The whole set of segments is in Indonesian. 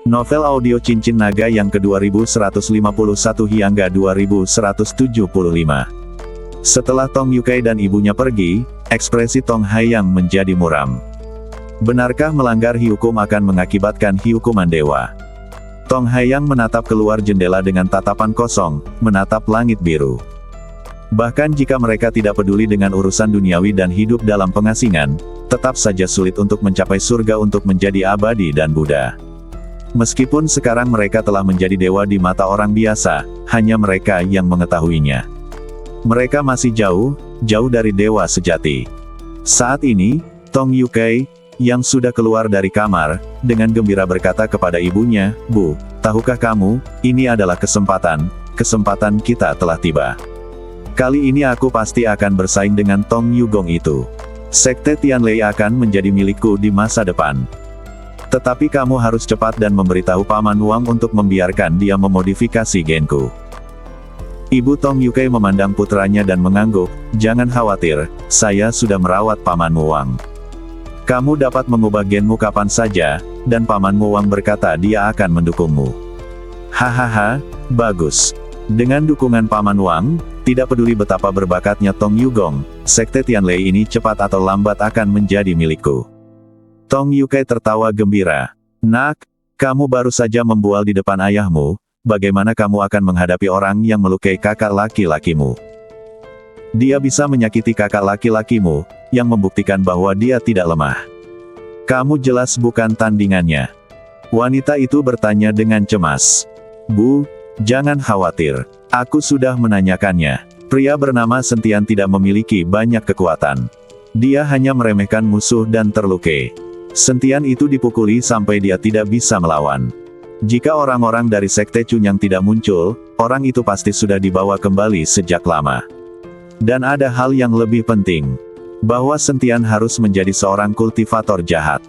Novel audio Cincin Naga yang ke-2151 hingga 2175. Setelah Tong Yukai dan ibunya pergi, ekspresi Tong Haiyang menjadi muram. Benarkah melanggar hukum akan mengakibatkan hukuman dewa? Tong Haiyang menatap keluar jendela dengan tatapan kosong, menatap langit biru. Bahkan jika mereka tidak peduli dengan urusan duniawi dan hidup dalam pengasingan, tetap saja sulit untuk mencapai surga untuk menjadi abadi dan Buddha. Meskipun sekarang mereka telah menjadi dewa di mata orang biasa, hanya mereka yang mengetahuinya. Mereka masih jauh, jauh dari dewa sejati. Saat ini, Tong Yukai, yang sudah keluar dari kamar, dengan gembira berkata kepada ibunya, "Bu, tahukah kamu, ini adalah kesempatan kita telah tiba. Kali ini aku pasti akan bersaing dengan Tong Yugong itu. Sekte Tianlei akan menjadi milikku di masa depan. Tetapi kamu harus cepat dan memberitahu Paman Wang untuk membiarkan dia memodifikasi genku." Ibu Tong Yukai memandang putranya dan mengangguk, "Jangan khawatir, saya sudah merawat Pamanmu Wang. Kamu dapat mengubah genmu kapan saja, dan Pamanmu Wang berkata dia akan mendukungmu." Hahaha, bagus. Dengan dukungan Paman Wang, tidak peduli betapa berbakatnya Tong Yugong, Sekte Tianlei ini cepat atau lambat akan menjadi milikku. Tong Yukai tertawa gembira. "Nak, kamu baru saja membual di depan ayahmu, bagaimana kamu akan menghadapi orang yang melukai kakak laki-lakimu? Dia bisa menyakiti kakak laki-lakimu, yang membuktikan bahwa dia tidak lemah. Kamu jelas bukan tandingannya." Wanita itu bertanya dengan cemas. "Bu, jangan khawatir. Aku sudah menanyakannya. Pria bernama Sentian tidak memiliki banyak kekuatan. Dia hanya meremehkan musuh dan terlukai. Sentian itu dipukuli sampai dia tidak bisa melawan. Jika orang-orang dari Sekte Cunyang tidak muncul, orang itu pasti sudah dibawa kembali sejak lama. Dan ada hal yang lebih penting, bahwa Sentian harus menjadi seorang kultivator jahat.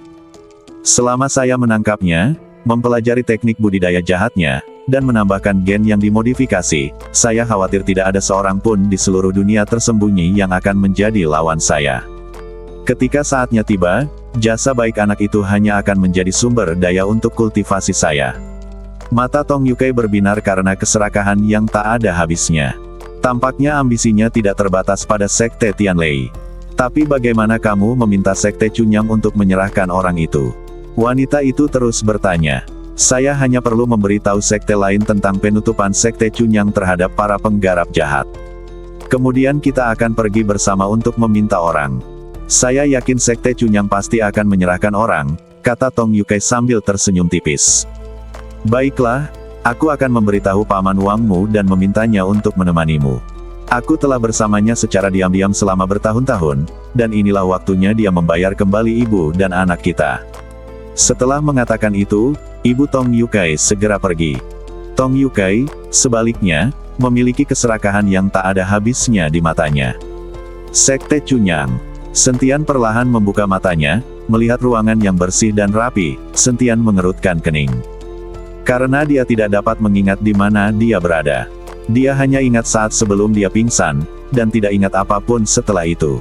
Selama saya menangkapnya, mempelajari teknik budidaya jahatnya, dan menambahkan gen yang dimodifikasi, saya khawatir tidak ada seorang pun di seluruh dunia tersembunyi yang akan menjadi lawan saya. Ketika saatnya tiba, jasa baik anak itu hanya akan menjadi sumber daya untuk kultivasi saya." Mata Tong Yukai berbinar karena keserakahan yang tak ada habisnya. Tampaknya ambisinya tidak terbatas pada Sekte Tianlei. "Tapi bagaimana kamu meminta Sekte Cunyang untuk menyerahkan orang itu?" Wanita itu terus bertanya. "Saya hanya perlu memberitahu sekte lain tentang penutupan Sekte Cunyang terhadap para penggarap jahat. Kemudian kita akan pergi bersama untuk meminta orang. Saya yakin Sekte Cunyang pasti akan menyerahkan orang," kata Tong Yukai sambil tersenyum tipis. "Baiklah, aku akan memberitahu Paman Wangmu dan memintanya untuk menemanimu. Aku telah bersamanya secara diam-diam selama bertahun-tahun, dan inilah waktunya dia membayar kembali ibu dan anak kita." Setelah mengatakan itu, ibu Tong Yukai segera pergi. Tong Yukai, sebaliknya, memiliki keserakahan yang tak ada habisnya di matanya. Sekte Cunyang. Sentian perlahan membuka matanya, melihat ruangan yang bersih dan rapi. Sentian mengerutkan kening. Karena dia tidak dapat mengingat di mana dia berada. Dia hanya ingat saat sebelum dia pingsan, dan tidak ingat apapun setelah itu.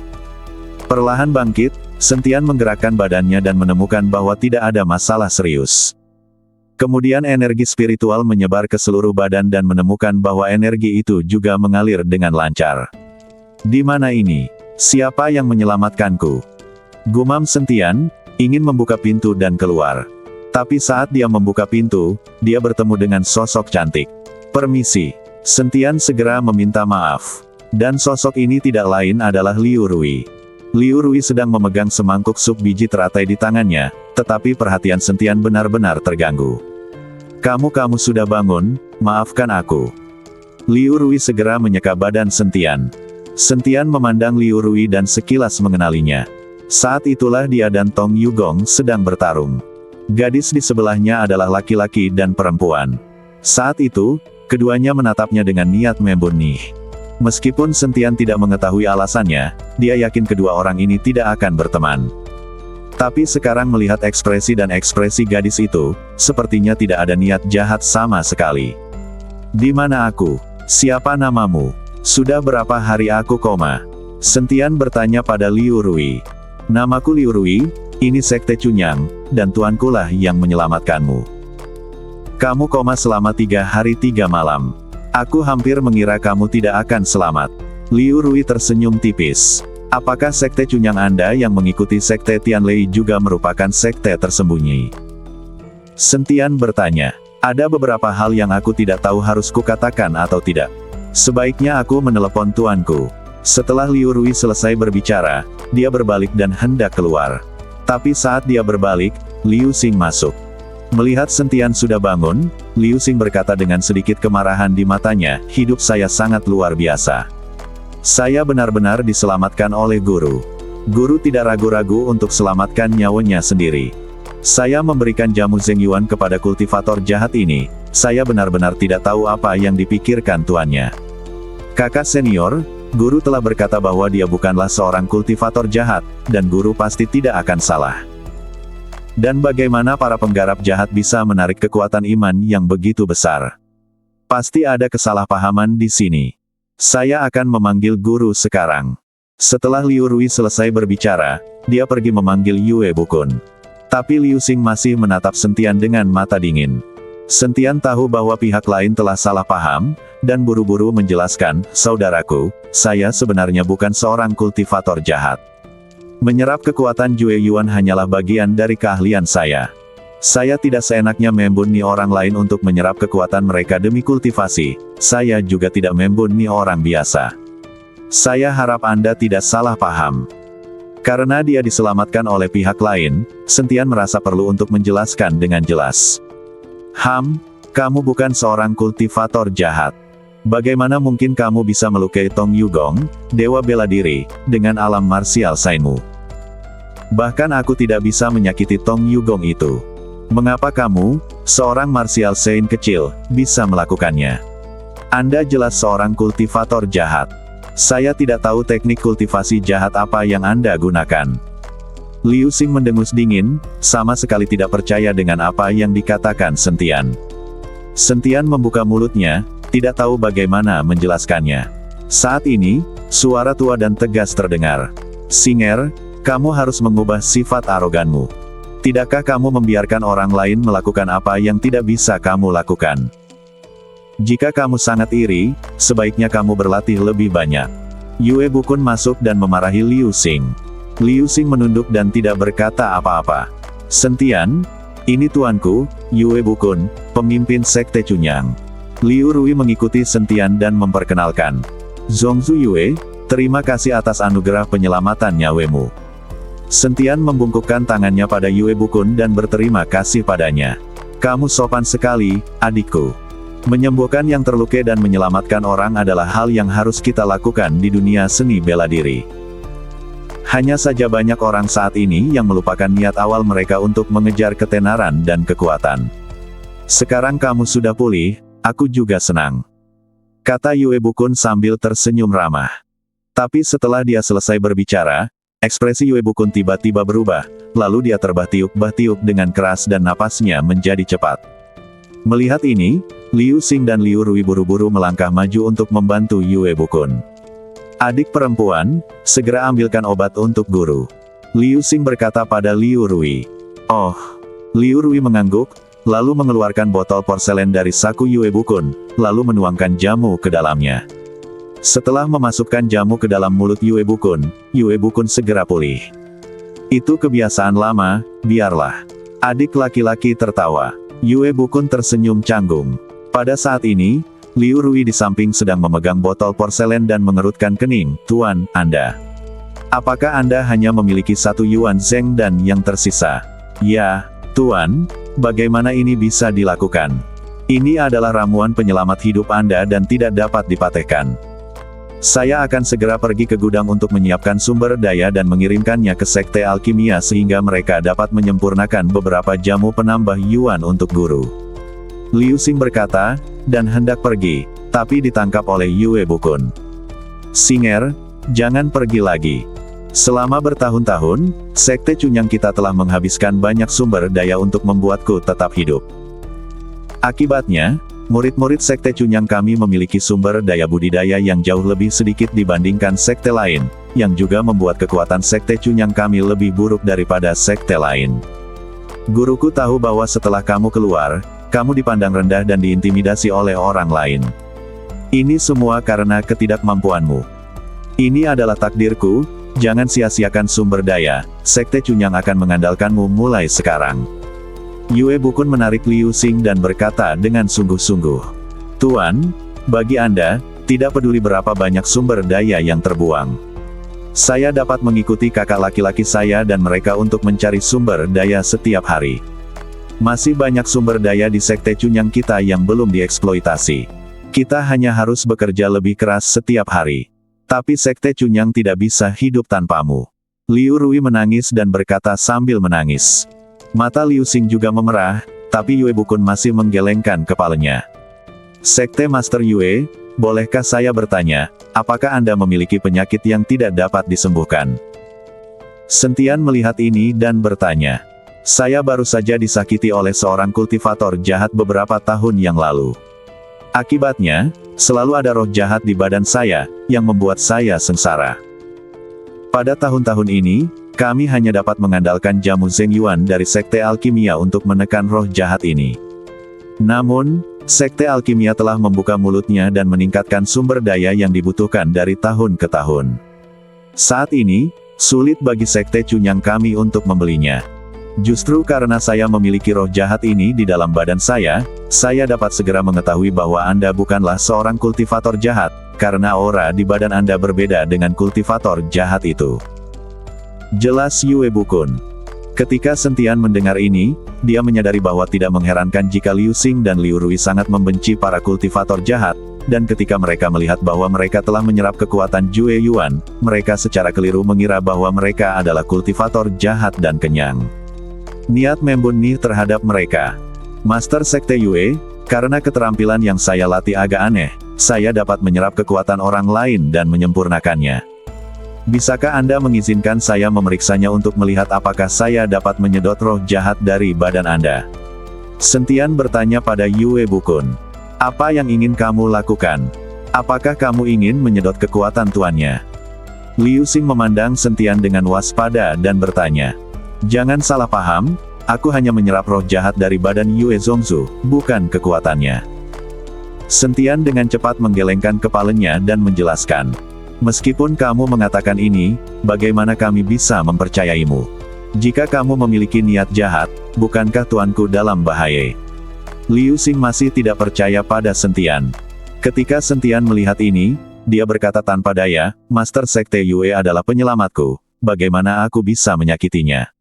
Perlahan bangkit, Sentian menggerakkan badannya dan menemukan bahwa tidak ada masalah serius. Kemudian energi spiritual menyebar ke seluruh badan dan menemukan bahwa energi itu juga mengalir dengan lancar. "Di mana ini? Siapa yang menyelamatkanku?" gumam Sentian, ingin membuka pintu dan keluar. Tapi saat dia membuka pintu, dia bertemu dengan sosok cantik. "Permisi." Sentian segera meminta maaf. Dan sosok ini tidak lain adalah Liu Rui. Liu Rui sedang memegang semangkuk sup biji teratai di tangannya, tetapi perhatian Sentian benar-benar terganggu. Kamu sudah bangun, maafkan aku." Liu Rui segera menyeka badan Sentian. Sentian memandang Liu Rui dan sekilas mengenalinya. Saat itulah dia dan Tong Yugong sedang bertarung. Gadis di sebelahnya adalah laki-laki dan perempuan. Saat itu, keduanya menatapnya dengan niat membunuh. Meskipun Sentian tidak mengetahui alasannya, dia yakin kedua orang ini tidak akan berteman. Tapi sekarang melihat ekspresi dan ekspresi gadis itu, sepertinya tidak ada niat jahat sama sekali. "Di mana aku? Siapa namamu? Sudah berapa hari aku koma?" Sentian bertanya pada Liu Rui. "Namaku Liu Rui, ini Sekte Cunyang, dan tuankulah yang menyelamatkanmu." Kamu koma selama 3 hari 3 malam. Aku hampir mengira kamu tidak akan selamat. Liu Rui tersenyum tipis. Apakah sekte Cunyang Anda yang mengikuti sekte Tianlei juga merupakan sekte tersembunyi? Sentian bertanya. Ada beberapa hal yang aku tidak tahu harus kukatakan atau tidak. Sebaiknya aku menelepon tuanku. Setelah Liu Rui selesai berbicara, dia berbalik dan hendak keluar. Tapi saat dia berbalik, Liu Xing masuk. Melihat Sentian sudah bangun, Liu Xing berkata dengan sedikit kemarahan di matanya, hidup saya sangat luar biasa. Saya benar-benar diselamatkan oleh guru. Guru tidak ragu-ragu untuk selamatkan nyawanya sendiri. Saya memberikan jamu Zheng Yuan kepada kultivator jahat ini. Saya benar-benar tidak tahu apa yang dipikirkan tuannya. Kakak senior, guru telah berkata bahwa dia bukanlah seorang kultivator jahat, dan guru pasti tidak akan salah. Dan bagaimana para penggarap jahat bisa menarik kekuatan iman yang begitu besar? Pasti ada kesalahpahaman di sini. Saya akan memanggil guru sekarang. Setelah Liu Rui selesai berbicara, dia pergi memanggil Yue Bukun. Tapi Liu Xing masih menatap Sentian dengan mata dingin. Sentian tahu bahwa pihak lain telah salah paham, dan buru-buru menjelaskan, saudaraku, saya sebenarnya bukan seorang kultivator jahat. Menyerap kekuatan Jue Yuan hanyalah bagian dari keahlian saya. Saya tidak seenaknya membuni orang lain untuk menyerap kekuatan mereka demi kultivasi. Saya juga tidak membuni orang biasa. Saya harap Anda tidak salah paham. Karena dia diselamatkan oleh pihak lain, Sentian merasa perlu untuk menjelaskan dengan jelas. Kamu bukan seorang kultivator jahat. Bagaimana mungkin kamu bisa melukai Tong Yugong, dewa bela diri, dengan alam marsial Sainmu? Bahkan aku tidak bisa menyakiti Tong Yugong itu. Mengapa kamu, seorang martial Saint kecil, bisa melakukannya? Anda jelas seorang kultivator jahat. Saya tidak tahu teknik kultivasi jahat apa yang Anda gunakan. Liu Xing mendengus dingin, sama sekali tidak percaya dengan apa yang dikatakan Sentian. Sentian membuka mulutnya, tidak tahu bagaimana menjelaskannya. Saat ini, suara tua dan tegas terdengar. Singer, kamu harus mengubah sifat aroganmu. Tidakkah kamu membiarkan orang lain melakukan apa yang tidak bisa kamu lakukan? Jika kamu sangat iri, sebaiknya kamu berlatih lebih banyak. Yue Bukun masuk dan memarahi Liu Xing. Liu Xing menunduk dan tidak berkata apa-apa. Sentian, ini tuanku, Yue Bukun, pemimpin sekte Cunyang. Liu Rui mengikuti Sentian dan memperkenalkan. Zhongzu Yue, terima kasih atas anugerah penyelamatan nyawemu. Sentian membungkukkan tangannya pada Yue Bukun dan berterima kasih padanya. Kamu sopan sekali, adikku. Menyembuhkan yang terluka dan menyelamatkan orang adalah hal yang harus kita lakukan di dunia seni bela diri. Hanya saja banyak orang saat ini yang melupakan niat awal mereka untuk mengejar ketenaran dan kekuatan. Sekarang kamu sudah pulih, aku juga senang. Kata Yue Bukun sambil tersenyum ramah. Tapi setelah dia selesai berbicara, ekspresi Yue Bukun tiba-tiba berubah, lalu dia terbah-tiuk dengan keras dan napasnya menjadi cepat. Melihat ini, Liu Xing dan Liu Rui buru-buru melangkah maju untuk membantu Yue Bukun. Adik perempuan, segera ambilkan obat untuk guru. Liu Xing berkata pada Liu Rui. Oh. Liu Rui mengangguk, lalu mengeluarkan botol porselen dari saku Yue Bukun, lalu menuangkan jamu ke dalamnya. Setelah memasukkan jamu ke dalam mulut Yue Bukun segera pulih. Itu kebiasaan lama, biarlah. Adik laki-laki tertawa. Yue Bukun tersenyum canggung. Pada saat ini, Liu Rui di samping sedang memegang botol porselen dan mengerutkan kening. Tuan, Anda. Apakah Anda hanya memiliki 1 Yuan Zheng dan yang tersisa? Ya, Tuan, bagaimana ini bisa dilakukan? Ini adalah ramuan penyelamat hidup Anda dan tidak dapat dipatehkan. Saya akan segera pergi ke gudang untuk menyiapkan sumber daya dan mengirimkannya ke sekte alkimia sehingga mereka dapat menyempurnakan beberapa jamu penambah Yuan untuk guru. Liu Xing berkata, dan hendak pergi, tapi ditangkap oleh Yue Bukun. Singer, jangan pergi lagi. Selama bertahun-tahun, sekte Cunyang kita telah menghabiskan banyak sumber daya untuk membuatku tetap hidup. Akibatnya, murid-murid sekte Cunyang kami memiliki sumber daya budidaya yang jauh lebih sedikit dibandingkan sekte lain, yang juga membuat kekuatan sekte Cunyang kami lebih buruk daripada sekte lain. Guruku tahu bahwa setelah kamu keluar, kamu dipandang rendah dan diintimidasi oleh orang lain. Ini semua karena ketidakmampuanmu. Ini adalah takdirku, jangan sia-siakan sumber daya, Sekte Cunyang akan mengandalkanmu mulai sekarang. Yue Bukun menarik Liu Xing dan berkata dengan sungguh-sungguh. Tuan, bagi Anda, tidak peduli berapa banyak sumber daya yang terbuang. Saya dapat mengikuti kakak laki-laki saya dan mereka untuk mencari sumber daya setiap hari. Masih banyak sumber daya di Sekte Cunyang kita yang belum dieksploitasi. Kita hanya harus bekerja lebih keras setiap hari. Tapi Sekte Cunyang tidak bisa hidup tanpamu. Liu Rui menangis dan berkata sambil menangis. Mata Liu Xing juga memerah, tapi Yue Bukun masih menggelengkan kepalanya. Sekte Master Yue, bolehkah saya bertanya, apakah Anda memiliki penyakit yang tidak dapat disembuhkan? Sentian melihat ini dan bertanya. Saya baru saja disakiti oleh seorang kultivator jahat beberapa tahun yang lalu. Akibatnya, selalu ada roh jahat di badan saya, yang membuat saya sengsara. Pada tahun-tahun ini, kami hanya dapat mengandalkan jamu Zheng Yuan dari Sekte Alkimia untuk menekan roh jahat ini. Namun, Sekte Alkimia telah membuka mulutnya dan meningkatkan sumber daya yang dibutuhkan dari tahun ke tahun. Saat ini, sulit bagi Sekte Cunyang kami untuk membelinya. Justru karena saya memiliki roh jahat ini di dalam badan saya dapat segera mengetahui bahwa Anda bukanlah seorang kultivator jahat, karena aura di badan Anda berbeda dengan kultivator jahat itu. Jelas Yue Bukun. Ketika Sentian mendengar ini, dia menyadari bahwa tidak mengherankan jika Liu Xing dan Liu Rui sangat membenci para kultivator jahat, dan ketika mereka melihat bahwa mereka telah menyerap kekuatan Jue Yuan, mereka secara keliru mengira bahwa mereka adalah kultivator jahat dan kenyang. Niat membunuh terhadap mereka. Master Sekte Yue, karena keterampilan yang saya latih agak aneh, saya dapat menyerap kekuatan orang lain dan menyempurnakannya. Bisakah Anda mengizinkan saya memeriksanya untuk melihat apakah saya dapat menyedot roh jahat dari badan Anda? Sentian bertanya pada Yue Bukun. Apa yang ingin kamu lakukan? Apakah kamu ingin menyedot kekuatan tuannya? Liu Xing memandang Sentian dengan waspada dan bertanya. Jangan salah paham, aku hanya menyerap roh jahat dari badan Yue Zongzu, bukan kekuatannya. Sentian dengan cepat menggelengkan kepalanya dan menjelaskan. Meskipun kamu mengatakan ini, bagaimana kami bisa mempercayaimu? Jika kamu memiliki niat jahat, bukankah tuanku dalam bahaya? Liu Xing masih tidak percaya pada Sentian. Ketika Sentian melihat ini, dia berkata tanpa daya, Master Sekte Yue adalah penyelamatku, bagaimana aku bisa menyakitinya?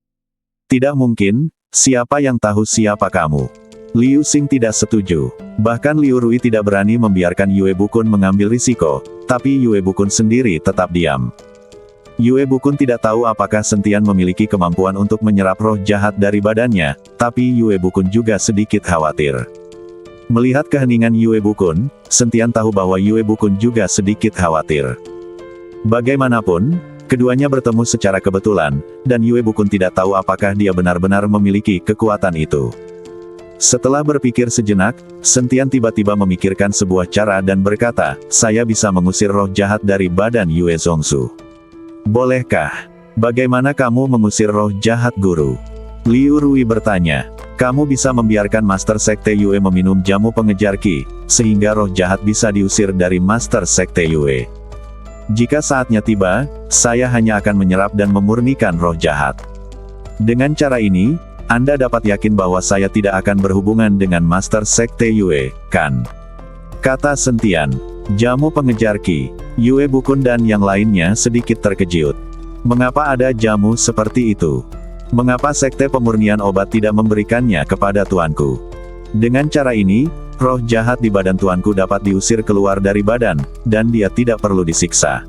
Tidak mungkin, siapa yang tahu siapa kamu? Liu Xing tidak setuju. Bahkan Liu Rui tidak berani membiarkan Yue Bukun mengambil risiko, tapi Yue Bukun sendiri tetap diam. Yue Bukun tidak tahu apakah Sentian memiliki kemampuan untuk menyerap roh jahat dari badannya, tapi Yue Bukun juga sedikit khawatir. Melihat keheningan Yue Bukun, Sentian tahu bahwa Yue Bukun juga sedikit khawatir. Bagaimanapun, keduanya bertemu secara kebetulan, dan Yue Bukun tidak tahu apakah dia benar-benar memiliki kekuatan itu. Setelah berpikir sejenak, Sentian tiba-tiba memikirkan sebuah cara dan berkata, saya bisa mengusir roh jahat dari badan Yue Zongzu. Bolehkah? Bagaimana kamu mengusir roh jahat guru? Liu Rui bertanya. Kamu bisa membiarkan Master Sekte Yue meminum jamu pengejar Qi, sehingga roh jahat bisa diusir dari Master Sekte Yue. Jika saatnya tiba, saya hanya akan menyerap dan memurnikan roh jahat. Dengan cara ini, Anda dapat yakin bahwa saya tidak akan berhubungan dengan Master Sekte Yue, kan? Kata Sentian. Jamu pengejar Qi, Yue Bukun dan yang lainnya sedikit terkejut. Mengapa ada jamu seperti itu? Mengapa Sekte Pemurnian Obat tidak memberikannya kepada tuanku? Dengan cara ini, roh jahat di badan tuanku dapat diusir keluar dari badan, dan dia tidak perlu disiksa.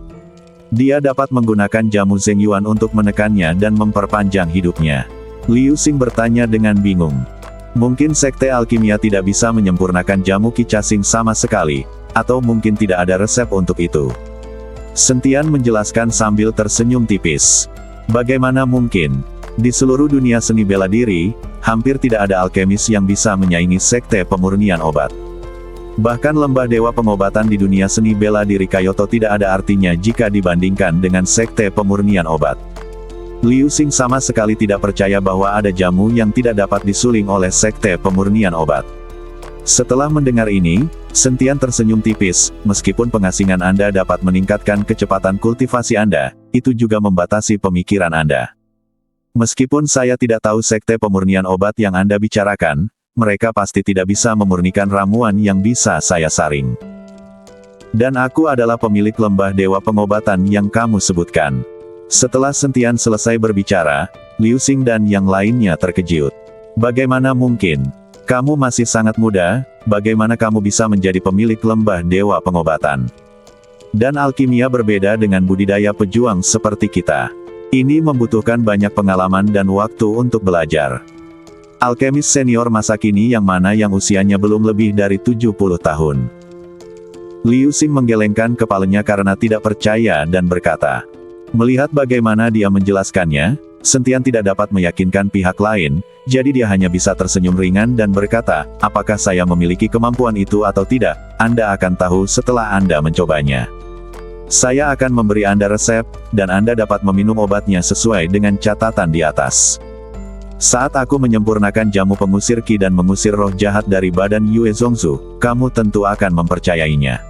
Dia dapat menggunakan jamu Zheng Yuan untuk menekannya dan memperpanjang hidupnya. Liu Xing bertanya dengan bingung. Mungkin Sekte Alkimia tidak bisa menyempurnakan jamu Qi Casing sama sekali, atau mungkin tidak ada resep untuk itu. Sentian menjelaskan sambil tersenyum tipis. Bagaimana mungkin? Di seluruh dunia seni bela diri, hampir tidak ada alkemis yang bisa menyaingi Sekte Pemurnian Obat. Bahkan lembah dewa pengobatan di dunia seni bela diri Kyoto tidak ada artinya jika dibandingkan dengan Sekte Pemurnian Obat. Liu Xing sama sekali tidak percaya bahwa ada jamu yang tidak dapat disuling oleh Sekte Pemurnian Obat. Setelah mendengar ini, Sentian tersenyum tipis. Meskipun pengasingan Anda dapat meningkatkan kecepatan kultivasi Anda, itu juga membatasi pemikiran Anda. Meskipun saya tidak tahu sekte pemurnian obat yang Anda bicarakan, mereka pasti tidak bisa memurnikan ramuan yang bisa saya saring. Dan aku adalah pemilik lembah dewa pengobatan yang kamu sebutkan. Setelah Sentian selesai berbicara, Liu Xing dan yang lainnya terkejut. Bagaimana mungkin? Kamu masih sangat muda, bagaimana kamu bisa menjadi pemilik lembah dewa pengobatan? Dan alkimia berbeda dengan budidaya pejuang seperti kita. Ini membutuhkan banyak pengalaman dan waktu untuk belajar. Alkemis senior masa kini yang mana yang usianya belum lebih dari 70 tahun. Liu Xing menggelengkan kepalanya karena tidak percaya dan berkata, melihat bagaimana dia menjelaskannya, Sentian tidak dapat meyakinkan pihak lain, jadi dia hanya bisa tersenyum ringan dan berkata, apakah saya memiliki kemampuan itu atau tidak, Anda akan tahu setelah Anda mencobanya. Saya akan memberi Anda resep, dan Anda dapat meminum obatnya sesuai dengan catatan di atas. Saat aku menyempurnakan jamu pengusir Qi dan mengusir roh jahat dari badan Yue Zongzu, kamu tentu akan mempercayainya.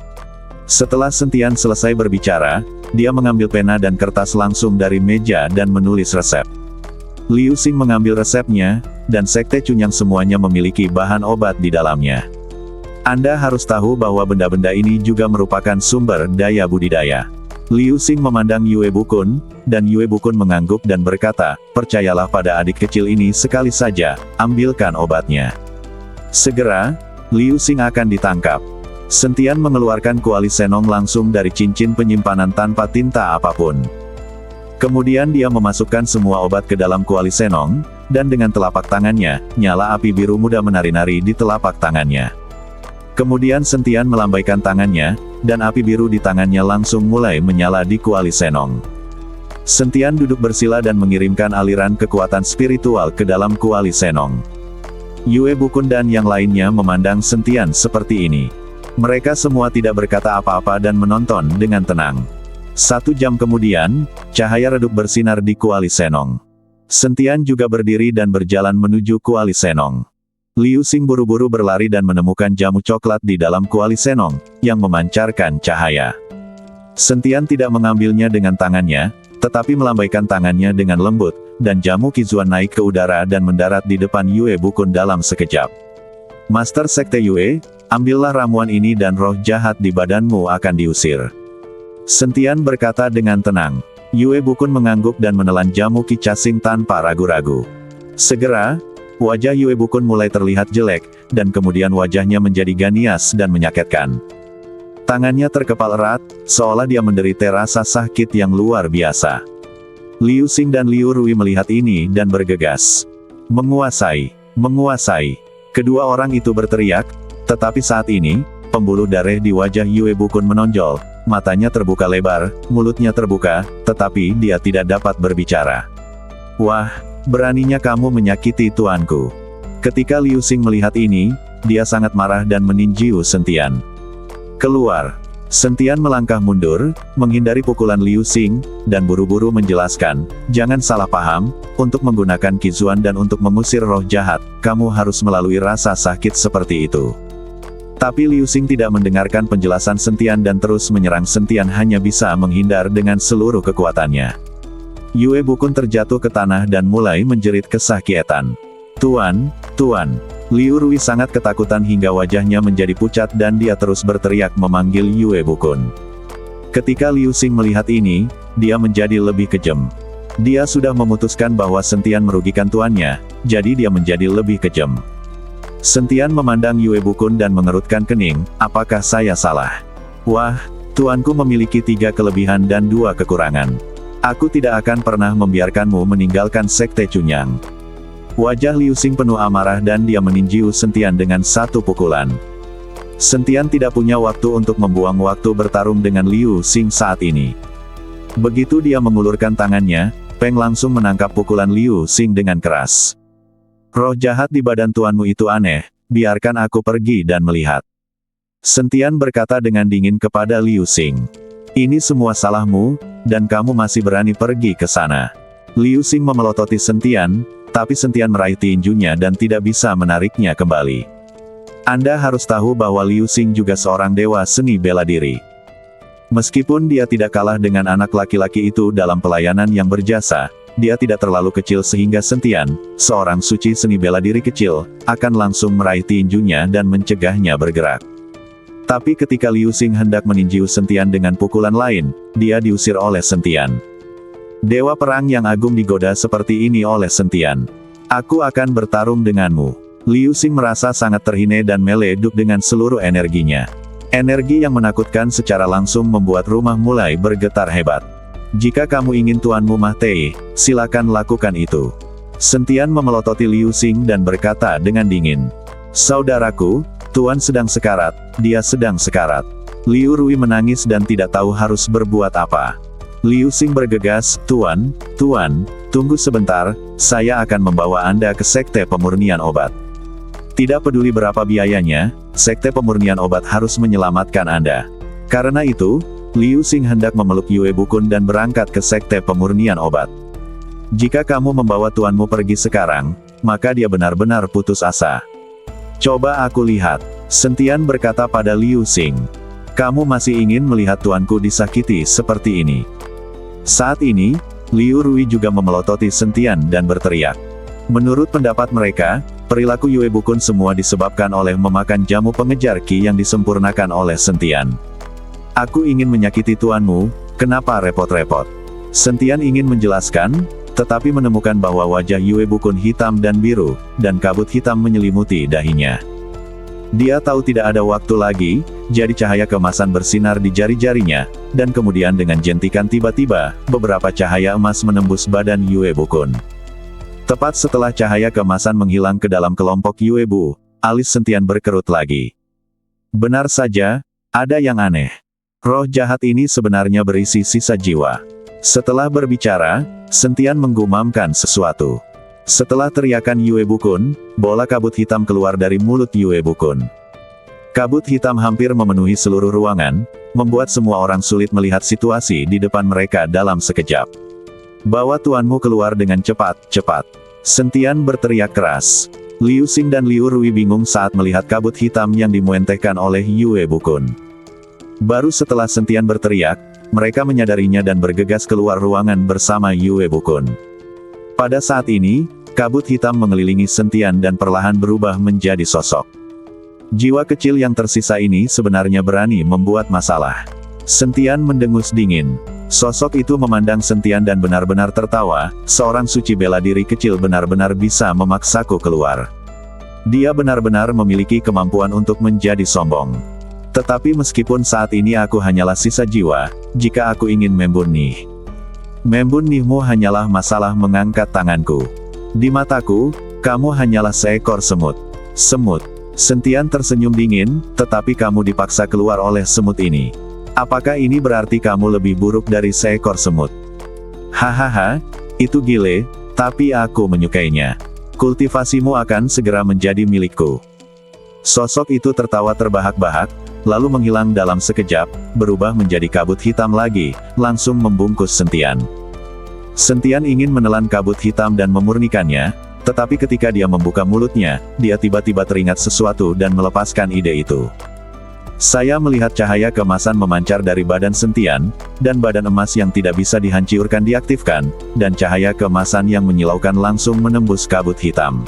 Setelah Sentian selesai berbicara, dia mengambil pena dan kertas langsung dari meja dan menulis resep. Liu Xing mengambil resepnya, dan Sekte Cunyang semuanya memiliki bahan obat di dalamnya. Anda harus tahu bahwa benda-benda ini juga merupakan sumber daya budidaya. Liu Xing memandang Yue Bukun, dan Yue Bukun mengangguk dan berkata, percayalah pada adik kecil ini sekali saja, ambilkan obatnya. Segera, Liu Xing akan ditangkap. Sentian mengeluarkan kuali senong langsung dari cincin penyimpanan tanpa tinta apapun. Kemudian dia memasukkan semua obat ke dalam kuali senong, dan dengan telapak tangannya, nyala api biru muda menari-nari di telapak tangannya. Kemudian Sentian melambaikan tangannya, dan api biru di tangannya langsung mulai menyala di kuali senong. Sentian duduk bersila dan mengirimkan aliran kekuatan spiritual ke dalam kuali senong. Yue Bukun dan yang lainnya memandang Sentian seperti ini. Mereka semua tidak berkata apa-apa dan menonton dengan tenang. 1 jam kemudian, cahaya redup bersinar di kuali senong. Sentian juga berdiri dan berjalan menuju kuali senong. Liu Xing buru-buru berlari dan menemukan jamu coklat di dalam kuali senong, yang memancarkan cahaya. Sentian tidak mengambilnya dengan tangannya, tetapi melambaikan tangannya dengan lembut, dan jamu Qizuan naik ke udara dan mendarat di depan Yue Bukun dalam sekejap. Master Sekte Yue, ambillah ramuan ini dan roh jahat di badanmu akan diusir. Sentian berkata dengan tenang. Yue Bukun mengangguk dan menelan jamu Qi Casing tanpa ragu-ragu. Segera, wajah Yue Bukun mulai terlihat jelek, dan kemudian wajahnya menjadi ganias dan menyakitkan. Tangannya terkepal erat, seolah dia menderita rasa sakit yang luar biasa. Liu Xing dan Liu Rui melihat ini dan bergegas. Menguasai, menguasai. Kedua orang itu berteriak, tetapi saat ini, pembuluh darah di wajah Yue Bukun menonjol, matanya terbuka lebar, mulutnya terbuka, tetapi dia tidak dapat berbicara. Wah, beraninya kamu menyakiti tuanku. Ketika Liu Xing melihat ini, dia sangat marah dan meninju Sentian. Keluar. Sentian melangkah mundur, menghindari pukulan Liu Xing, dan buru-buru menjelaskan, jangan salah paham, untuk menggunakan Qizuan dan untuk mengusir roh jahat, kamu harus melalui rasa sakit seperti itu. Tapi Liu Xing tidak mendengarkan penjelasan Sentian dan terus menyerang Sentian hanya bisa menghindar dengan seluruh kekuatannya. Yue Bukun terjatuh ke tanah dan mulai menjerit kesakitan. Tuan, Tuan. Liu Rui sangat ketakutan hingga wajahnya menjadi pucat dan dia terus berteriak memanggil Yue Bukun. Ketika Liu Xing melihat ini, dia menjadi lebih kejam. Dia sudah memutuskan bahwa Sentian merugikan tuannya, jadi dia menjadi lebih kejam. Sentian memandang Yue Bukun dan mengerutkan kening, apakah saya salah? Wah, tuanku memiliki 3 kelebihan dan 2 kekurangan. Aku tidak akan pernah membiarkanmu meninggalkan Sekte Cunyang. Wajah Liu Xing penuh amarah dan dia meninju Sentian dengan 1 pukulan. Sentian tidak punya waktu untuk membuang waktu bertarung dengan Liu Xing saat ini. Begitu dia mengulurkan tangannya, Peng langsung menangkap pukulan Liu Xing dengan keras. Roh jahat di badan tuanmu itu aneh, biarkan aku pergi dan melihat. Sentian berkata dengan dingin kepada Liu Xing. Ini semua salahmu, dan kamu masih berani pergi ke sana. Liu Xing memelototi Sentian, tapi Sentian meraih tinjunya dan tidak bisa menariknya kembali. Anda harus tahu bahwa Liu Xing juga seorang dewa seni bela diri. Meskipun dia tidak kalah dengan anak laki-laki itu dalam pelayanan yang berjasa, dia tidak terlalu kecil sehingga Sentian, seorang suci seni bela diri kecil, akan langsung meraih tinjunya dan mencegahnya bergerak. Tapi ketika Liu Xing hendak meninju Sentian dengan pukulan lain, dia diusir oleh Sentian. Dewa perang yang agung digoda seperti ini oleh Sentian. Aku akan bertarung denganmu. Liu Xing merasa sangat terhina dan meleduk dengan seluruh energinya. Energi yang menakutkan secara langsung membuat rumah mulai bergetar hebat. Jika kamu ingin tuanmu mati, silakan lakukan itu. Sentian memelototi Liu Xing dan berkata dengan dingin. Saudaraku, tuan sedang sekarat, dia sedang sekarat. Liu Rui menangis dan tidak tahu harus berbuat apa. Liu Xing bergegas, tuan, tunggu sebentar, saya akan membawa Anda ke sekte pemurnian obat. Tidak peduli berapa biayanya, sekte pemurnian obat harus menyelamatkan Anda. Karena itu, Liu Xing hendak memeluk Yue Bukun dan berangkat ke sekte pemurnian obat. Jika kamu membawa tuanmu pergi sekarang, maka dia benar-benar putus asa. Coba aku lihat, Sentian berkata pada Liu Xing. Kamu masih ingin melihat tuanku disakiti seperti ini. Saat ini, Liu Rui juga memelototi Sentian dan berteriak. Menurut pendapat mereka, perilaku Yue Bukun semua disebabkan oleh memakan jamu pengejar Qi yang disempurnakan oleh Sentian. Aku ingin menyakiti tuanmu, kenapa repot-repot? Sentian ingin menjelaskan, tetapi menemukan bahwa wajah Yue Bukun hitam dan biru, dan kabut hitam menyelimuti dahinya. Dia tahu tidak ada waktu lagi, jadi cahaya keemasan bersinar di jari-jarinya, dan kemudian dengan jentikan tiba-tiba, beberapa cahaya emas menembus badan Yue Bukun. Tepat setelah cahaya keemasan menghilang ke dalam kelompok Yue Bu, alis Sentian berkerut lagi. Benar saja, ada yang aneh. Roh jahat ini sebenarnya berisi sisa jiwa. Setelah berbicara, Sentian menggumamkan sesuatu. Setelah teriakan Yue Bukun, bola kabut hitam keluar dari mulut Yue Bukun. Kabut hitam hampir memenuhi seluruh ruangan, membuat semua orang sulit melihat situasi di depan mereka dalam sekejap. Bawa tuanmu keluar dengan cepat. Sentian berteriak keras. Liu Xing dan Liu Rui bingung saat melihat kabut hitam yang dimuentehkan oleh Yue Bukun. Baru setelah Sentian berteriak, mereka menyadarinya dan bergegas keluar ruangan bersama Yue Bukun. Pada saat ini, kabut hitam mengelilingi Sentian dan perlahan berubah menjadi sosok. Jiwa kecil yang tersisa ini sebenarnya berani membuat masalah. Sentian mendengus dingin. Sosok itu memandang Sentian dan benar-benar tertawa, seorang suci bela diri kecil benar-benar bisa memaksaku keluar. Dia benar-benar memiliki kemampuan untuk menjadi sombong. Tetapi meskipun saat ini aku hanyalah sisa jiwa, jika aku ingin membunuhmu hanyalah masalah mengangkat tanganku. Di mataku, kamu hanyalah seekor semut. Semut. Sentian tersenyum dingin, tetapi kamu dipaksa keluar oleh semut ini. Apakah ini berarti kamu lebih buruk dari seekor semut? Hahaha, itu gile, tapi aku menyukainya. Kultivasimu akan segera menjadi milikku. Sosok itu tertawa terbahak-bahak, lalu menghilang dalam sekejap, berubah menjadi kabut hitam lagi, langsung membungkus Sentian. Sentian ingin menelan kabut hitam dan memurnikannya, tetapi ketika dia membuka mulutnya, dia tiba-tiba teringat sesuatu dan melepaskan ide itu. Saya melihat cahaya keemasan memancar dari badan Sentian, dan badan emas yang tidak bisa dihancurkan diaktifkan, dan cahaya keemasan yang menyilaukan langsung menembus kabut hitam.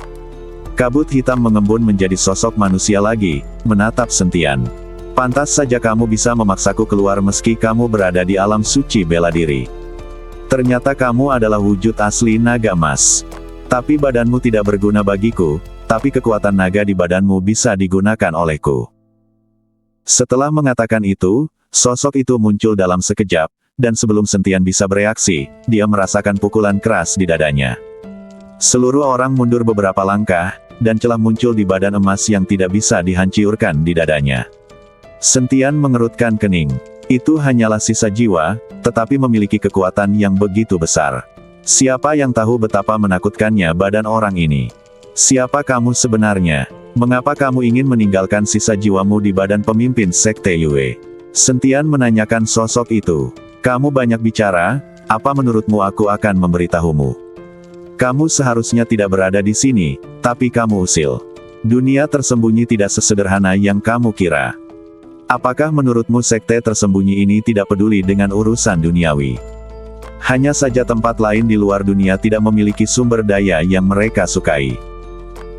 Kabut hitam mengembun menjadi sosok manusia lagi, menatap Sentian. Pantas saja kamu bisa memaksaku keluar meski kamu berada di alam suci bela diri. Ternyata kamu adalah wujud asli naga emas. Tapi badanmu tidak berguna bagiku, tapi kekuatan naga di badanmu bisa digunakan olehku. Setelah mengatakan itu, sosok itu muncul dalam sekejap, dan sebelum Sentian bisa bereaksi, dia merasakan pukulan keras di dadanya. Seluruh orang mundur beberapa langkah, dan celah muncul di badan emas yang tidak bisa dihancurkan di dadanya. Sentian mengerutkan kening. Itu hanyalah sisa jiwa, tetapi memiliki kekuatan yang begitu besar. Siapa yang tahu betapa menakutkannya badan orang ini? Siapa kamu sebenarnya? Mengapa kamu ingin meninggalkan sisa jiwamu di badan pemimpin Sekte Yue? Sentian menanyakan sosok itu. Kamu banyak bicara, apa menurutmu aku akan memberitahumu? Kamu seharusnya tidak berada di sini, tapi kamu usil. Dunia tersembunyi tidak sesederhana yang kamu kira. Apakah menurutmu sekte tersembunyi ini tidak peduli dengan urusan duniawi? Hanya saja tempat lain di luar dunia tidak memiliki sumber daya yang mereka sukai.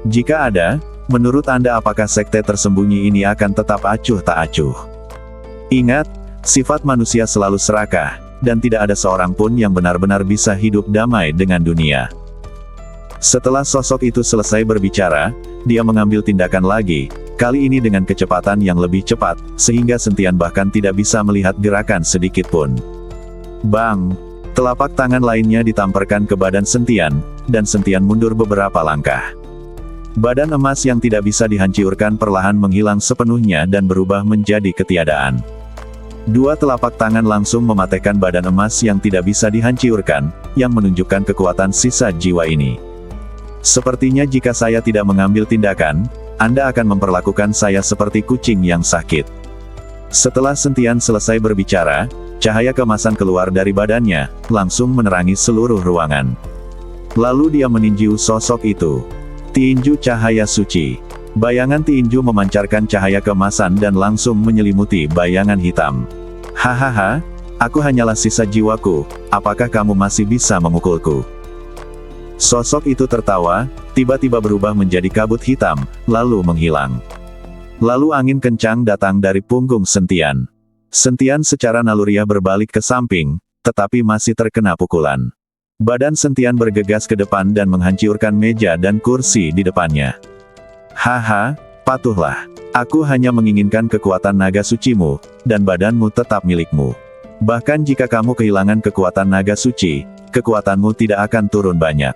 Jika ada, menurut Anda apakah sekte tersembunyi ini akan tetap acuh tak acuh? Ingat, sifat manusia selalu serakah, dan tidak ada seorang pun yang benar-benar bisa hidup damai dengan dunia. Setelah sosok itu selesai berbicara, dia mengambil tindakan lagi, kali ini dengan kecepatan yang lebih cepat, sehingga Sentian bahkan tidak bisa melihat gerakan sedikit pun. Bang! Telapak tangan lainnya ditamparkan ke badan Sentian, dan Sentian mundur beberapa langkah. Badan emas yang tidak bisa dihancurkan perlahan menghilang sepenuhnya dan berubah menjadi ketiadaan. Dua telapak tangan langsung mematahkan badan emas yang tidak bisa dihancurkan, yang menunjukkan kekuatan sisa jiwa ini. Sepertinya jika saya tidak mengambil tindakan, Anda akan memperlakukan saya seperti kucing yang sakit. Setelah Sentian selesai berbicara, cahaya keemasan keluar dari badannya, langsung menerangi seluruh ruangan. Lalu dia meninju sosok itu. Tinju cahaya suci. Bayangan tinju memancarkan cahaya keemasan dan langsung menyelimuti bayangan hitam. Hahaha, aku hanyalah sisa jiwaku, apakah kamu masih bisa memukulku? Sosok itu tertawa, tiba-tiba berubah menjadi kabut hitam, lalu menghilang. Lalu angin kencang datang dari punggung Sentian. Sentian secara naluriah berbalik ke samping, tetapi masih terkena pukulan. Badan Sentian bergegas ke depan dan menghancurkan meja dan kursi di depannya. Haha, patuhlah. Aku hanya menginginkan kekuatan naga sucimu, dan badanmu tetap milikmu. Bahkan jika kamu kehilangan kekuatan naga suci, kekuatanmu tidak akan turun banyak.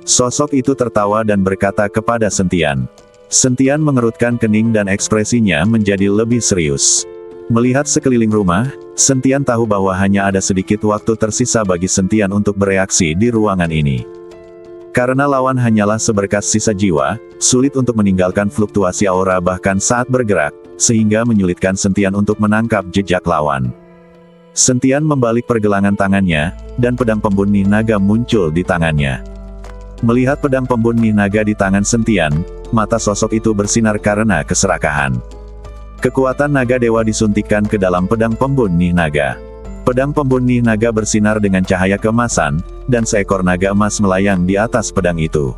Sosok itu tertawa dan berkata kepada Sentian. Sentian mengerutkan kening dan ekspresinya menjadi lebih serius. Melihat sekeliling rumah, Sentian tahu bahwa hanya ada sedikit waktu tersisa bagi Sentian untuk bereaksi di ruangan ini. Karena lawan hanyalah seberkas sisa jiwa, sulit untuk meninggalkan fluktuasi aura bahkan saat bergerak, sehingga menyulitkan Sentian untuk menangkap jejak lawan. Sentian membalik pergelangan tangannya, dan pedang pembunuh naga muncul di tangannya. Melihat pedang pembunuh naga di tangan Sentian, mata sosok itu bersinar karena keserakahan. Kekuatan naga dewa disuntikkan ke dalam pedang pembunuh naga. Pedang pembunuh naga bersinar dengan cahaya keemasan, dan seekor naga emas melayang di atas pedang itu.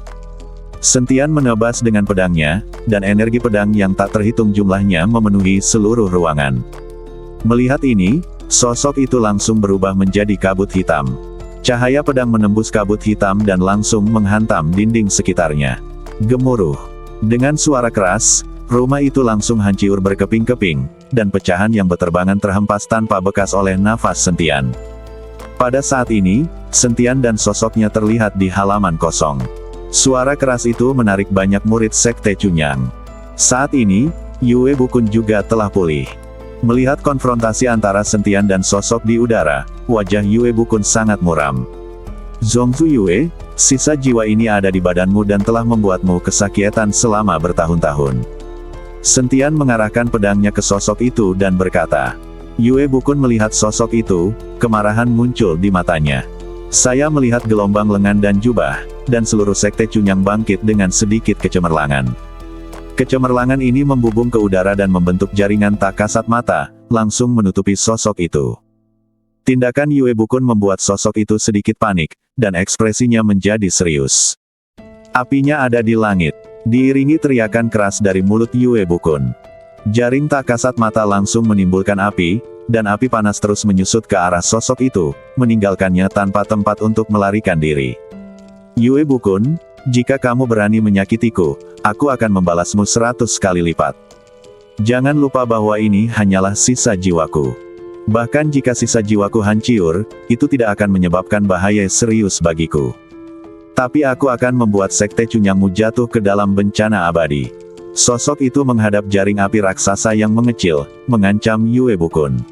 Sentian menebas dengan pedangnya, dan energi pedang yang tak terhitung jumlahnya memenuhi seluruh ruangan. Melihat ini, sosok itu langsung berubah menjadi kabut hitam. Cahaya pedang menembus kabut hitam dan langsung menghantam dinding sekitarnya. Gemuruh. Dengan suara keras, rumah itu langsung hancur berkeping-keping, dan pecahan yang berterbangan terhempas tanpa bekas oleh nafas Sentian. Pada saat ini, Sentian dan sosoknya terlihat di halaman kosong. Suara keras itu menarik banyak murid sekte Cunyang. Saat ini, Yue Bukun juga telah pulih. Melihat konfrontasi antara Sentian dan sosok di udara, wajah Yue Bukun sangat muram. Zongzu Yue, sisa jiwa ini ada di badanmu dan telah membuatmu kesakitan selama bertahun-tahun. Sentian mengarahkan pedangnya ke sosok itu dan berkata. Yue Bukun melihat sosok itu, kemarahan muncul di matanya. Saya melihat gelombang lengan dan jubah, dan seluruh sekte Cunyang bangkit dengan sedikit kecemerlangan. Kecemerlangan ini membubung ke udara dan membentuk jaringan tak kasat mata, langsung menutupi sosok itu. Tindakan Yue Bukun membuat sosok itu sedikit panik, dan ekspresinya menjadi serius. Apinya ada di langit, diiringi teriakan keras dari mulut Yue Bukun. Jaring tak kasat mata langsung menimbulkan api, dan api panas terus menyusut ke arah sosok itu, meninggalkannya tanpa tempat untuk melarikan diri. Yue Bukun, jika kamu berani menyakitiku, aku akan membalasmu 100 kali lipat. Jangan lupa bahwa ini hanyalah sisa jiwaku. Bahkan jika sisa jiwaku hancur, itu tidak akan menyebabkan bahaya serius bagiku. Tapi aku akan membuat sekte Cunyangmu jatuh ke dalam bencana abadi. Sosok itu menghadap jaring api raksasa yang mengecil, mengancam Yue Bukun.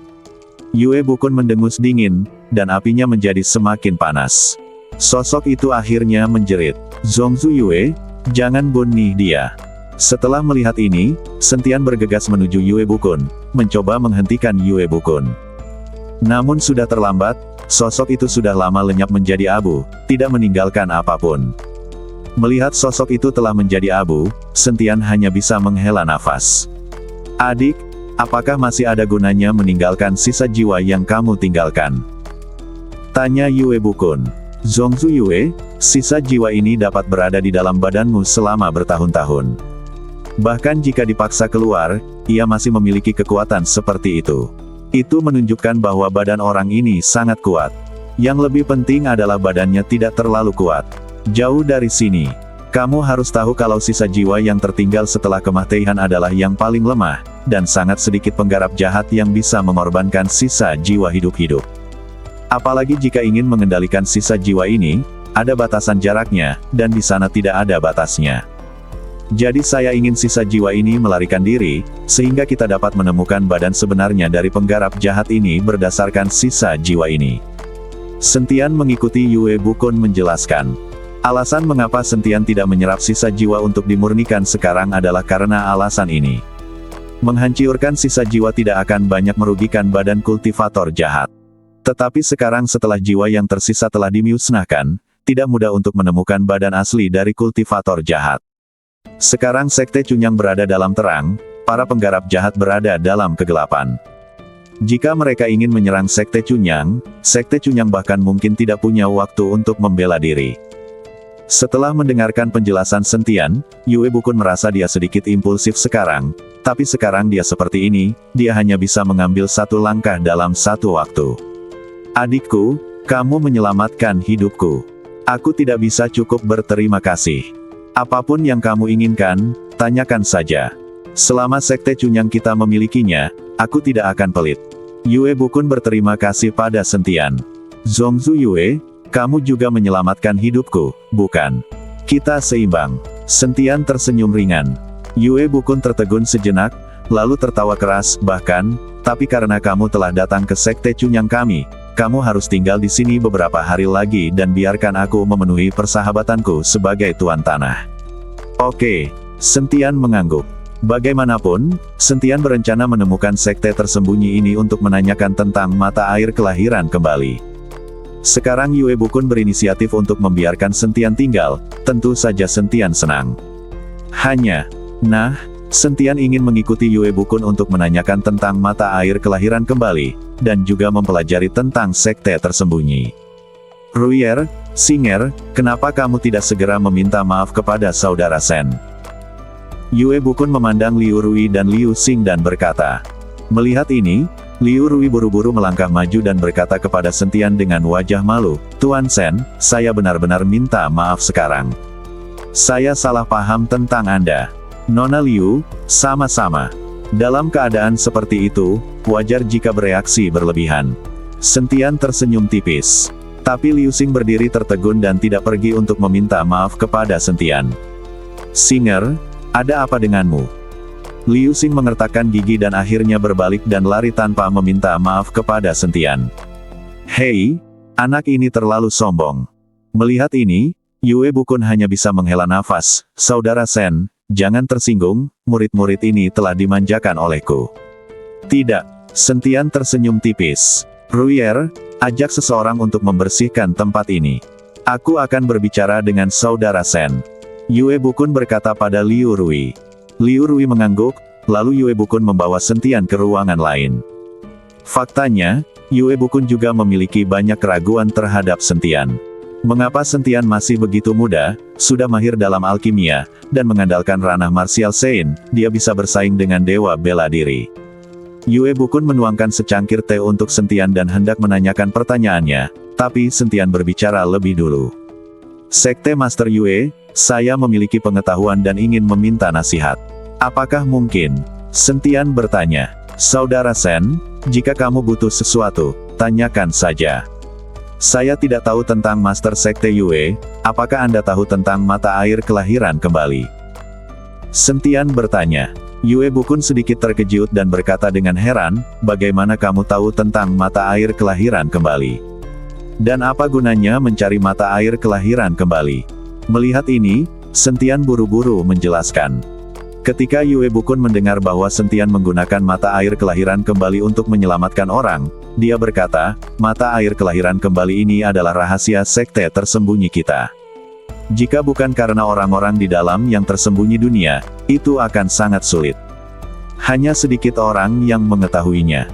Yue Bukun mendengus dingin, dan apinya menjadi semakin panas. Sosok itu akhirnya menjerit, Zongzu Yue, jangan bunuh dia. Setelah melihat ini, Sentian bergegas menuju Yue Bukun, mencoba menghentikan Yue Bukun. Namun sudah terlambat, sosok itu sudah lama lenyap menjadi abu, tidak meninggalkan apapun. Melihat sosok itu telah menjadi abu, Sentian hanya bisa menghela nafas. Adik, apakah masih ada gunanya meninggalkan sisa jiwa yang kamu tinggalkan? Tanya Yue Bukun. Zongzu Yue, sisa jiwa ini dapat berada di dalam badanmu selama bertahun-tahun. Bahkan jika dipaksa keluar, ia masih memiliki kekuatan seperti itu. Itu menunjukkan bahwa badan orang ini sangat kuat. Yang lebih penting adalah badannya tidak terlalu kuat. Jauh dari sini, kamu harus tahu kalau sisa jiwa yang tertinggal setelah kematian adalah yang paling lemah, dan sangat sedikit penggarap jahat yang bisa mengorbankan sisa jiwa hidup-hidup. Apalagi jika ingin mengendalikan sisa jiwa ini, ada batasan jaraknya, dan di sana tidak ada batasnya. Jadi saya ingin sisa jiwa ini melarikan diri, sehingga kita dapat menemukan badan sebenarnya dari penggarap jahat ini berdasarkan sisa jiwa ini. Sentian mengikuti Yue Bukun menjelaskan. Alasan mengapa Sentian tidak menyerap sisa jiwa untuk dimurnikan sekarang adalah karena alasan ini. Menghancurkan sisa jiwa tidak akan banyak merugikan badan kultivator jahat. Tetapi sekarang setelah jiwa yang tersisa telah dimusnahkan, tidak mudah untuk menemukan badan asli dari kultivator jahat. Sekarang Sekte Cunyang berada dalam terang, para penggarap jahat berada dalam kegelapan. Jika mereka ingin menyerang Sekte Cunyang bahkan mungkin tidak punya waktu untuk membela diri. Setelah mendengarkan penjelasan Sentian, Yue Bukun merasa dia sedikit impulsif sekarang, tapi sekarang dia seperti ini, dia hanya bisa mengambil satu langkah dalam satu waktu. Adikku, kamu menyelamatkan hidupku. Aku tidak bisa cukup berterima kasih. Apapun yang kamu inginkan, tanyakan saja. Selama Sekte Cunyang kita memilikinya, aku tidak akan pelit. Yue Bukun berterima kasih pada Sentian. Zongzu Yue, kamu juga menyelamatkan hidupku, bukan? Kita seimbang. Sentian tersenyum ringan. Yue Bukun tertegun sejenak, lalu tertawa keras, tapi karena kamu telah datang ke Sekte Cunyang kami, kamu harus tinggal di sini beberapa hari lagi dan biarkan aku memenuhi persahabatanku sebagai tuan tanah. Oke, Sentian mengangguk. Bagaimanapun, Sentian berencana menemukan sekte tersembunyi ini untuk menanyakan tentang mata air kelahiran kembali. Sekarang Yue Bukun berinisiatif untuk membiarkan Sentian tinggal, tentu saja Sentian senang. Sentian ingin mengikuti Yue Bukun untuk menanyakan tentang mata air kelahiran kembali, dan juga mempelajari tentang sekte tersembunyi. Ruier, Singer, kenapa kamu tidak segera meminta maaf kepada saudara Sen? Yue Bukun memandang Liu Rui dan Liu Xing dan berkata. Melihat ini, Liu Rui buru-buru melangkah maju dan berkata kepada Sentian dengan wajah malu, Tuan Sen, saya benar-benar minta maaf sekarang. Saya salah paham tentang Anda. Nona Liu, sama-sama. Dalam keadaan seperti itu, wajar jika bereaksi berlebihan. Sentian tersenyum tipis. Tapi Liu Xing berdiri tertegun dan tidak pergi untuk meminta maaf kepada Sentian. Singer, ada apa denganmu? Liu Xing mengertakkan gigi dan akhirnya berbalik dan lari tanpa meminta maaf kepada Sentian. Hei, anak ini terlalu sombong. Melihat ini, Yue Bukun hanya bisa menghela nafas. Saudara Sen, jangan tersinggung, murid-murid ini telah dimanjakan olehku. Tidak, Sentian tersenyum tipis. Ruier, ajak seseorang untuk membersihkan tempat ini. Aku akan berbicara dengan saudara Sen. Yue Bukun berkata pada Liu Rui. Liu Rui mengangguk, lalu Yue Bukun membawa Sentian ke ruangan lain. Faktanya, Yue Bukun juga memiliki banyak keraguan terhadap Sentian. Mengapa Sentian masih begitu muda, sudah mahir dalam alkimia, dan mengandalkan ranah martial Sein, dia bisa bersaing dengan dewa bela diri. Yue Bukun menuangkan secangkir teh untuk Sentian dan hendak menanyakan pertanyaannya, tapi Sentian berbicara lebih dulu. Sekte Master Yue, saya memiliki pengetahuan dan ingin meminta nasihat. Apakah mungkin? Sentian bertanya. Saudara Sen, jika kamu butuh sesuatu, tanyakan saja. Saya tidak tahu tentang Master Sekte Yue, apakah Anda tahu tentang mata air kelahiran kembali? Sentian bertanya. Yue Bukun sedikit terkejut dan berkata dengan heran, bagaimana kamu tahu tentang mata air kelahiran kembali? Dan apa gunanya mencari mata air kelahiran kembali? Melihat ini, Sentian buru-buru menjelaskan. Ketika Yue Bukun mendengar bahwa Sentian menggunakan mata air kelahiran kembali untuk menyelamatkan orang, dia berkata, mata air kelahiran kembali ini adalah rahasia sekte tersembunyi kita. Jika bukan karena orang-orang di dalam yang tersembunyi dunia, itu akan sangat sulit. Hanya sedikit orang yang mengetahuinya.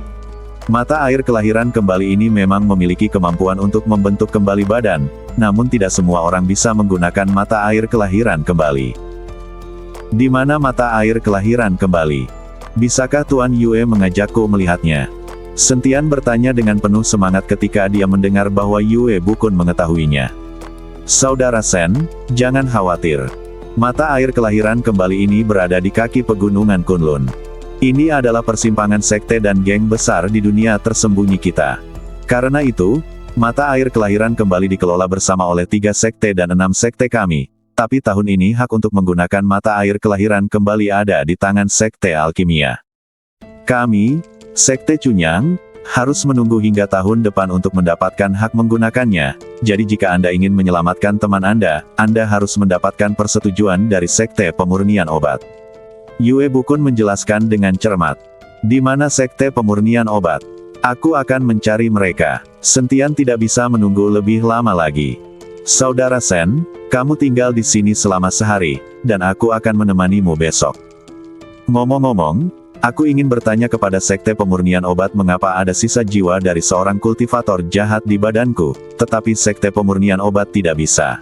Mata air kelahiran kembali ini memang memiliki kemampuan untuk membentuk kembali badan, namun tidak semua orang bisa menggunakan mata air kelahiran kembali. Di mana mata air kelahiran kembali? Bisakah Tuan Yue mengajakku melihatnya? Sentian bertanya dengan penuh semangat ketika dia mendengar bahwa Yue Bukun mengetahuinya. Saudara Sen, jangan khawatir. Mata air kelahiran kembali ini berada di kaki pegunungan Kunlun. Ini adalah persimpangan sekte dan geng besar di dunia tersembunyi kita. Karena itu, mata air kelahiran kembali dikelola bersama oleh 3 sekte dan 6 sekte kami. Tapi tahun ini hak untuk menggunakan mata air kelahiran kembali ada di tangan sekte alkimia. Kami, sekte Cunyang, harus menunggu hingga tahun depan untuk mendapatkan hak menggunakannya. Jadi jika Anda ingin menyelamatkan teman Anda harus mendapatkan persetujuan dari sekte pemurnian obat. Yue Bukun menjelaskan dengan cermat. Di mana sekte pemurnian obat? Aku akan mencari mereka. Sentian tidak bisa menunggu lebih lama lagi. Saudara Sen, kamu tinggal di sini selama sehari, dan aku akan menemanimu besok. Ngomong-ngomong, aku ingin bertanya kepada sekte pemurnian obat mengapa ada sisa jiwa dari seorang kultivator jahat di badanku, tetapi sekte pemurnian obat tidak bisa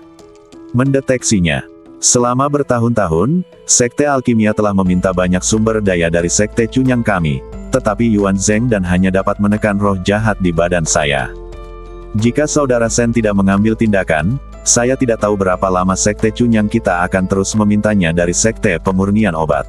mendeteksinya. Selama bertahun-tahun, sekte alkimia telah meminta banyak sumber daya dari sekte Cunyang kami, tetapi Yuan Zheng dan hanya dapat menekan roh jahat di badan saya. Jika Saudara Sen tidak mengambil tindakan, saya tidak tahu berapa lama sekte Cunyang kita akan terus memintanya dari sekte pemurnian obat.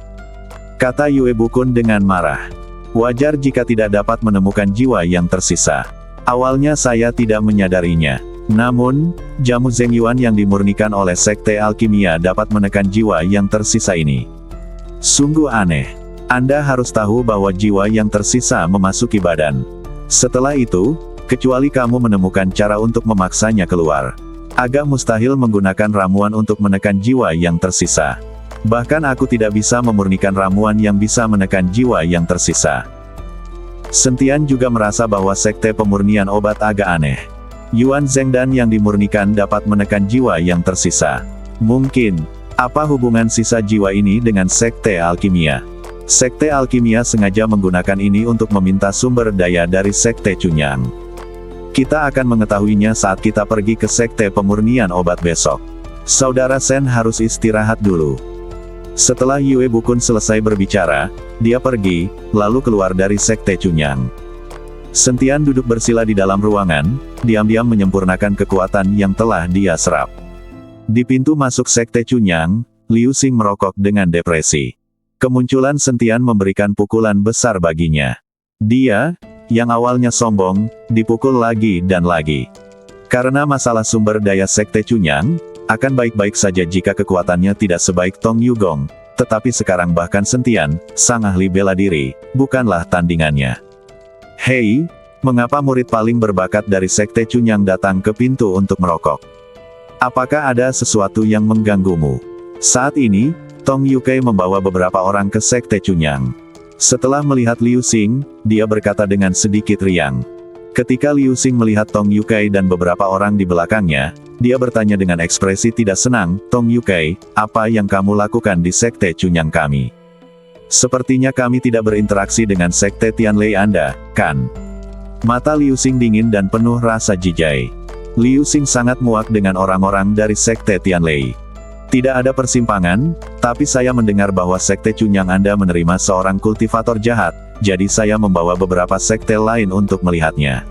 Kata Yue Bukun dengan marah. Wajar jika tidak dapat menemukan jiwa yang tersisa. Awalnya saya tidak menyadarinya. Namun, jamu Zheng Yuan yang dimurnikan oleh sekte alkimia dapat menekan jiwa yang tersisa ini. Sungguh aneh. Anda harus tahu bahwa jiwa yang tersisa memasuki badan. Setelah itu, kecuali kamu menemukan cara untuk memaksanya keluar. Agak mustahil menggunakan ramuan untuk menekan jiwa yang tersisa. Bahkan aku tidak bisa memurnikan ramuan yang bisa menekan jiwa yang tersisa. Sentian juga merasa bahwa sekte pemurnian obat agak aneh. Yuan Zheng dan yang dimurnikan dapat menekan jiwa yang tersisa. Mungkin, apa hubungan sisa jiwa ini dengan sekte alkimia? Sekte alkimia sengaja menggunakan ini untuk meminta sumber daya dari sekte Cunyang. Kita akan mengetahuinya saat kita pergi ke sekte pemurnian obat besok. Saudara Sen harus istirahat dulu. Setelah Yue Bukun selesai berbicara, dia pergi, lalu keluar dari sekte Cunyang. Sentian duduk bersila di dalam ruangan, diam-diam menyempurnakan kekuatan yang telah dia serap. Di pintu masuk sekte Cunyang, Liu Xing merokok dengan depresi. Kemunculan Sentian memberikan pukulan besar baginya. Dia, yang awalnya sombong, dipukul lagi dan lagi. Karena masalah sumber daya sekte Cunyang, akan baik-baik saja jika kekuatannya tidak sebaik Tong Yugong, tetapi sekarang bahkan Sentian, sang ahli bela diri, bukanlah tandingannya. Hei, mengapa murid paling berbakat dari sekte Cunyang datang ke pintu untuk merokok? Apakah ada sesuatu yang mengganggumu? Saat ini, Tong Yukai membawa beberapa orang ke sekte Cunyang. Setelah melihat Liu Xing, dia berkata dengan sedikit riang. Ketika Liu Xing melihat Tong Yukai dan beberapa orang di belakangnya, dia bertanya dengan ekspresi tidak senang, Tong Yukai, apa yang kamu lakukan di sekte Cunyang kami? Sepertinya kami tidak berinteraksi dengan sekte Tianlei Anda, kan? Mata Liu Xing dingin dan penuh rasa jijai. Liu Xing sangat muak dengan orang-orang dari sekte Tianlei. Tidak ada persimpangan, tapi saya mendengar bahwa sekte Cunyang Anda menerima seorang kultivator jahat, jadi saya membawa beberapa sekte lain untuk melihatnya.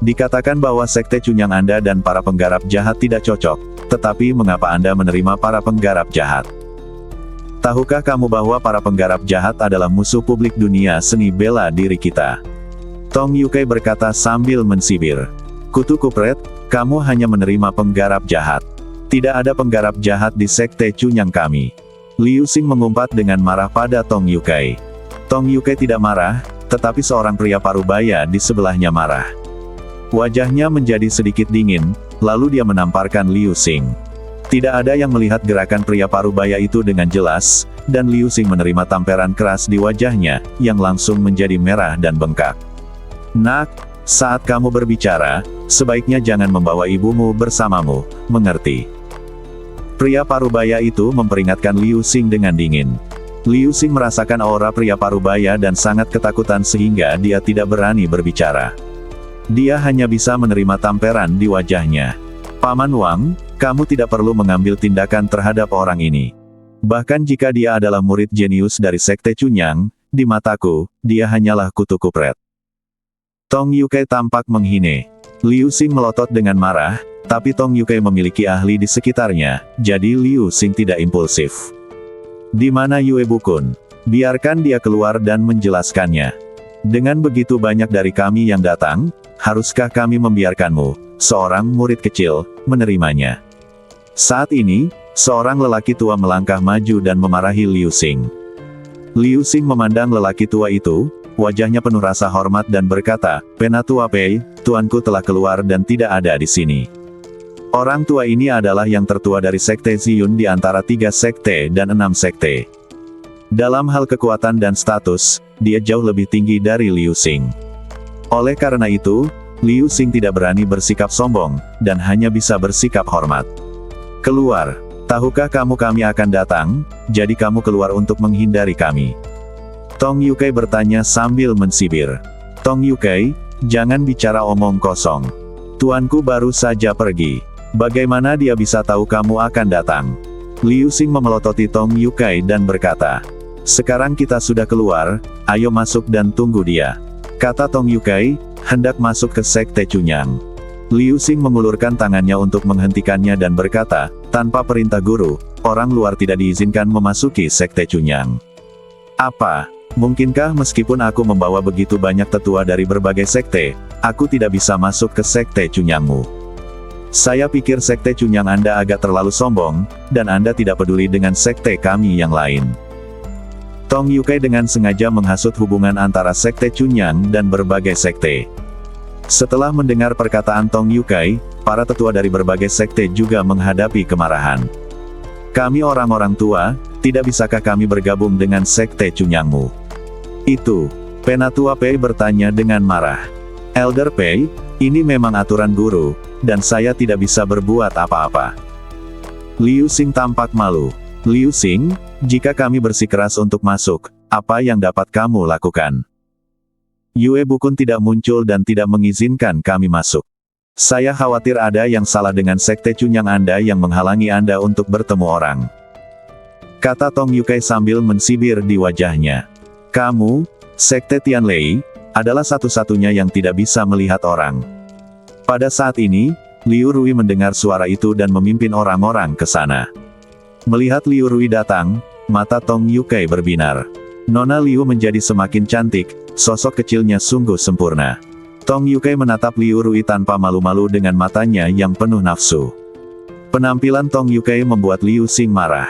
Dikatakan bahwa sekte Cunyang Anda dan para penggarap jahat tidak cocok, tetapi mengapa Anda menerima para penggarap jahat? Tahukah kamu bahwa para penggarap jahat adalah musuh publik dunia seni bela diri kita? Tong Yukai berkata sambil mensibir. Kutu kupret, kamu hanya menerima penggarap jahat. Tidak ada penggarap jahat di sekte Cunyang kami. Liu Xing mengumpat dengan marah pada Tong Yukai. Tong Yukai tidak marah, tetapi seorang pria parubaya di sebelahnya marah. Wajahnya menjadi sedikit dingin, lalu dia menamparkan Liu Xing. Tidak ada yang melihat gerakan pria parubaya itu dengan jelas, dan Liu Xing menerima tamparan keras di wajahnya, yang langsung menjadi merah dan bengkak. Nak, saat kamu berbicara, sebaiknya jangan membawa ibumu bersamamu, mengerti? Pria parubaya itu memperingatkan Liu Xing dengan dingin. Liu Xing merasakan aura pria parubaya dan sangat ketakutan sehingga dia tidak berani berbicara. Dia hanya bisa menerima tamperan di wajahnya. Paman Wang, kamu tidak perlu mengambil tindakan terhadap orang ini. Bahkan jika dia adalah murid jenius dari Sekte Cunyang, di mataku, dia hanyalah kutu kupret. Tong Yukai tampak menghine. Liu Xing melotot dengan marah, tapi Tong Yukai memiliki ahli di sekitarnya, jadi Liu Xing tidak impulsif. Di mana Yue Bukun? Biarkan dia keluar dan menjelaskannya. Dengan begitu banyak dari kami yang datang, haruskah kami membiarkanmu, seorang murid kecil, menerimanya? Saat ini, seorang lelaki tua melangkah maju dan memarahi Liu Xing. Liu Xing memandang lelaki tua itu, wajahnya penuh rasa hormat dan berkata, "Penatua Pei, tuanku telah keluar dan tidak ada di sini." Orang tua ini adalah yang tertua dari Sekte Ziyun di antara 3 sekte dan 6 sekte. Dalam hal kekuatan dan status, dia jauh lebih tinggi dari Liu Xing. Oleh karena itu, Liu Xing tidak berani bersikap sombong, dan hanya bisa bersikap hormat. "Keluar. Tahukah kamu kami akan datang, jadi kamu keluar untuk menghindari kami?" Tong Yukai bertanya sambil mensibir. "Tong Yukai, jangan bicara omong kosong. Tuanku baru saja pergi. Bagaimana dia bisa tahu kamu akan datang?" Liu Xing memelototi Tong Yukai dan berkata, "Sekarang kita sudah keluar, ayo masuk dan tunggu dia," kata Tong Yukai, hendak masuk ke Sekte Cunyang. Liu Xing mengulurkan tangannya untuk menghentikannya dan berkata, "Tanpa perintah guru, orang luar tidak diizinkan memasuki Sekte Cunyang." "Apa? Mungkinkah meskipun aku membawa begitu banyak tetua dari berbagai sekte, aku tidak bisa masuk ke Sekte Cunyangmu? Saya pikir Sekte Cunyang Anda agak terlalu sombong, dan Anda tidak peduli dengan sekte kami yang lain." Tong Yukai dengan sengaja menghasut hubungan antara Sekte Cunyang dan berbagai sekte. Setelah mendengar perkataan Tong Yukai, para tetua dari berbagai sekte juga menghadapi kemarahan. "Kami orang-orang tua, tidak bisakah kami bergabung dengan Sekte Cunyangmu?" "Itu," Penatua Pei bertanya dengan marah. "Elder Pei, ini memang aturan guru, dan saya tidak bisa berbuat apa-apa." Liu Xing tampak malu. "Liu Xing, jika kami bersikeras untuk masuk, apa yang dapat kamu lakukan?" "Yue Bukun tidak muncul dan tidak mengizinkan kami masuk. Saya khawatir ada yang salah dengan Sekte Cunyang Anda yang menghalangi Anda untuk bertemu orang," kata Tong Yukai sambil mensibir di wajahnya. "Kamu, Sekte Tianlei, adalah satu-satunya yang tidak bisa melihat orang." Pada saat ini, Liu Rui mendengar suara itu dan memimpin orang-orang ke sana. Melihat Liu Rui datang, mata Tong Yukai berbinar. Nona Liu menjadi semakin cantik, sosok kecilnya sungguh sempurna. Tong Yukai menatap Liu Rui tanpa malu-malu dengan matanya yang penuh nafsu. Penampilan Tong Yukai membuat Liu Xing marah.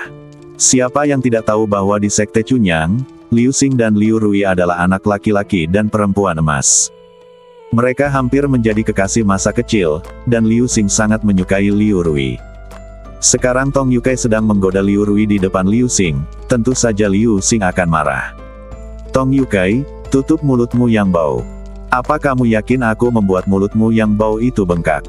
Siapa yang tidak tahu bahwa di Sekte Cunyang, Liu Xing dan Liu Rui adalah anak laki-laki dan perempuan emas. Mereka hampir menjadi kekasih masa kecil, dan Liu Xing sangat menyukai Liu Rui. Sekarang Tong Yukai sedang menggoda Liu Rui di depan Liu Xing, tentu saja Liu Xing akan marah. "Tong Yukai, tutup mulutmu yang bau. Apa kamu yakin aku membuat mulutmu yang bau itu bengkak?"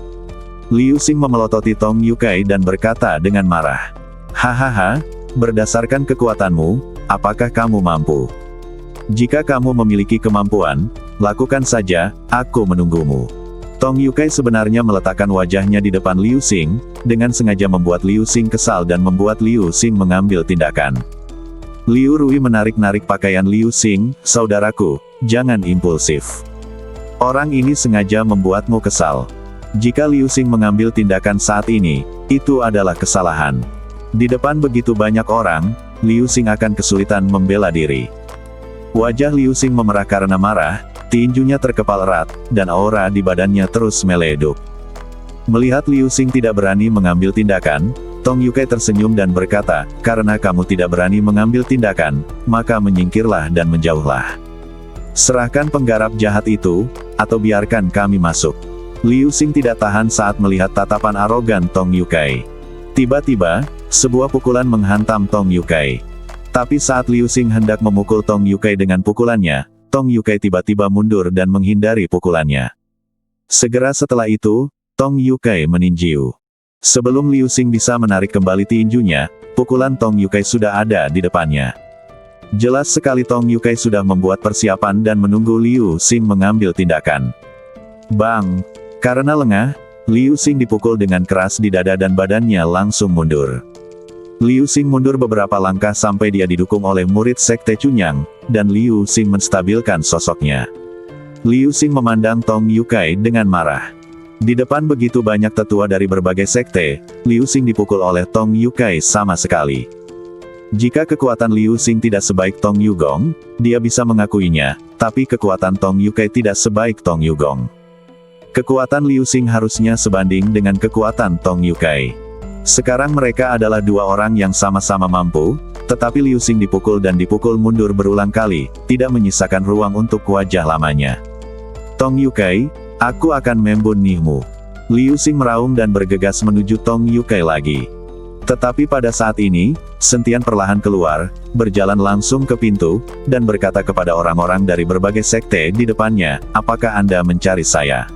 Liu Xing memelototi Tong Yukai dan berkata dengan marah. "Hahaha, berdasarkan kekuatanmu, apakah kamu mampu? Jika kamu memiliki kemampuan, lakukan saja, aku menunggumu." Tong Yukai sebenarnya meletakkan wajahnya di depan Liu Xing, dengan sengaja membuat Liu Xing kesal dan membuat Liu Xing mengambil tindakan. Liu Rui menarik-narik pakaian Liu Xing, "Saudaraku, jangan impulsif. Orang ini sengaja membuatmu kesal. Jika Liu Xing mengambil tindakan saat ini, itu adalah kesalahan. Di depan begitu banyak orang, Liu Xing akan kesulitan membela diri." Wajah Liu Xing memerah karena marah, tinjunya terkepal erat, dan aura di badannya terus meleduk. Melihat Liu Xing tidak berani mengambil tindakan, Tong Yukai tersenyum dan berkata, "Karena kamu tidak berani mengambil tindakan, maka menyingkirlah dan menjauhlah. Serahkan penggarap jahat itu, atau biarkan kami masuk." Liu Xing tidak tahan saat melihat tatapan arogan Tong Yukai. Tiba-tiba, sebuah pukulan menghantam Tong Yukai. Tapi saat Liu Xing hendak memukul Tong Yukai dengan pukulannya, Tong Yukai tiba-tiba mundur dan menghindari pukulannya. Segera setelah itu, Tong Yukai meninju. Sebelum Liu Xing bisa menarik kembali tinjunya, pukulan Tong Yukai sudah ada di depannya. Jelas sekali Tong Yukai sudah membuat persiapan dan menunggu Liu Xing mengambil tindakan. Bang! Karena lengah, Liu Xing dipukul dengan keras di dada dan badannya langsung mundur. Liu Xing mundur beberapa langkah sampai dia didukung oleh murid Sekte Cunyang, dan Liu Xing menstabilkan sosoknya. Liu Xing memandang Tong Yukai dengan marah. Di depan begitu banyak tetua dari berbagai sekte, Liu Xing dipukul oleh Tong Yukai sama sekali. Jika kekuatan Liu Xing tidak sebaik Tong Yugong, dia bisa mengakuinya, tapi kekuatan Tong Yukai tidak sebaik Tong Yugong. Kekuatan Liu Xing harusnya sebanding dengan kekuatan Tong Yukai. Sekarang mereka adalah dua orang yang sama-sama mampu, tetapi Liu Xing dipukul dan dipukul mundur berulang kali, tidak menyisakan ruang untuk wajah lamanya. Tong Yukai, aku akan membunuhmu. Liu Xing meraung dan bergegas menuju Tong Yukai lagi. Tetapi pada saat ini, Sentian perlahan keluar, berjalan langsung ke pintu, dan berkata kepada orang-orang dari berbagai sekte di depannya, apakah Anda mencari saya?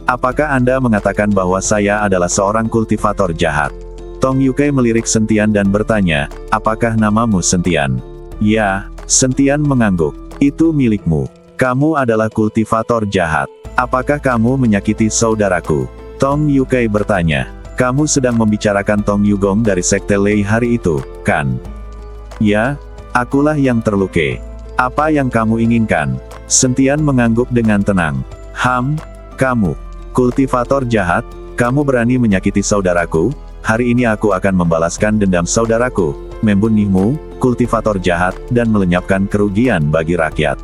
Apakah Anda mengatakan bahwa saya adalah seorang kultivator jahat? Tong Yukai melirik Sentian dan bertanya, apakah namamu Sentian? Ya, Sentian mengangguk. Itu milikmu. Kamu adalah kultivator jahat. Apakah kamu menyakiti saudaraku? Tong Yukai bertanya. Kamu sedang membicarakan Tong Yugong dari Sekte Lei hari itu, kan? Ya, akulah yang terluka. Apa yang kamu inginkan? Sentian mengangguk dengan tenang. Kamu, kultivator jahat, kamu berani menyakiti saudaraku, hari ini aku akan membalaskan dendam saudaraku, membunuhmu, kultivator jahat, dan melenyapkan kerugian bagi rakyat.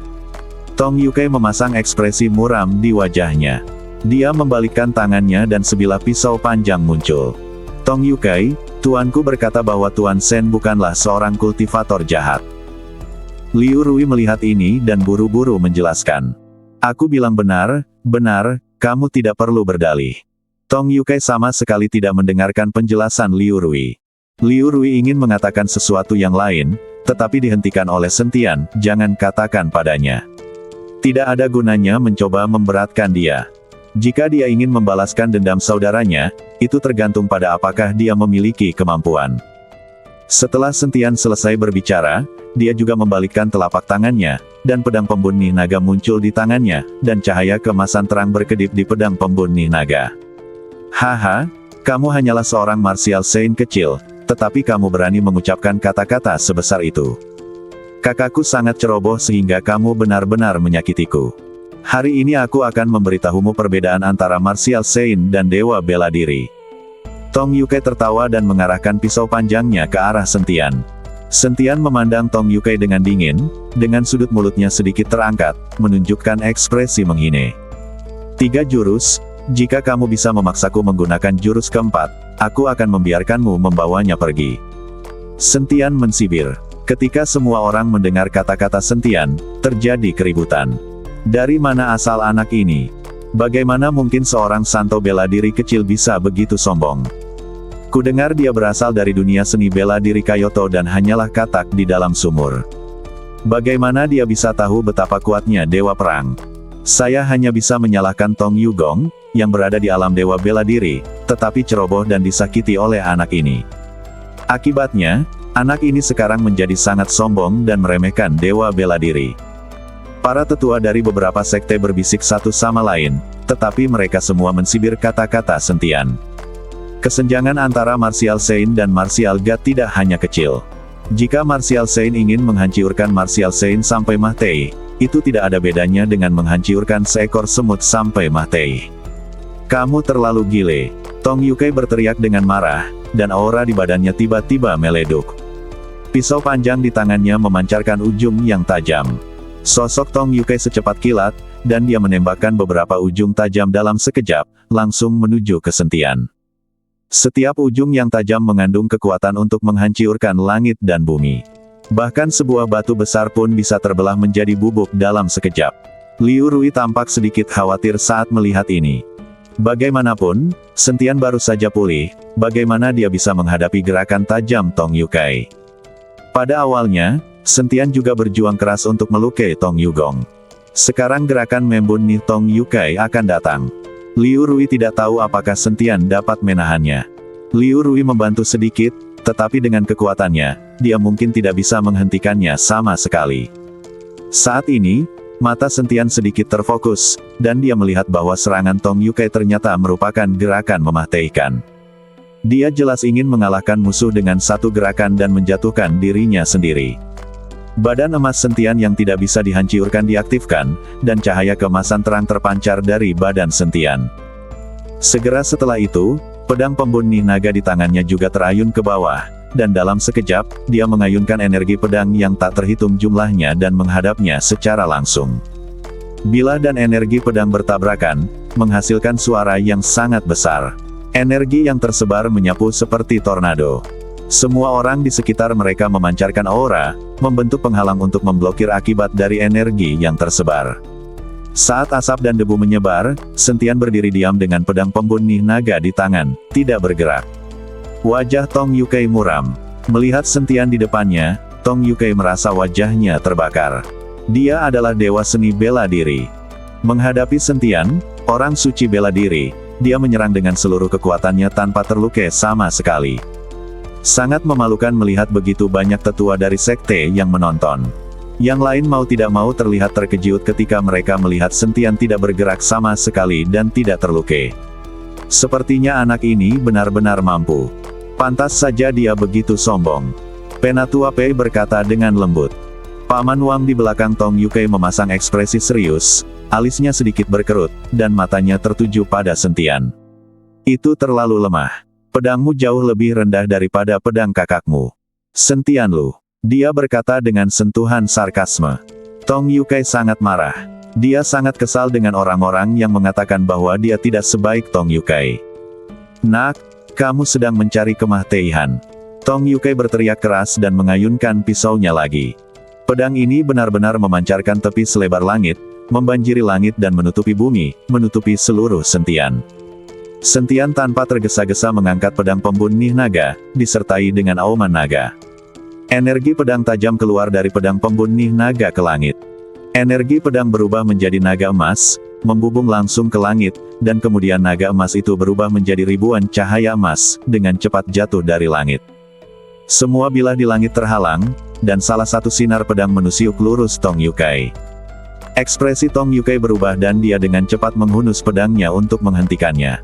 Tong Yukai memasang ekspresi muram di wajahnya. Dia membalikkan tangannya dan sebilah pisau panjang muncul. Tong Yukai, tuanku berkata bahwa Tuan Sen bukanlah seorang kultivator jahat. Liu Rui melihat ini dan buru-buru menjelaskan. Aku bilang benar, kamu tidak perlu berdalih. Tong Yukai sama sekali tidak mendengarkan penjelasan Liu Rui. Liu Rui ingin mengatakan sesuatu yang lain, tetapi dihentikan oleh Sentian, jangan katakan padanya. Tidak ada gunanya mencoba memberatkan dia. Jika dia ingin membalaskan dendam saudaranya, itu tergantung pada apakah dia memiliki kemampuan. Setelah Sentian selesai berbicara, dia juga membalikkan telapak tangannya, dan pedang pembunuh naga muncul di tangannya, dan cahaya keemasan terang berkedip di pedang pembunuh naga. Haha, kamu hanyalah seorang martial saint kecil, tetapi kamu berani mengucapkan kata-kata sebesar itu. Kakakku sangat ceroboh sehingga kamu benar-benar menyakitiku. Hari ini aku akan memberitahumu perbedaan antara martial saint dan dewa bela diri. Tong Yukai tertawa dan mengarahkan pisau panjangnya ke arah Sentian. Sentian memandang Tong Yukai dengan dingin, dengan sudut mulutnya sedikit terangkat, menunjukkan ekspresi menghina. 3 jurus, jika kamu bisa memaksaku menggunakan jurus keempat, aku akan membiarkanmu membawanya pergi. Sentian mensibir. Ketika semua orang mendengar kata-kata Sentian, terjadi keributan. Dari mana asal anak ini? Bagaimana mungkin seorang santo bela diri kecil bisa begitu sombong? Kudengar dia berasal dari dunia seni bela diri Kyoto dan hanyalah katak di dalam sumur. Bagaimana dia bisa tahu betapa kuatnya dewa perang? Saya hanya bisa menyalahkan Tong Yugong, yang berada di alam dewa bela diri, tetapi ceroboh dan disakiti oleh anak ini. Akibatnya, anak ini sekarang menjadi sangat sombong dan meremehkan dewa bela diri. Para tetua dari beberapa sekte berbisik satu sama lain, tetapi mereka semua mensibir kata-kata Sentian. Kesenjangan antara martial saint dan martial god tidak hanya kecil. Jika martial saint ingin menghancurkan martial saint sampai mati, itu tidak ada bedanya dengan menghancurkan seekor semut sampai mati. Kamu terlalu gile. Tong Yukai berteriak dengan marah, dan aura di badannya tiba-tiba meleduk. Pisau panjang di tangannya memancarkan ujung yang tajam. Sosok Tong Yukai secepat kilat, dan dia menembakkan beberapa ujung tajam dalam sekejap, langsung menuju ke Sentian. Setiap ujung yang tajam mengandung kekuatan untuk menghancurkan langit dan bumi. Bahkan sebuah batu besar pun bisa terbelah menjadi bubuk dalam sekejap. Liu Rui tampak sedikit khawatir saat melihat ini. Bagaimanapun, Sentian baru saja pulih, bagaimana dia bisa menghadapi gerakan tajam Tong Yukai? Pada awalnya, Sentian juga berjuang keras untuk melukai Tong Yugong. Sekarang gerakan membunuh Tong Yukai akan datang. Liu Rui tidak tahu apakah Sentian dapat menahannya. Liu Rui membantu sedikit, tetapi dengan kekuatannya, dia mungkin tidak bisa menghentikannya sama sekali. Saat ini, mata Sentian sedikit terfokus, dan dia melihat bahwa serangan Tong Yukai ternyata merupakan gerakan memahtekkan. Dia jelas ingin mengalahkan musuh dengan satu gerakan dan menjatuhkan dirinya sendiri. Badan emas Sentian yang tidak bisa dihancurkan diaktifkan, dan cahaya keemasan terang terpancar dari badan Sentian. Segera setelah itu, pedang pembunuh naga di tangannya juga terayun ke bawah, dan dalam sekejap, dia mengayunkan energi pedang yang tak terhitung jumlahnya dan menghadapnya secara langsung. Bilah dan energi pedang bertabrakan, menghasilkan suara yang sangat besar. Energi yang tersebar menyapu seperti tornado. Semua orang di sekitar mereka memancarkan aura, membentuk penghalang untuk memblokir akibat dari energi yang tersebar. Saat asap dan debu menyebar, Sentian berdiri diam dengan pedang pembunuh naga di tangan, tidak bergerak. Wajah Tong Yukai muram. Melihat Sentian di depannya, Tong Yukai merasa wajahnya terbakar. Dia adalah dewa seni bela diri. Menghadapi Sentian, orang suci bela diri, dia menyerang dengan seluruh kekuatannya tanpa terluka sama sekali. Sangat memalukan melihat begitu banyak tetua dari sekte yang menonton. Yang lain mau tidak mau terlihat terkejut ketika mereka melihat Sentian tidak bergerak sama sekali dan tidak terluka. Sepertinya anak ini benar-benar mampu. Pantas saja dia begitu sombong. Penatua Pei berkata dengan lembut. Paman Wang di belakang Tong Yukai memasang ekspresi serius, alisnya sedikit berkerut, dan matanya tertuju pada Sentian. Itu terlalu lemah. Pedangmu jauh lebih rendah daripada pedang kakakmu. Sentian Lu. Dia berkata dengan sentuhan sarkasme. Tong Yukai sangat marah. Dia sangat kesal dengan orang-orang yang mengatakan bahwa dia tidak sebaik Tong Yukai. Nak, kamu sedang mencari kemahtihan. Tong Yukai berteriak keras dan mengayunkan pisaunya lagi. Pedang ini benar-benar memancarkan tepi selebar langit, membanjiri langit dan menutupi bumi, menutupi seluruh Sentian. Sentian tanpa tergesa-gesa mengangkat pedang pembunuh naga, disertai dengan auman naga. Energi pedang tajam keluar dari pedang pembunuh naga ke langit. Energi pedang berubah menjadi naga emas, membubung langsung ke langit, dan kemudian naga emas itu berubah menjadi ribuan cahaya emas, dengan cepat jatuh dari langit. Semua bilah di langit terhalang, dan salah satu sinar pedang menusuk lurus Tong Yukai. Ekspresi Tong Yukai berubah dan dia dengan cepat menghunus pedangnya untuk menghentikannya.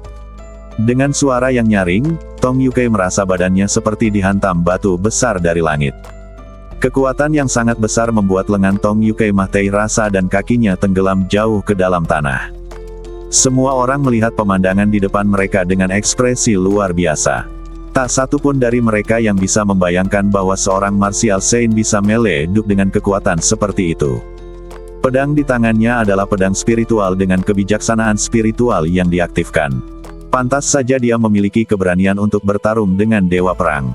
Dengan suara yang nyaring, Tong Yukai merasa badannya seperti dihantam batu besar dari langit. Kekuatan yang sangat besar membuat lengan Tong Yukai mahtai rasa dan kakinya tenggelam jauh ke dalam tanah. Semua orang melihat pemandangan di depan mereka dengan ekspresi luar biasa. Tak satu pun dari mereka yang bisa membayangkan bahwa seorang martial saint bisa meleduk dengan kekuatan seperti itu. Pedang di tangannya adalah pedang spiritual dengan kebijaksanaan spiritual yang diaktifkan. Pantas saja dia memiliki keberanian untuk bertarung dengan dewa perang.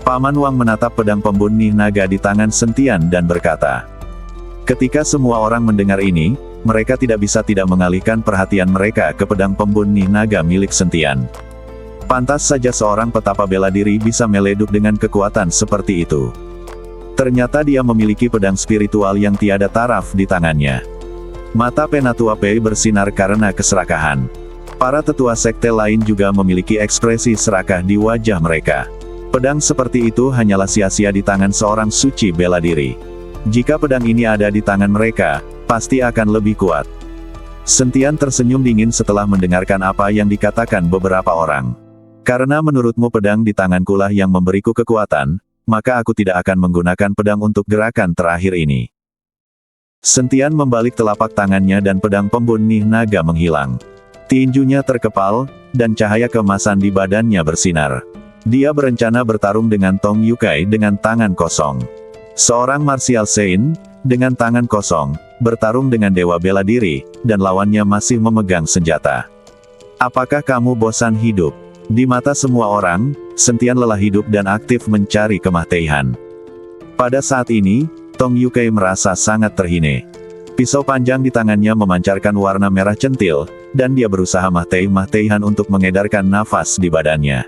Paman Wang menatap pedang pembunuh naga di tangan Sentian dan berkata. Ketika semua orang mendengar ini, mereka tidak bisa tidak mengalihkan perhatian mereka ke pedang pembunuh naga milik Sentian. Pantas saja seorang petapa bela diri bisa meleduk dengan kekuatan seperti itu. Ternyata dia memiliki pedang spiritual yang tiada taraf di tangannya. Mata Penatua Pei bersinar karena keserakahan. Para tetua sekte lain juga memiliki ekspresi serakah di wajah mereka. Pedang seperti itu hanyalah sia-sia di tangan seorang suci bela diri. Jika pedang ini ada di tangan mereka, pasti akan lebih kuat. Sentian tersenyum dingin setelah mendengarkan apa yang dikatakan beberapa orang. Karena menurutmu pedang di tangankulah yang memberiku kekuatan, maka aku tidak akan menggunakan pedang untuk gerakan terakhir ini. Sentian membalik telapak tangannya dan pedang pembunuh naga menghilang. Tinjunya terkepal, dan cahaya keemasan di badannya bersinar. Dia berencana bertarung dengan Tong Yukai dengan tangan kosong. Seorang martial saint, dengan tangan kosong, bertarung dengan dewa bela diri, dan lawannya masih memegang senjata. Apakah kamu bosan hidup? Di mata semua orang, Sentian lelah hidup dan aktif mencari kemahtihan. Pada saat ini, Tong Yukai merasa sangat terhina. Pisau panjang di tangannya memancarkan warna merah centil, dan dia berusaha mahtai-mahtihan untuk mengedarkan nafas di badannya.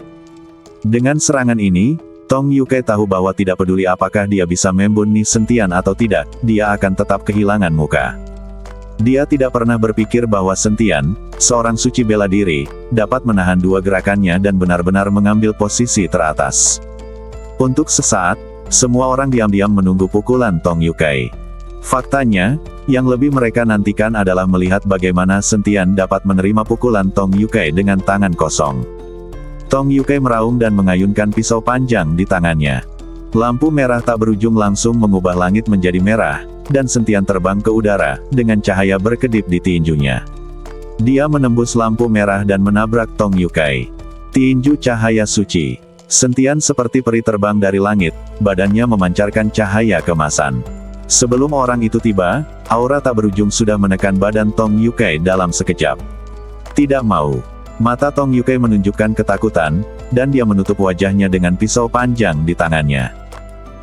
Dengan serangan ini, Tong Yukai tahu bahwa tidak peduli apakah dia bisa membunuh Sentian atau tidak, dia akan tetap kehilangan muka. Dia tidak pernah berpikir bahwa Sentian, seorang suci bela diri, dapat menahan dua gerakannya dan benar-benar mengambil posisi teratas. Untuk sesaat, semua orang diam-diam menunggu pukulan Tong Yukai. Faktanya, yang lebih mereka nantikan adalah melihat bagaimana Sentian dapat menerima pukulan Tong Yukai dengan tangan kosong. Tong Yukai meraung dan mengayunkan pisau panjang di tangannya. Lampu merah tak berujung langsung mengubah langit menjadi merah, dan Sentian terbang ke udara, dengan cahaya berkedip di tinjunya. Dia menembus lampu merah dan menabrak Tong Yukai. Tinju cahaya suci. Sentian seperti peri terbang dari langit, badannya memancarkan cahaya kemasan. Sebelum orang itu tiba, aura tak berujung sudah menekan badan Tong Yukai dalam sekejap. Tidak mau. Mata Tong Yukai menunjukkan ketakutan, dan dia menutup wajahnya dengan pisau panjang di tangannya.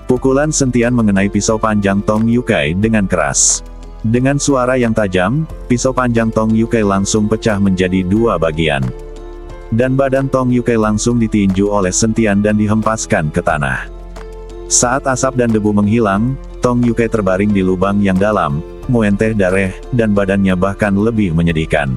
Pukulan Sentian mengenai pisau panjang Tong Yukai dengan keras. Dengan suara yang tajam, pisau panjang Tong Yukai langsung pecah menjadi dua bagian. Dan badan Tong Yukai langsung ditinju oleh Sentian dan dihempaskan ke tanah. Saat asap dan debu menghilang, Tong Yukai terbaring di lubang yang dalam, muentah darah, dan badannya bahkan lebih menyedihkan.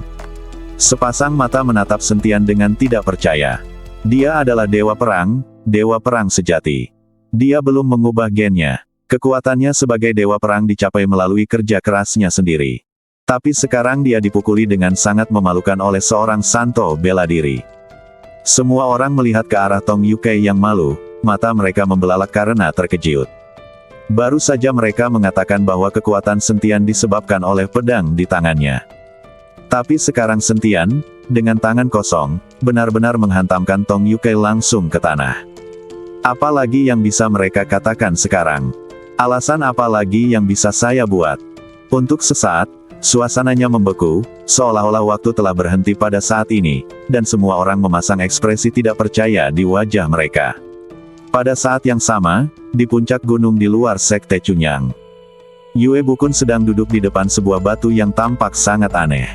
Sepasang mata menatap Sentian dengan tidak percaya. Dia adalah dewa perang sejati. Dia belum mengubah gennya. Kekuatannya sebagai dewa perang dicapai melalui kerja kerasnya sendiri. Tapi sekarang dia dipukuli dengan sangat memalukan oleh seorang santo bela diri. Semua orang melihat ke arah Tong Yukai yang malu, mata mereka membelalak karena terkejut. Baru saja mereka mengatakan bahwa kekuatan Sentian disebabkan oleh pedang di tangannya. Tapi sekarang Sentian, dengan tangan kosong, benar-benar menghantamkan Tong Yukai langsung ke tanah. Apa lagi yang bisa mereka katakan sekarang? Alasan apa lagi yang bisa saya buat? Untuk sesaat, suasananya membeku, seolah-olah waktu telah berhenti pada saat ini, dan semua orang memasang ekspresi tidak percaya di wajah mereka. Pada saat yang sama, di puncak gunung di luar sekte Chunyang, Yue Bukun sedang duduk di depan sebuah batu yang tampak sangat aneh.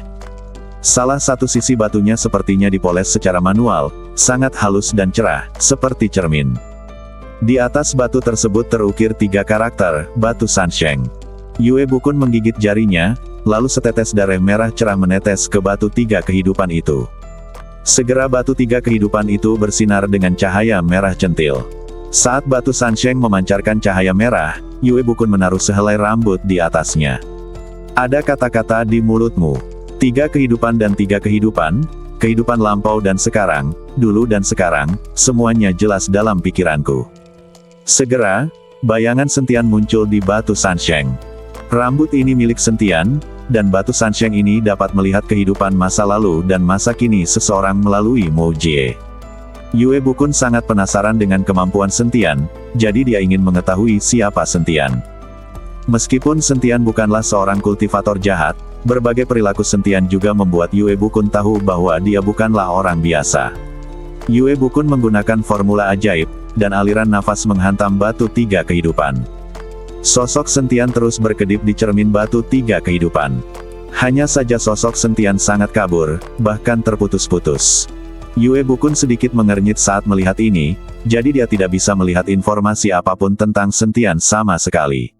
Salah satu sisi batunya sepertinya dipoles secara manual, sangat halus dan cerah, seperti cermin. Di atas batu tersebut terukir 3 karakter, batu Sansheng. Yue Bukun menggigit jarinya, lalu setetes darah merah cerah menetes ke batu 3 kehidupan itu. Segera batu 3 kehidupan itu bersinar dengan cahaya merah centil. Saat batu Sansheng memancarkan cahaya merah, Yue Bukun menaruh sehelai rambut di atasnya. Ada kata-kata di mulutmu. 3 kehidupan dan 3 kehidupan, kehidupan lampau dan sekarang, dulu dan sekarang, semuanya jelas dalam pikiranku. Segera, bayangan Sentian muncul di batu Sansheng. Rambut ini milik Sentian, dan batu Sansheng ini dapat melihat kehidupan masa lalu dan masa kini seseorang melalui Mo Jie. Yue Bukun sangat penasaran dengan kemampuan Sentian, jadi dia ingin mengetahui siapa Sentian. Meskipun Sentian bukanlah seorang kultivator jahat, berbagai perilaku Sentian juga membuat Yue Bukun tahu bahwa dia bukanlah orang biasa. Yue Bukun menggunakan formula ajaib, dan aliran nafas menghantam batu 3 kehidupan. Sosok Sentian terus berkedip di cermin batu 3 kehidupan. Hanya saja sosok Sentian sangat kabur, bahkan terputus-putus. Yue Bukun sedikit mengernyit saat melihat ini, jadi dia tidak bisa melihat informasi apapun tentang Sentian sama sekali.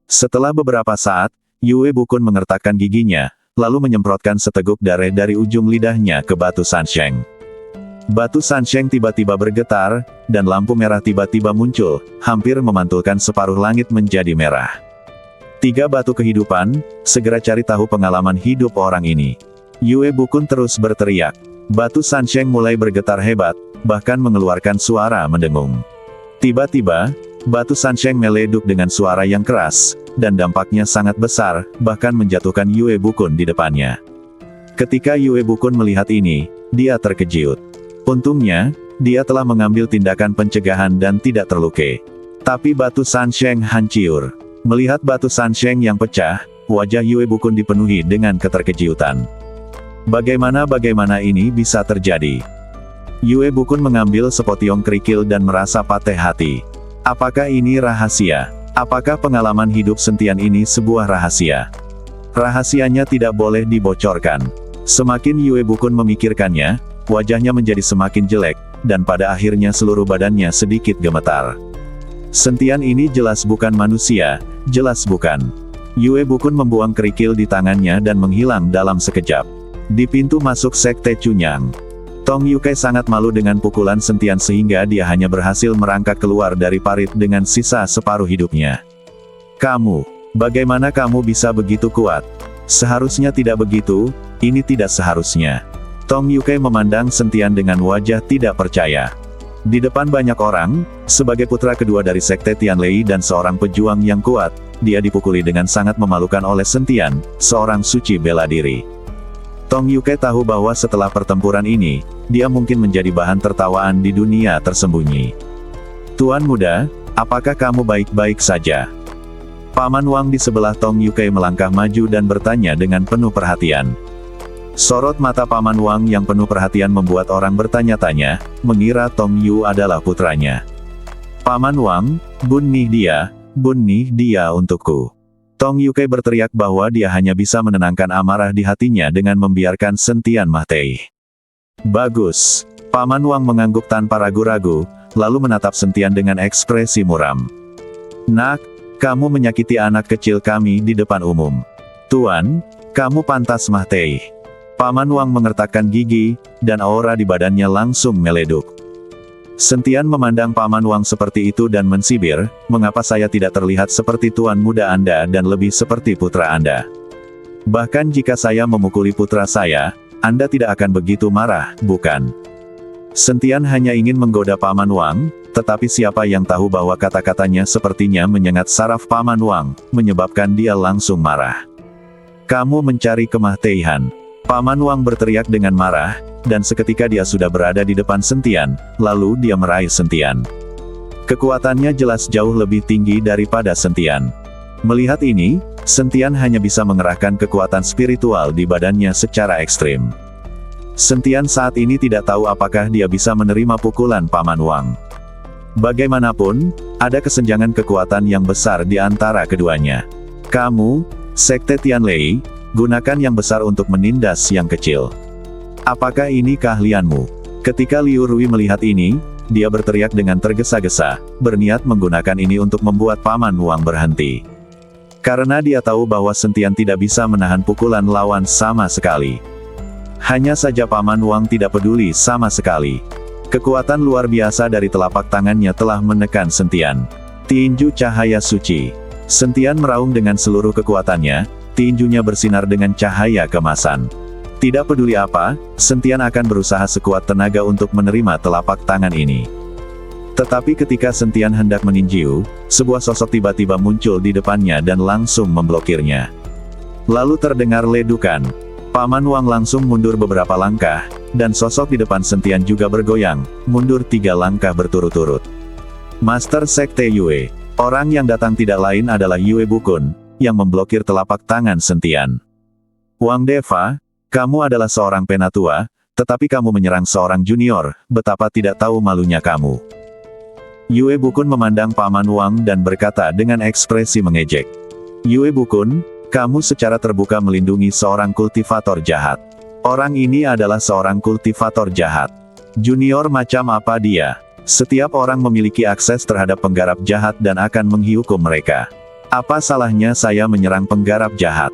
Setelah beberapa saat, Yue Bukun mengertakkan giginya, lalu menyemprotkan seteguk darah dari ujung lidahnya ke batu Sansheng. Batu Sansheng tiba-tiba bergetar, dan lampu merah tiba-tiba muncul, hampir memantulkan separuh langit menjadi merah. 3 batu kehidupan, segera cari tahu pengalaman hidup orang ini. Yue Bukun terus berteriak. Batu Sansheng mulai bergetar hebat, bahkan mengeluarkan suara mendengung. Tiba-tiba, batu Sansheng meleduk dengan suara yang keras, dan dampaknya sangat besar, bahkan menjatuhkan Yue Bukun di depannya. Ketika Yue Bukun melihat ini, dia terkejut. Untungnya, dia telah mengambil tindakan pencegahan dan tidak terluka. Tapi batu Sansheng hancur. Melihat batu Sansheng yang pecah, wajah Yue Bukun dipenuhi dengan keterkejutan. Bagaimana ini bisa terjadi? Yue Bukun mengambil sepotiong kerikil dan merasa patah hati. Apakah ini rahasia? Apakah pengalaman hidup Sentian ini sebuah rahasia? Rahasianya tidak boleh dibocorkan. Semakin Yue Bukun memikirkannya, wajahnya menjadi semakin jelek, dan pada akhirnya seluruh badannya sedikit gemetar. Sentian ini jelas bukan manusia, jelas bukan. Yue Bukun membuang kerikil di tangannya dan menghilang dalam sekejap. Di pintu masuk Sekte Chunyang, Tong Yukai sangat malu dengan pukulan Sentian sehingga dia hanya berhasil merangkak keluar dari parit dengan sisa separuh hidupnya. Kamu, bagaimana kamu bisa begitu kuat? Seharusnya tidak begitu, ini tidak seharusnya. Tong Yukai memandang Sentian dengan wajah tidak percaya. Di depan banyak orang, sebagai putra kedua dari Sekte Tianlei dan seorang pejuang yang kuat, dia dipukuli dengan sangat memalukan oleh Sentian, seorang suci bela diri. Tong Yukai tahu bahwa setelah pertempuran ini, dia mungkin menjadi bahan tertawaan di dunia tersembunyi. Tuan muda, apakah kamu baik-baik saja? Paman Wang di sebelah Tong Yukai melangkah maju dan bertanya dengan penuh perhatian. Sorot mata Paman Wang yang penuh perhatian membuat orang bertanya-tanya, mengira Tong Yu adalah putranya. Paman Wang, bunuh dia untukku. Tong Yukai berteriak bahwa dia hanya bisa menenangkan amarah di hatinya dengan membiarkan Sentian mati. Bagus. Paman Wang mengangguk tanpa ragu-ragu, lalu menatap Sentian dengan ekspresi muram. Nak, kamu menyakiti anak kecil kami di depan umum. Tuan, kamu pantas mati. Paman Wang mengertakkan gigi, dan aura di badannya langsung meleduk. Sentian memandang Paman Wang seperti itu dan mensibir, mengapa saya tidak terlihat seperti tuan muda Anda dan lebih seperti putra Anda? Bahkan jika saya memukuli putra saya, Anda tidak akan begitu marah, bukan? Sentian hanya ingin menggoda Paman Wang, tetapi siapa yang tahu bahwa kata-katanya sepertinya menyengat saraf Paman Wang, menyebabkan dia langsung marah. Kamu mencari kematian. Paman Wang berteriak dengan marah, dan seketika dia sudah berada di depan Sentian, lalu dia meraih Sentian. Kekuatannya jelas jauh lebih tinggi daripada Sentian. Melihat ini, Sentian hanya bisa mengerahkan kekuatan spiritual di badannya secara ekstrim. Sentian saat ini tidak tahu apakah dia bisa menerima pukulan Paman Wang. Bagaimanapun, ada kesenjangan kekuatan yang besar di antara keduanya. Kamu, Sekte Tianlei, gunakan yang besar untuk menindas yang kecil. Apakah ini keahlianmu? Ketika Liu Rui melihat ini, dia berteriak dengan tergesa-gesa, berniat menggunakan ini untuk membuat Paman Wang berhenti. Karena dia tahu bahwa Sentian tidak bisa menahan pukulan lawan sama sekali. Hanya saja Paman Wang tidak peduli sama sekali. Kekuatan luar biasa dari telapak tangannya telah menekan Sentian. Tinju cahaya suci. Sentian meraung dengan seluruh kekuatannya, tinjunya bersinar dengan cahaya kemasan. Tidak peduli apa, Sentian akan berusaha sekuat tenaga untuk menerima telapak tangan ini. Tetapi ketika Sentian hendak meninju, sebuah sosok tiba-tiba muncul di depannya dan langsung memblokirnya. Lalu terdengar ledukan. Paman Wang langsung mundur beberapa langkah, dan sosok di depan Sentian juga bergoyang, mundur 3 langkah berturut-turut. Master Sekte Yue. Orang yang datang tidak lain adalah Yue Bukun, yang memblokir telapak tangan Sentian. Wang Deva, kamu adalah seorang penatua, tetapi kamu menyerang seorang junior, betapa tidak tahu malunya kamu. Yue Bukun memandang Paman Wang dan berkata dengan ekspresi mengejek. Yue Bukun, kamu secara terbuka melindungi seorang kultivator jahat. Orang ini adalah seorang kultivator jahat. Junior macam apa dia? Setiap orang memiliki akses terhadap penggarap jahat dan akan menghukum mereka. Apa salahnya saya menyerang penggarap jahat?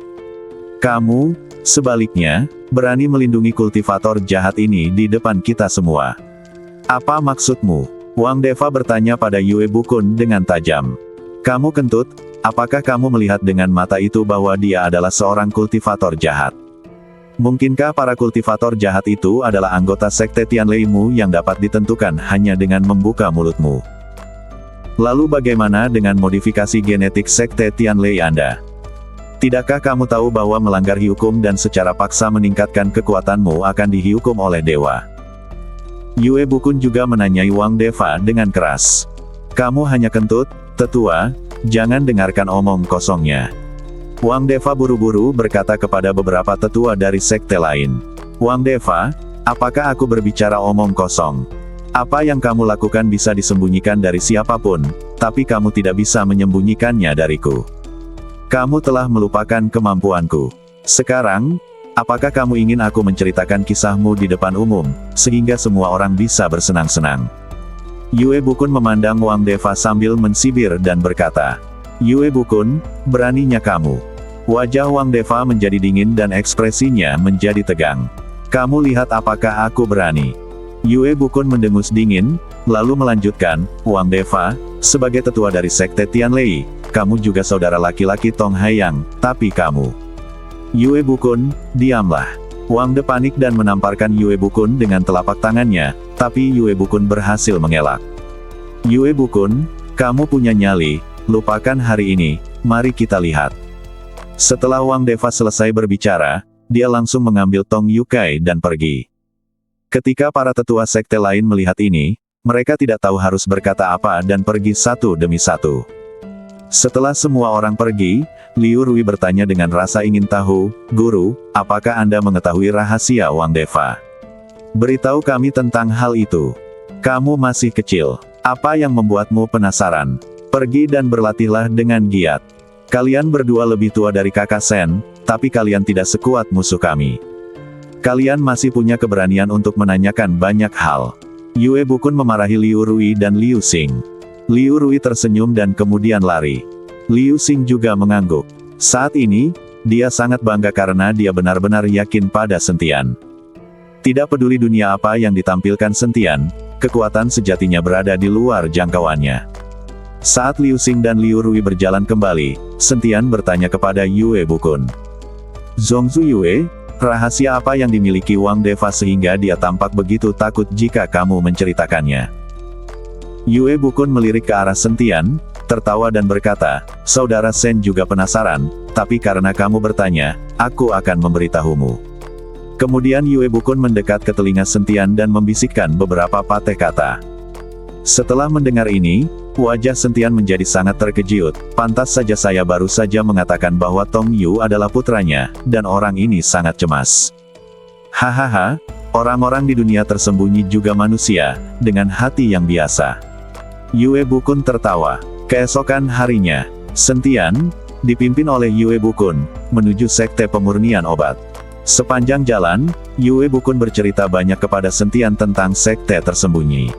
Kamu, sebaliknya, berani melindungi kultivator jahat ini di depan kita semua. Apa maksudmu? Wang Deva bertanya pada Yue Bukun dengan tajam. Kamu kentut, apakah kamu melihat dengan mata itu bahwa dia adalah seorang kultivator jahat? Mungkinkah para kultivator jahat itu adalah anggota Sekte Tianlei-mu yang dapat ditentukan hanya dengan membuka mulutmu? Lalu bagaimana dengan modifikasi genetik Sekte Tianlei Anda? Tidakkah kamu tahu bahwa melanggar hukum dan secara paksa meningkatkan kekuatanmu akan dihukum oleh dewa? Yue Bukun juga menanyai Wang Deva dengan keras. Kamu hanya kentut, tetua, jangan dengarkan omong kosongnya. Wang Deva buru-buru berkata kepada beberapa tetua dari sekte lain. Wang Deva, apakah aku berbicara omong kosong? Apa yang kamu lakukan bisa disembunyikan dari siapapun, tapi kamu tidak bisa menyembunyikannya dariku. Kamu telah melupakan kemampuanku. Sekarang, apakah kamu ingin aku menceritakan kisahmu di depan umum, sehingga semua orang bisa bersenang-senang? Yue Bukun memandang Wang Deva sambil mensibir dan berkata, Yue Bukun, beraninya kamu. Wajah Wang Deva menjadi dingin dan ekspresinya menjadi tegang. Kamu lihat apakah aku berani? Yue Bukun mendengus dingin, lalu melanjutkan, Wang Deva, sebagai tetua dari Sekte Tianlei, kamu juga saudara laki-laki Tong Haiyang, tapi kamu. Yue Bukun, diamlah. Wang De panik dan menamparkan Yue Bukun dengan telapak tangannya, tapi Yue Bukun berhasil mengelak. Yue Bukun, kamu punya nyali, lupakan hari ini, mari kita lihat. Setelah Wang Deva selesai berbicara, dia langsung mengambil Tong Yukai dan pergi. Ketika para tetua sekte lain melihat ini, mereka tidak tahu harus berkata apa dan pergi satu demi satu. Setelah semua orang pergi, Liu Rui bertanya dengan rasa ingin tahu, Guru, apakah Anda mengetahui rahasia Wang Deva? Beritahu kami tentang hal itu. Kamu masih kecil. Apa yang membuatmu penasaran? Pergi dan berlatihlah dengan giat. Kalian berdua lebih tua dari kakak Sen, tapi kalian tidak sekuat musuh kami. Kalian masih punya keberanian untuk menanyakan banyak hal. Yue Bukun memarahi Liu Rui dan Liu Xing. Liu Rui tersenyum dan kemudian lari. Liu Xing juga mengangguk. Saat ini, dia sangat bangga karena dia benar-benar yakin pada Sentian. Tidak peduli dunia apa yang ditampilkan Sentian, kekuatan sejatinya berada di luar jangkauannya. Saat Liu Xing dan Liu Rui berjalan kembali, Sentian bertanya kepada Yue Bukun. Zhongzu Yue, rahasia apa yang dimiliki Wang Deva sehingga dia tampak begitu takut jika kamu menceritakannya? Yue Bukun melirik ke arah Sentian, tertawa dan berkata, Saudara Sen juga penasaran, tapi karena kamu bertanya, aku akan memberitahumu. Kemudian Yue Bukun mendekat ke telinga Sentian dan membisikkan beberapa patah kata. Setelah mendengar ini, wajah Sentian menjadi sangat terkejut. Pantas saja saya baru saja mengatakan bahwa Tong Yu adalah putranya, dan orang ini sangat cemas. Hahaha, orang-orang di dunia tersembunyi juga manusia, dengan hati yang biasa. Yue Bukun tertawa. Keesokan harinya, Sentian, dipimpin oleh Yue Bukun, menuju Sekte Pemurnian Obat. Sepanjang jalan, Yue Bukun bercerita banyak kepada Sentian tentang sekte tersembunyi.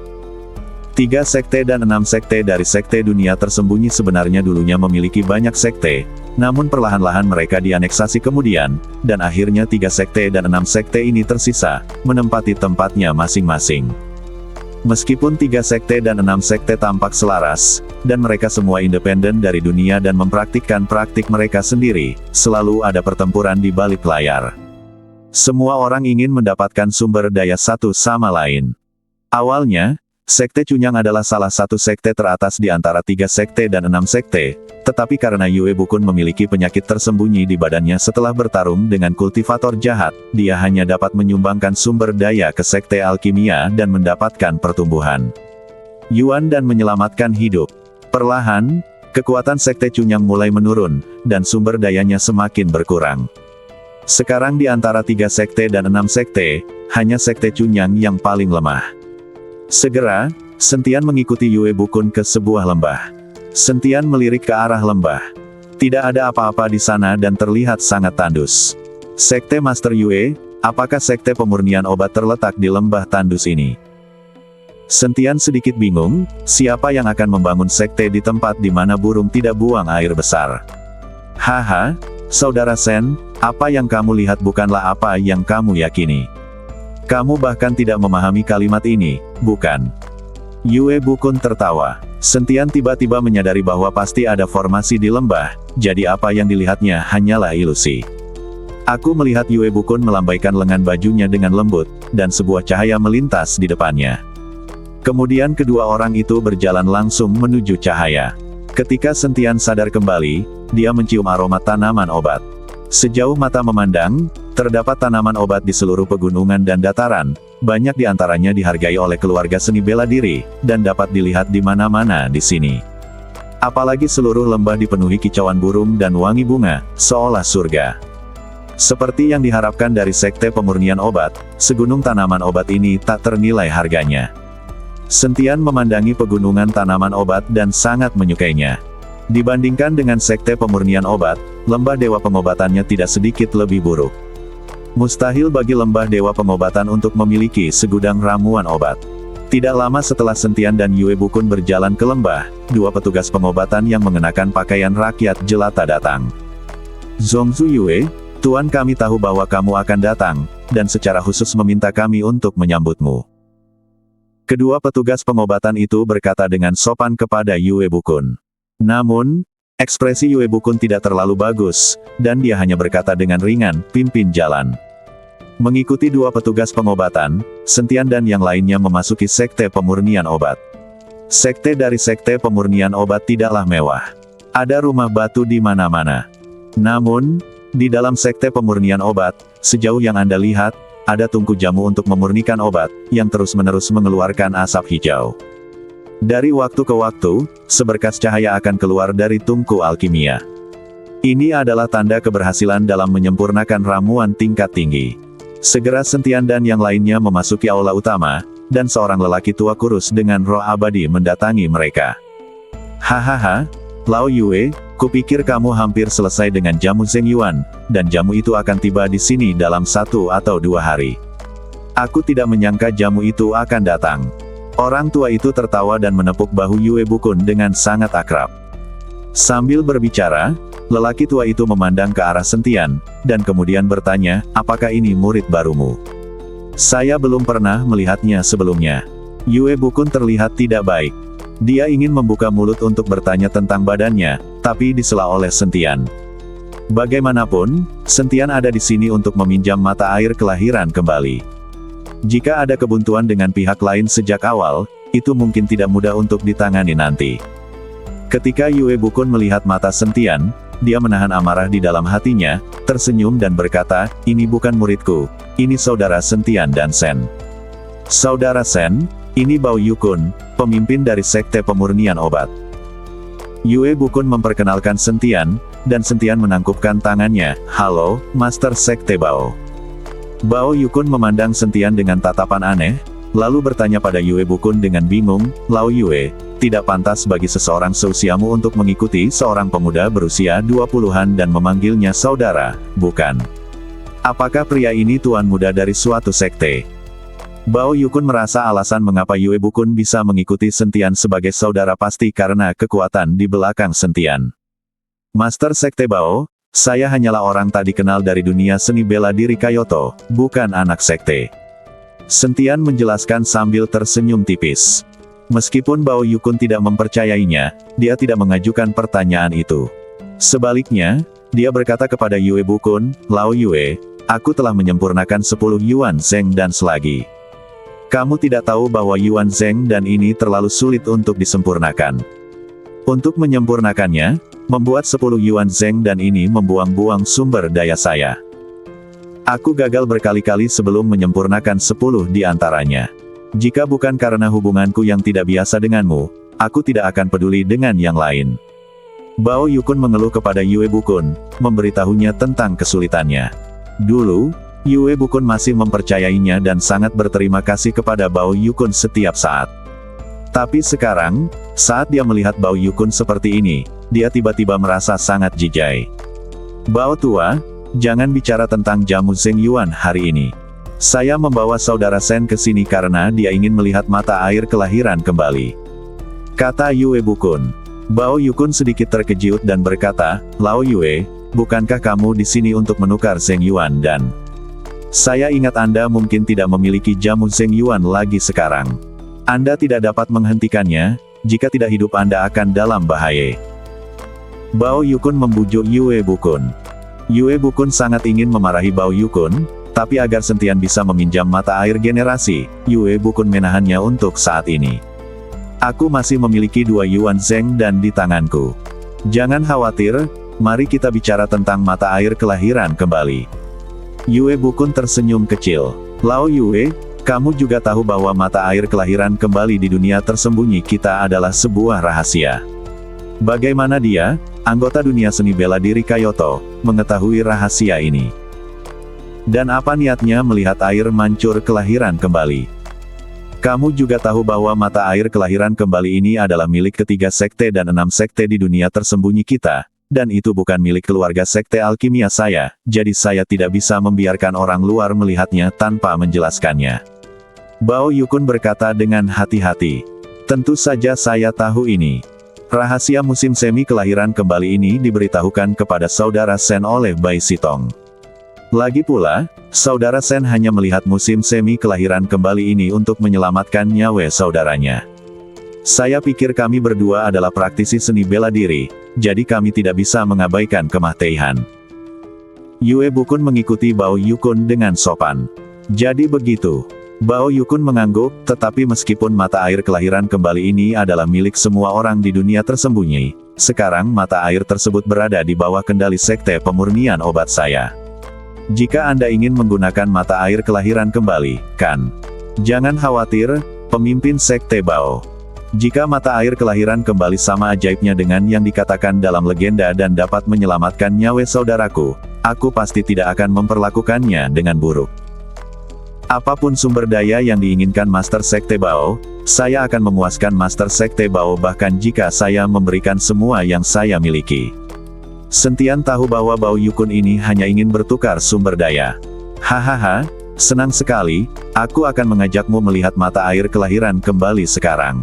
3 sekte dan 6 sekte dari sekte dunia tersembunyi sebenarnya dulunya memiliki banyak sekte, namun perlahan-lahan mereka dianeksasi kemudian, dan akhirnya 3 sekte dan 6 sekte ini tersisa, menempati tempatnya masing-masing. Meskipun 3 sekte dan 6 sekte tampak selaras, dan mereka semua independen dari dunia dan mempraktikkan praktik mereka sendiri, selalu ada pertempuran di balik layar. Semua orang ingin mendapatkan sumber daya satu sama lain. Awalnya, Sekte Cunyang adalah salah satu sekte teratas di antara 3 sekte dan 6 sekte, tetapi karena Yue Bukun memiliki penyakit tersembunyi di badannya setelah bertarung dengan kultivator jahat, dia hanya dapat menyumbangkan sumber daya ke sekte alkimia dan mendapatkan pertumbuhan Yuan dan menyelamatkan hidup. Perlahan, kekuatan sekte Cunyang mulai menurun, dan sumber dayanya semakin berkurang. Sekarang di antara 3 sekte dan 6 sekte, hanya sekte Cunyang yang paling lemah. Segera, Sentian mengikuti Yue Bukun ke sebuah lembah. Sentian melirik ke arah lembah. Tidak ada apa-apa di sana dan terlihat sangat tandus. Sekte Master Yue, apakah sekte pemurnian obat terletak di lembah tandus ini? Sentian sedikit bingung, siapa yang akan membangun sekte di tempat di mana burung tidak buang air besar? Haha, Saudara Sen, apa yang kamu lihat bukanlah apa yang kamu yakini. Kamu bahkan tidak memahami kalimat ini, bukan? Yue Bukun tertawa. Sentian tiba-tiba menyadari bahwa pasti ada formasi di lembah, jadi apa yang dilihatnya hanyalah ilusi. Aku melihat Yue Bukun melambaikan lengan bajunya dengan lembut, dan sebuah cahaya melintas di depannya. Kemudian kedua orang itu berjalan langsung menuju cahaya. Ketika Sentian sadar kembali, dia mencium aroma tanaman obat. Sejauh mata memandang, terdapat tanaman obat di seluruh pegunungan dan dataran, banyak di antaranya dihargai oleh keluarga seni bela diri, dan dapat dilihat di mana-mana di sini. Apalagi seluruh lembah dipenuhi kicauan burung dan wangi bunga, seolah surga. Seperti yang diharapkan dari Sekte Pemurnian Obat, segunung tanaman obat ini tak ternilai harganya. Sentian memandangi pegunungan tanaman obat dan sangat menyukainya. Dibandingkan dengan Sekte Pemurnian Obat, lembah dewa pengobatannya tidak sedikit lebih buruk. Mustahil bagi lembah dewa pengobatan untuk memiliki segudang ramuan obat. Tidak lama setelah Sentian dan Yue Bukun berjalan ke lembah, 2 petugas pengobatan yang mengenakan pakaian rakyat jelata datang. Zhongzhu Yue, Tuan kami tahu bahwa kamu akan datang, dan secara khusus meminta kami untuk menyambutmu. Kedua petugas pengobatan itu berkata dengan sopan kepada Yue Bukun. Namun, ekspresi Yue Bukun tidak terlalu bagus, dan dia hanya berkata dengan ringan, pimpin jalan. Mengikuti dua petugas pengobatan, Sentian dan yang lainnya memasuki sekte pemurnian obat. Sekte dari sekte pemurnian obat tidaklah mewah. Ada rumah batu di mana-mana. Namun, di dalam sekte pemurnian obat, sejauh yang Anda lihat, ada tungku jamu untuk memurnikan obat, yang terus-menerus mengeluarkan asap hijau. Dari waktu ke waktu, seberkas cahaya akan keluar dari tungku alkimia. Ini adalah tanda keberhasilan dalam menyempurnakan ramuan tingkat tinggi. Segera Sentian dan yang lainnya memasuki aula utama, dan seorang lelaki tua kurus dengan roh abadi mendatangi mereka. Hahaha, Lao Yue, kupikir kamu hampir selesai dengan jamu Zheng Yuan, dan jamu itu akan tiba di sini dalam 1 atau 2 hari. Aku tidak menyangka jamu itu akan datang. Orang tua itu tertawa dan menepuk bahu Yue Bukun dengan sangat akrab. Sambil berbicara, lelaki tua itu memandang ke arah Sentian, dan kemudian bertanya, apakah ini murid barumu? Saya belum pernah melihatnya sebelumnya. Yue Bukun terlihat tidak baik. Dia ingin membuka mulut untuk bertanya tentang badannya, tapi disela oleh Sentian. Bagaimanapun, Sentian ada di sini untuk meminjam mata air kelahiran kembali. Jika ada kebuntuan dengan pihak lain sejak awal, itu mungkin tidak mudah untuk ditangani nanti. Ketika Yue Bukun melihat mata Sentian, dia menahan amarah di dalam hatinya, tersenyum dan berkata, ini bukan muridku, ini saudara Sentian dan Sen. Saudara Sen, ini Bao Yukun, pemimpin dari sekte pemurnian obat. Yue Bukun memperkenalkan Sentian, dan Sentian menangkupkan tangannya, halo, Master Sekte Bao. Bao Yukun memandang Sentian dengan tatapan aneh, lalu bertanya pada Yue Bukun dengan bingung, Lao Yue, tidak pantas bagi seseorang seusiamu untuk mengikuti seorang pemuda berusia 20-an dan memanggilnya saudara, bukan? Apakah pria ini tuan muda dari suatu sekte? Bao Yukun merasa alasan mengapa Yue Bukun bisa mengikuti Sentian sebagai saudara pasti karena kekuatan di belakang Sentian. Master Sekte Bao, saya hanyalah orang tak dikenal dari dunia seni bela diri Kyoto, bukan anak sekte. Sentian menjelaskan sambil tersenyum tipis. Meskipun Bao Yukun tidak mempercayainya, dia tidak mengajukan pertanyaan itu. Sebaliknya, dia berkata kepada Yue Bukun, Lao Yue, aku telah menyempurnakan 10 Yuan Zheng dan selagi. Kamu tidak tahu bahwa Yuan Zheng dan ini terlalu sulit untuk disempurnakan. Untuk menyempurnakannya, membuat 10 Yuan Zheng dan ini membuang-buang sumber daya saya. Aku gagal berkali-kali sebelum menyempurnakan 10 di antaranya. Jika bukan karena hubunganku yang tidak biasa denganmu, aku tidak akan peduli dengan yang lain. Bao Yukun mengeluh kepada Yue Bukun, memberitahunya tentang kesulitannya. Dulu, Yue Bukun masih mempercayainya dan sangat berterima kasih kepada Bao Yukun setiap saat. Tapi sekarang, saat dia melihat Bao Yukun seperti ini, dia tiba-tiba merasa sangat jijai. Bao tua, jangan bicara tentang jamu Zheng Yuan hari ini. Saya membawa saudara Sen ke sini karena dia ingin melihat mata air kelahiran kembali. Kata Yue Bukun. Bao Yukun sedikit terkejut dan berkata, Lao Yue, bukankah kamu di sini untuk menukar Zheng Yuan dan... Saya ingat Anda mungkin tidak memiliki jamu Zheng Yuan lagi sekarang. Anda tidak dapat menghentikannya, jika tidak hidup Anda akan dalam bahaya. Bao Yukun membujuk Yue Bukun. Yue Bukun sangat ingin memarahi Bao Yukun, tapi agar Sentian bisa meminjam mata air generasi, Yue Bukun menahannya untuk saat ini. Aku masih memiliki 2 Yuan Zheng dan di tanganku. Jangan khawatir, mari kita bicara tentang mata air kelahiran kembali. Yue Bukun tersenyum kecil. Lao Yue, kamu juga tahu bahwa mata air kelahiran kembali di dunia tersembunyi kita adalah sebuah rahasia. Bagaimana dia, anggota dunia seni bela diri Kyoto, mengetahui rahasia ini? Dan apa niatnya melihat air mancur kelahiran kembali? Kamu juga tahu bahwa mata air kelahiran kembali ini adalah milik ketiga sekte dan 6 sekte di dunia tersembunyi kita. Dan itu bukan milik keluarga sekte alkimia saya, jadi saya tidak bisa membiarkan orang luar melihatnya tanpa menjelaskannya. Bao Yukun berkata dengan hati-hati. Tentu saja saya tahu ini. Rahasia musim semi kelahiran kembali ini diberitahukan kepada saudara Sen oleh Bai Sitong. Lagi pula, saudara Sen hanya melihat musim semi kelahiran kembali ini untuk menyelamatkan nyawa saudaranya. Saya pikir kami berdua adalah praktisi seni bela diri, jadi kami tidak bisa mengabaikan kematian. Yue Bukun mengikuti Bao Yukun dengan sopan. Jadi begitu. Bao Yukun mengangguk, tetapi meskipun mata air kelahiran kembali ini adalah milik semua orang di dunia tersembunyi, sekarang mata air tersebut berada di bawah kendali Sekte Pemurnian Obat saya. Jika Anda ingin menggunakan mata air kelahiran kembali, kan? Jangan khawatir, pemimpin Sekte Bao. Jika mata air kelahiran kembali sama ajaibnya dengan yang dikatakan dalam legenda dan dapat menyelamatkan nyawa saudaraku, aku pasti tidak akan memperlakukannya dengan buruk. Apapun sumber daya yang diinginkan Master Sekte Bao, saya akan memuaskan Master Sekte Bao bahkan jika saya memberikan semua yang saya miliki. Sentian tahu bahwa Bao Yukun ini hanya ingin bertukar sumber daya. Hahaha, senang sekali, aku akan mengajakmu melihat mata air kelahiran kembali sekarang.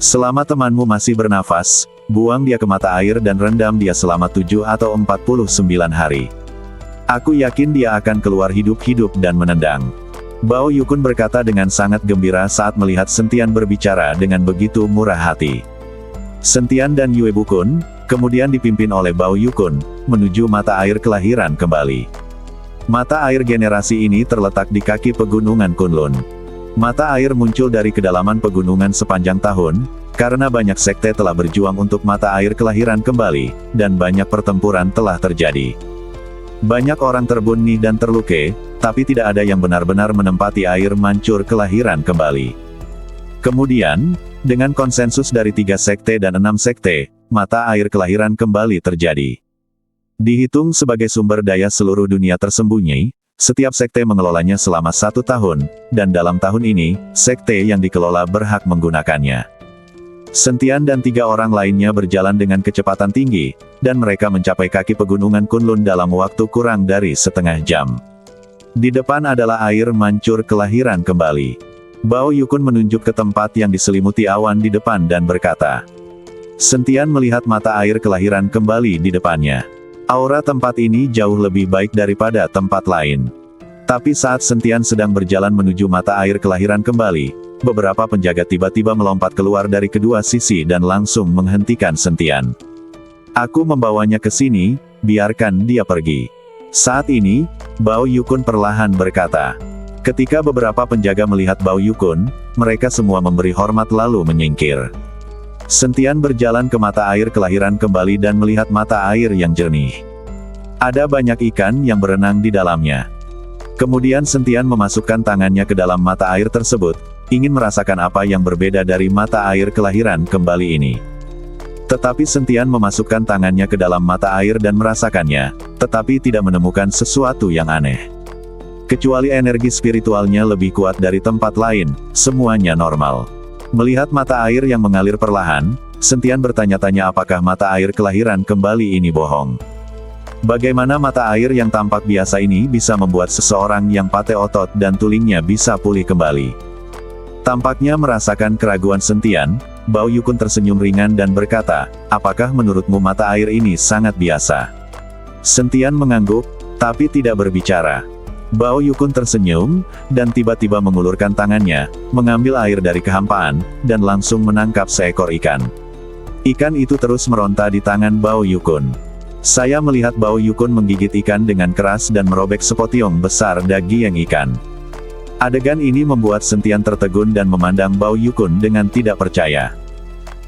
Selama temanmu masih bernafas, buang dia ke mata air dan rendam dia selama 7 atau 49 hari. Aku yakin dia akan keluar hidup-hidup dan menendang. Bao Yukun berkata dengan sangat gembira saat melihat Sentian berbicara dengan begitu murah hati. Sentian dan Yue Bukun, kemudian dipimpin oleh Bao Yukun, menuju mata air kelahiran kembali. Mata air generasi ini terletak di kaki pegunungan Kunlun. Mata air muncul dari kedalaman pegunungan sepanjang tahun, karena banyak sekte telah berjuang untuk mata air kelahiran kembali, dan banyak pertempuran telah terjadi. Banyak orang terbunuh dan terluka, tapi tidak ada yang benar-benar menempati air mancur kelahiran kembali. Kemudian, dengan konsensus dari 3 sekte dan 6 sekte, mata air kelahiran kembali terjadi. Dihitung sebagai sumber daya seluruh dunia tersembunyi, setiap sekte mengelolanya selama 1 tahun, dan dalam tahun ini, sekte yang dikelola berhak menggunakannya. Sentian dan 3 orang lainnya berjalan dengan kecepatan tinggi, dan mereka mencapai kaki pegunungan Kunlun dalam waktu kurang dari setengah jam. Di depan adalah air mancur kelahiran kembali. Bao Yukun menunjuk ke tempat yang diselimuti awan di depan dan berkata. Sentian melihat mata air kelahiran kembali di depannya. Aura tempat ini jauh lebih baik daripada tempat lain. Tapi saat Sentian sedang berjalan menuju mata air kelahiran kembali, beberapa penjaga tiba-tiba melompat keluar dari kedua sisi dan langsung menghentikan Sentian. Aku membawanya ke sini, biarkan dia pergi. Saat ini, Bao Yukun perlahan berkata. Ketika beberapa penjaga melihat Bao Yukun, mereka semua memberi hormat lalu menyingkir. Sentian berjalan ke mata air kelahiran kembali dan melihat mata air yang jernih. Ada banyak ikan yang berenang di dalamnya. Kemudian Sentian memasukkan tangannya ke dalam mata air tersebut, ingin merasakan apa yang berbeda dari mata air kelahiran kembali ini. Tetapi Sentian memasukkan tangannya ke dalam mata air dan merasakannya, tetapi tidak menemukan sesuatu yang aneh. Kecuali energi spiritualnya lebih kuat dari tempat lain, semuanya normal. Melihat mata air yang mengalir perlahan, Sentian bertanya-tanya apakah mata air kelahiran kembali ini bohong. Bagaimana mata air yang tampak biasa ini bisa membuat seseorang yang patah otot dan tulingnya bisa pulih kembali. Tampaknya merasakan keraguan Sentian, Bao Yukun tersenyum ringan dan berkata, apakah menurutmu mata air ini sangat biasa? Sentian mengangguk, tapi tidak berbicara. Bao Yukun tersenyum, dan tiba-tiba mengulurkan tangannya, mengambil air dari kehampaan, dan langsung menangkap seekor ikan. Ikan itu terus meronta di tangan Bao Yukun. Saya melihat Bao Yukun menggigit ikan dengan keras dan merobek sepotiong besar daging ikan. Adegan ini membuat Sentian tertegun dan memandang Bao Yukun dengan tidak percaya.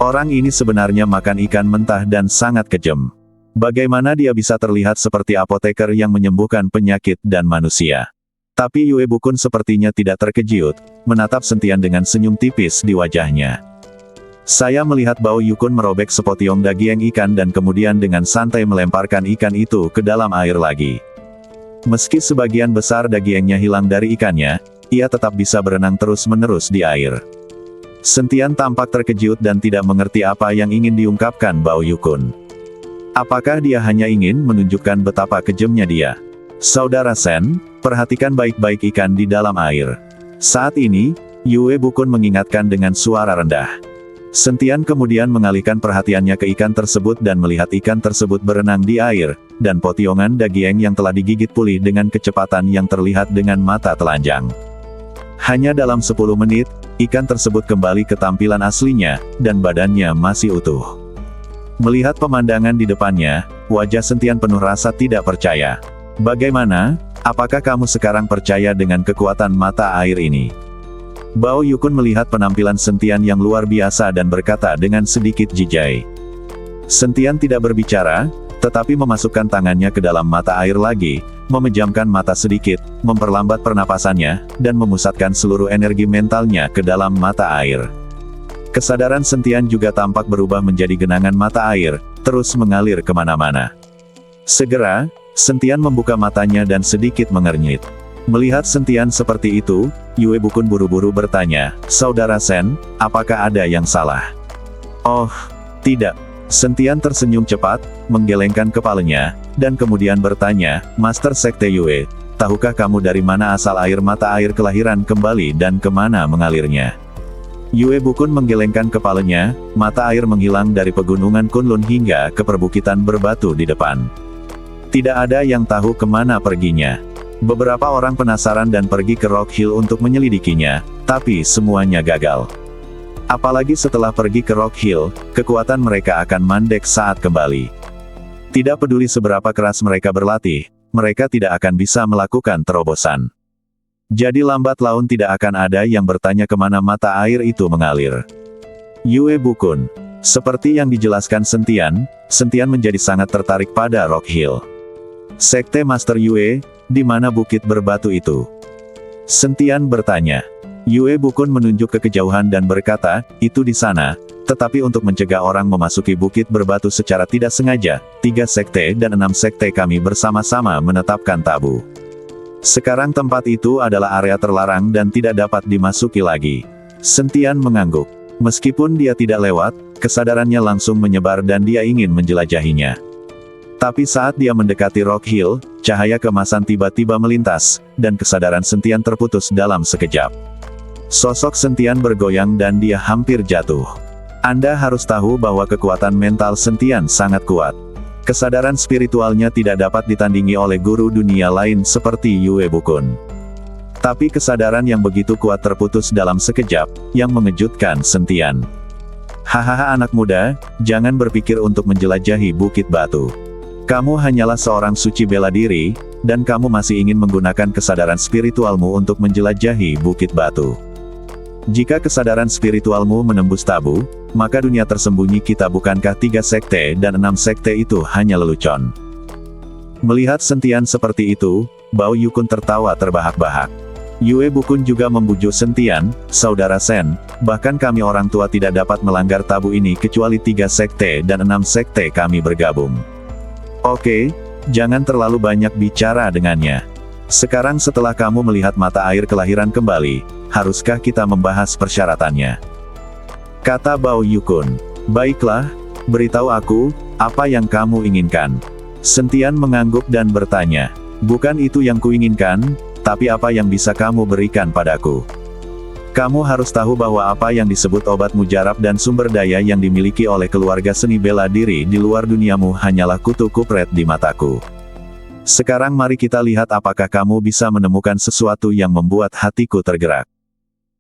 Orang ini sebenarnya makan ikan mentah dan sangat kejam. Bagaimana dia bisa terlihat seperti apoteker yang menyembuhkan penyakit dan manusia? Tapi Yue Bukun sepertinya tidak terkejut, menatap Sentian dengan senyum tipis di wajahnya. Saya melihat Bao Yukun merobek sepotiong daging ikan dan kemudian dengan santai melemparkan ikan itu ke dalam air lagi. Meski sebagian besar dagingnya hilang dari ikannya, ia tetap bisa berenang terus-menerus di air. Sentian tampak terkejut dan tidak mengerti apa yang ingin diungkapkan Bao Yukun. Apakah dia hanya ingin menunjukkan betapa kejamnya dia? Saudara Sen, perhatikan baik-baik ikan di dalam air. Saat ini, Yue Bukun mengingatkan dengan suara rendah. Sentian kemudian mengalihkan perhatiannya ke ikan tersebut dan melihat ikan tersebut berenang di air, dan potongan daging yang telah digigit pulih dengan kecepatan yang terlihat dengan mata telanjang. Hanya dalam 10 menit, ikan tersebut kembali ke tampilan aslinya, dan badannya masih utuh. Melihat pemandangan di depannya, wajah Sentian penuh rasa tidak percaya. Bagaimana? Apakah kamu sekarang percaya dengan kekuatan mata air ini? Bao Yukun melihat penampilan Sentian yang luar biasa dan berkata dengan sedikit jijai. Sentian tidak berbicara, tetapi memasukkan tangannya ke dalam mata air lagi, memejamkan mata sedikit, memperlambat pernapasannya, dan memusatkan seluruh energi mentalnya ke dalam mata air. Kesadaran Sentian juga tampak berubah menjadi genangan mata air, terus mengalir kemana-mana. Segera, Sentian membuka matanya dan sedikit mengernyit. Melihat Sentian seperti itu, Yue Bukun buru-buru bertanya, "Saudara Sen, apakah ada yang salah?" "Oh, tidak." Sentian tersenyum cepat, menggelengkan kepalanya, dan kemudian bertanya, "Master Sekte Yue, tahukah kamu dari mana asal air mata air kelahiran kembali dan kemana mengalirnya?" Yue Bukun menggelengkan kepalanya, mata air menghilang dari pegunungan Kunlun hingga ke perbukitan berbatu di depan. Tidak ada yang tahu kemana perginya. Beberapa orang penasaran dan pergi ke Rock Hill untuk menyelidikinya, tapi semuanya gagal. Apalagi setelah pergi ke Rock Hill, kekuatan mereka akan mandek saat kembali. Tidak peduli seberapa keras mereka berlatih, mereka tidak akan bisa melakukan terobosan. Jadi lambat laun tidak akan ada yang bertanya kemana mata air itu mengalir. Yue Bukun. Seperti yang dijelaskan Sentian, Sentian menjadi sangat tertarik pada Rock Hill. Sekte Master Yue, di mana bukit berbatu itu? Sentian bertanya. Yue Bukun menunjuk ke kejauhan dan berkata, "Itu di sana." Tetapi untuk mencegah orang memasuki bukit berbatu secara tidak sengaja, 3 sekte dan 6 sekte kami bersama-sama menetapkan tabu. Sekarang tempat itu adalah area terlarang dan tidak dapat dimasuki lagi. Sentian mengangguk. Meskipun dia tidak lewat, kesadarannya langsung menyebar dan dia ingin menjelajahinya. Tapi saat dia mendekati Rock Hill, cahaya keemasan tiba-tiba melintas, dan kesadaran Sentian terputus dalam sekejap. Sosok Sentian bergoyang dan dia hampir jatuh. Anda harus tahu bahwa kekuatan mental Sentian sangat kuat. Kesadaran spiritualnya tidak dapat ditandingi oleh guru dunia lain seperti Yue Bukun. Tapi kesadaran yang begitu kuat terputus dalam sekejap, yang mengejutkan Sentian. "Hahaha anak muda, jangan berpikir untuk menjelajahi bukit batu. Kamu hanyalah seorang suci bela diri, dan kamu masih ingin menggunakan kesadaran spiritualmu untuk menjelajahi bukit batu. Jika kesadaran spiritualmu menembus tabu, maka dunia tersembunyi kita bukankah 3 sekte dan 6 sekte itu hanya lelucon?" Melihat Sentian seperti itu, Bao Yukun tertawa terbahak-bahak. Yue Bukun juga membujuk Sentian, "Saudara Sen, bahkan kami orang tua tidak dapat melanggar tabu ini kecuali 3 sekte dan 6 sekte kami bergabung. Oke, jangan terlalu banyak bicara dengannya. Sekarang setelah kamu melihat mata air kelahiran kembali, haruskah kita membahas persyaratannya?" Kata Bao Yukun. "Baiklah, beritahu aku, apa yang kamu inginkan?" Sentian mengangguk dan bertanya, "Bukan itu yang kuinginkan, tapi apa yang bisa kamu berikan padaku? Kamu harus tahu bahwa apa yang disebut obat mujarab dan sumber daya yang dimiliki oleh keluarga seni bela diri di luar duniamu hanyalah kutu kupret di mataku. Sekarang mari kita lihat apakah kamu bisa menemukan sesuatu yang membuat hatiku tergerak."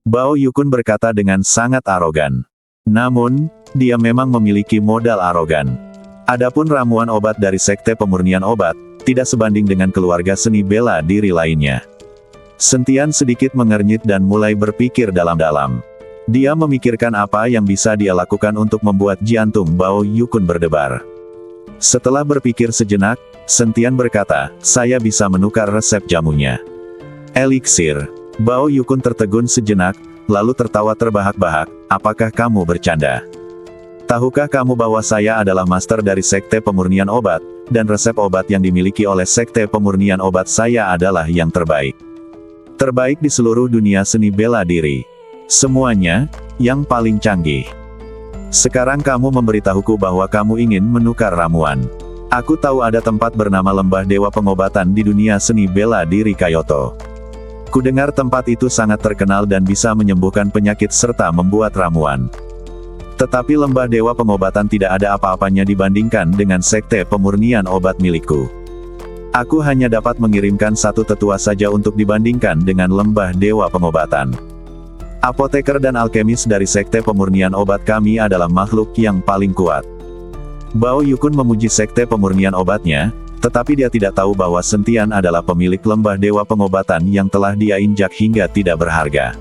Bao Yukun berkata dengan sangat arogan. Namun, dia memang memiliki modal arogan. Adapun ramuan obat dari Sekte Pemurnian Obat, tidak sebanding dengan keluarga seni bela diri lainnya. Sentian sedikit mengernyit dan mulai berpikir dalam-dalam. Dia memikirkan apa yang bisa dia lakukan untuk membuat jantung Bao Yukun berdebar. Setelah berpikir sejenak, Sentian berkata, "Saya bisa menukar resep jamunya." Eliksir. Bao Yukun tertegun sejenak, lalu tertawa terbahak-bahak, "Apakah kamu bercanda? Tahukah kamu bahwa saya adalah master dari Sekte Pemurnian Obat, dan resep obat yang dimiliki oleh Sekte Pemurnian Obat saya adalah yang terbaik. Terbaik di seluruh dunia seni bela diri. Semuanya, yang paling canggih. Sekarang kamu memberitahuku bahwa kamu ingin menukar ramuan. Aku tahu ada tempat bernama Lembah Dewa Pengobatan di dunia seni bela diri Kyoto. Kudengar tempat itu sangat terkenal dan bisa menyembuhkan penyakit serta membuat ramuan. Tetapi lembah dewa pengobatan tidak ada apa-apanya dibandingkan dengan sekte pemurnian obat milikku. Aku hanya dapat mengirimkan satu tetua saja untuk dibandingkan dengan lembah dewa pengobatan. Apoteker dan alkemis dari sekte pemurnian obat kami adalah makhluk yang paling kuat. Bao Yukun memuji sekte pemurnian obatnya, tetapi dia tidak tahu bahwa Sentian adalah pemilik lembah dewa pengobatan yang telah dia injak hingga tidak berharga.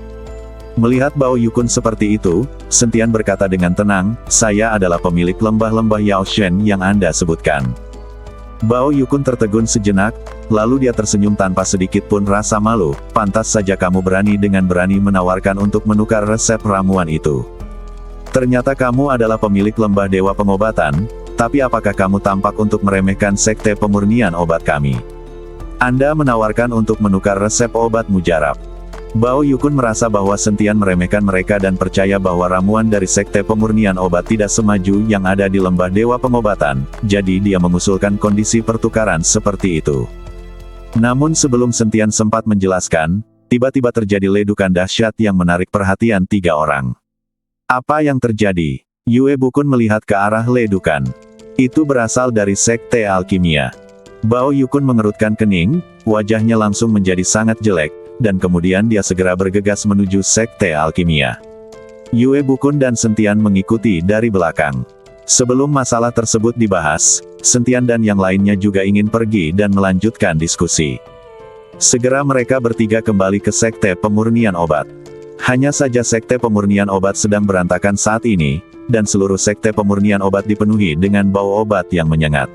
Melihat Bao Yukun seperti itu, Sentian berkata dengan tenang, "Saya adalah pemilik lembah-lembah Yaoshen yang Anda sebutkan." Bao Yukun tertegun sejenak, lalu dia tersenyum tanpa sedikit pun rasa malu. "Pantas saja kamu berani menawarkan untuk menukar resep ramuan itu. Ternyata kamu adalah pemilik lembah dewa pengobatan, tapi apakah kamu tampak untuk meremehkan sekte pemurnian obat kami? Anda menawarkan untuk menukar resep obat mujarab." Bao Yukun merasa bahwa Sentian meremehkan mereka dan percaya bahwa ramuan dari sekte pemurnian obat tidak semaju yang ada di lembah dewa pengobatan, jadi dia mengusulkan kondisi pertukaran seperti itu. Namun sebelum Sentian sempat menjelaskan, tiba-tiba terjadi ledukan dahsyat yang menarik perhatian tiga orang. Apa yang terjadi? Yue Bukun melihat ke arah ledukan. Itu berasal dari sekte alkimia. Bao Yukun mengerutkan kening, wajahnya langsung menjadi sangat jelek, dan kemudian dia segera bergegas menuju sekte alkimia. Yue Bukun dan Sentian mengikuti dari belakang. Sebelum masalah tersebut dibahas, Sentian dan yang lainnya juga ingin pergi dan melanjutkan diskusi. Segera mereka bertiga kembali ke sekte pemurnian obat. Hanya saja sekte pemurnian obat sedang berantakan saat ini, dan seluruh sekte pemurnian obat dipenuhi dengan bau obat yang menyengat.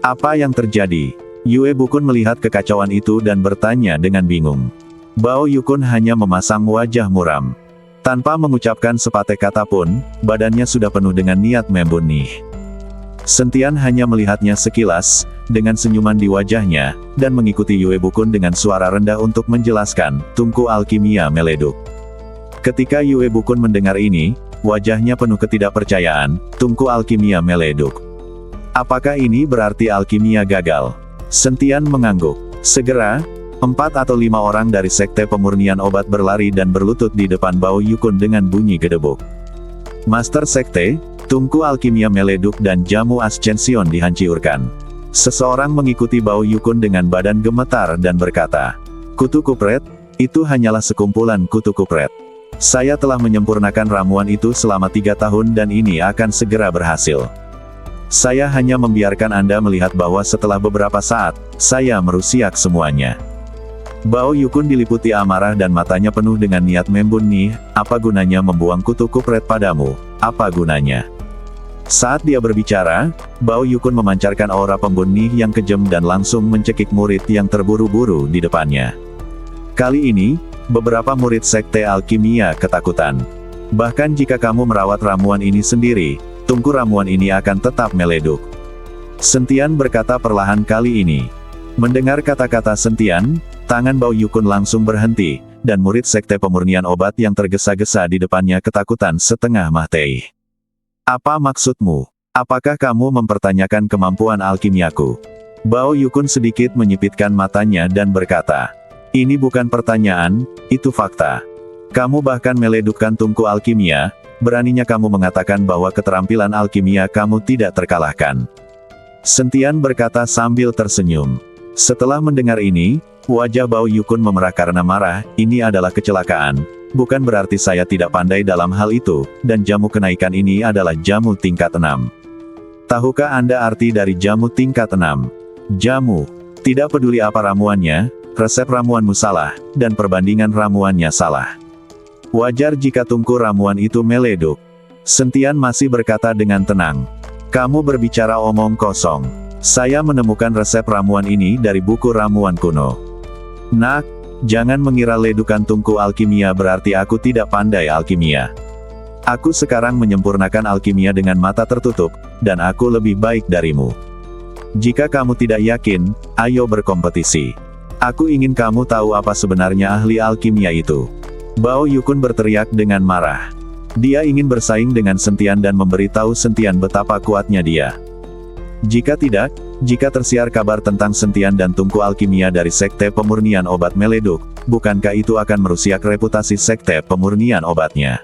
Apa yang terjadi? Yue Bukun melihat kekacauan itu dan bertanya dengan bingung. Bao Yukun hanya memasang wajah muram. Tanpa mengucapkan sepatah kata pun, badannya sudah penuh dengan niat membunuh. Sentian hanya melihatnya sekilas, dengan senyuman di wajahnya, dan mengikuti Yue Bukun dengan suara rendah untuk menjelaskan, "Tungku alkimia meleduk." Ketika Yue Bukun mendengar ini, wajahnya penuh ketidakpercayaan, "Tungku alkimia meleduk. Apakah ini berarti alkimia gagal?" Sentian mengangguk. Segera, 4 atau 5 orang dari sekte pemurnian obat berlari dan berlutut di depan Bao Yukun dengan bunyi gedebuk. "Master sekte, tungku alkimia meleduk dan jamu ascension dihancurkan." Seseorang mengikuti Bao Yukun dengan badan gemetar dan berkata, "Kutu kupret, itu hanyalah sekumpulan kutu kupret. Saya telah menyempurnakan ramuan itu selama 3 tahun dan ini akan segera berhasil. Saya hanya membiarkan Anda melihat bahwa setelah beberapa saat, saya merusiak semuanya." Bao Yukun diliputi amarah dan matanya penuh dengan niat membunuh. "Apa gunanya membuang kutu kupret padamu? Apa gunanya?" Saat dia berbicara, Bao Yukun memancarkan aura pembunuh yang kejam dan langsung mencekik murid yang terburu-buru di depannya. Kali ini, beberapa murid sekte alkimia ketakutan. "Bahkan jika kamu merawat ramuan ini sendiri, tungku ramuan ini akan tetap meleduk." Sentian berkata perlahan kali ini. Mendengar kata-kata Sentian, tangan Bao Yukun langsung berhenti, dan murid sekte pemurnian obat yang tergesa-gesa di depannya ketakutan setengah mati. "Apa maksudmu? Apakah kamu mempertanyakan kemampuan alkimiaku?" Bao Yukun sedikit menyipitkan matanya dan berkata, "Ini bukan pertanyaan, itu fakta. Kamu bahkan meledukkan tungku alkimia, beraninya kamu mengatakan bahwa keterampilan alkimia kamu tidak terkalahkan." Sentian berkata sambil tersenyum. Setelah mendengar ini, wajah Bao Yukun memerah karena marah. "Ini adalah kecelakaan, bukan berarti saya tidak pandai dalam hal itu, dan jamu kenaikan ini adalah jamu tingkat 6. Tahukah Anda arti dari jamu tingkat 6? Jamu. Tidak peduli apa ramuannya, resep ramuanmu salah, dan perbandingan ramuannya salah. Wajar jika tungku ramuan itu meleduk." Sentian masih berkata dengan tenang. "Kamu berbicara omong kosong. Saya menemukan resep ramuan ini dari buku ramuan kuno. Nak, jangan mengira ledukan tungku alkimia berarti aku tidak pandai alkimia. Aku sekarang menyempurnakan alkimia dengan mata tertutup, dan aku lebih baik darimu. Jika kamu tidak yakin, ayo berkompetisi. Aku ingin kamu tahu apa sebenarnya ahli alkimia itu." Bao Yukun berteriak dengan marah. Dia ingin bersaing dengan Sentian dan memberitahu Sentian betapa kuatnya dia. Jika tersiar kabar tentang Sentian dan tungku alkimia dari sekte pemurnian obat meleduk, bukankah itu akan merusak reputasi sekte pemurnian obatnya?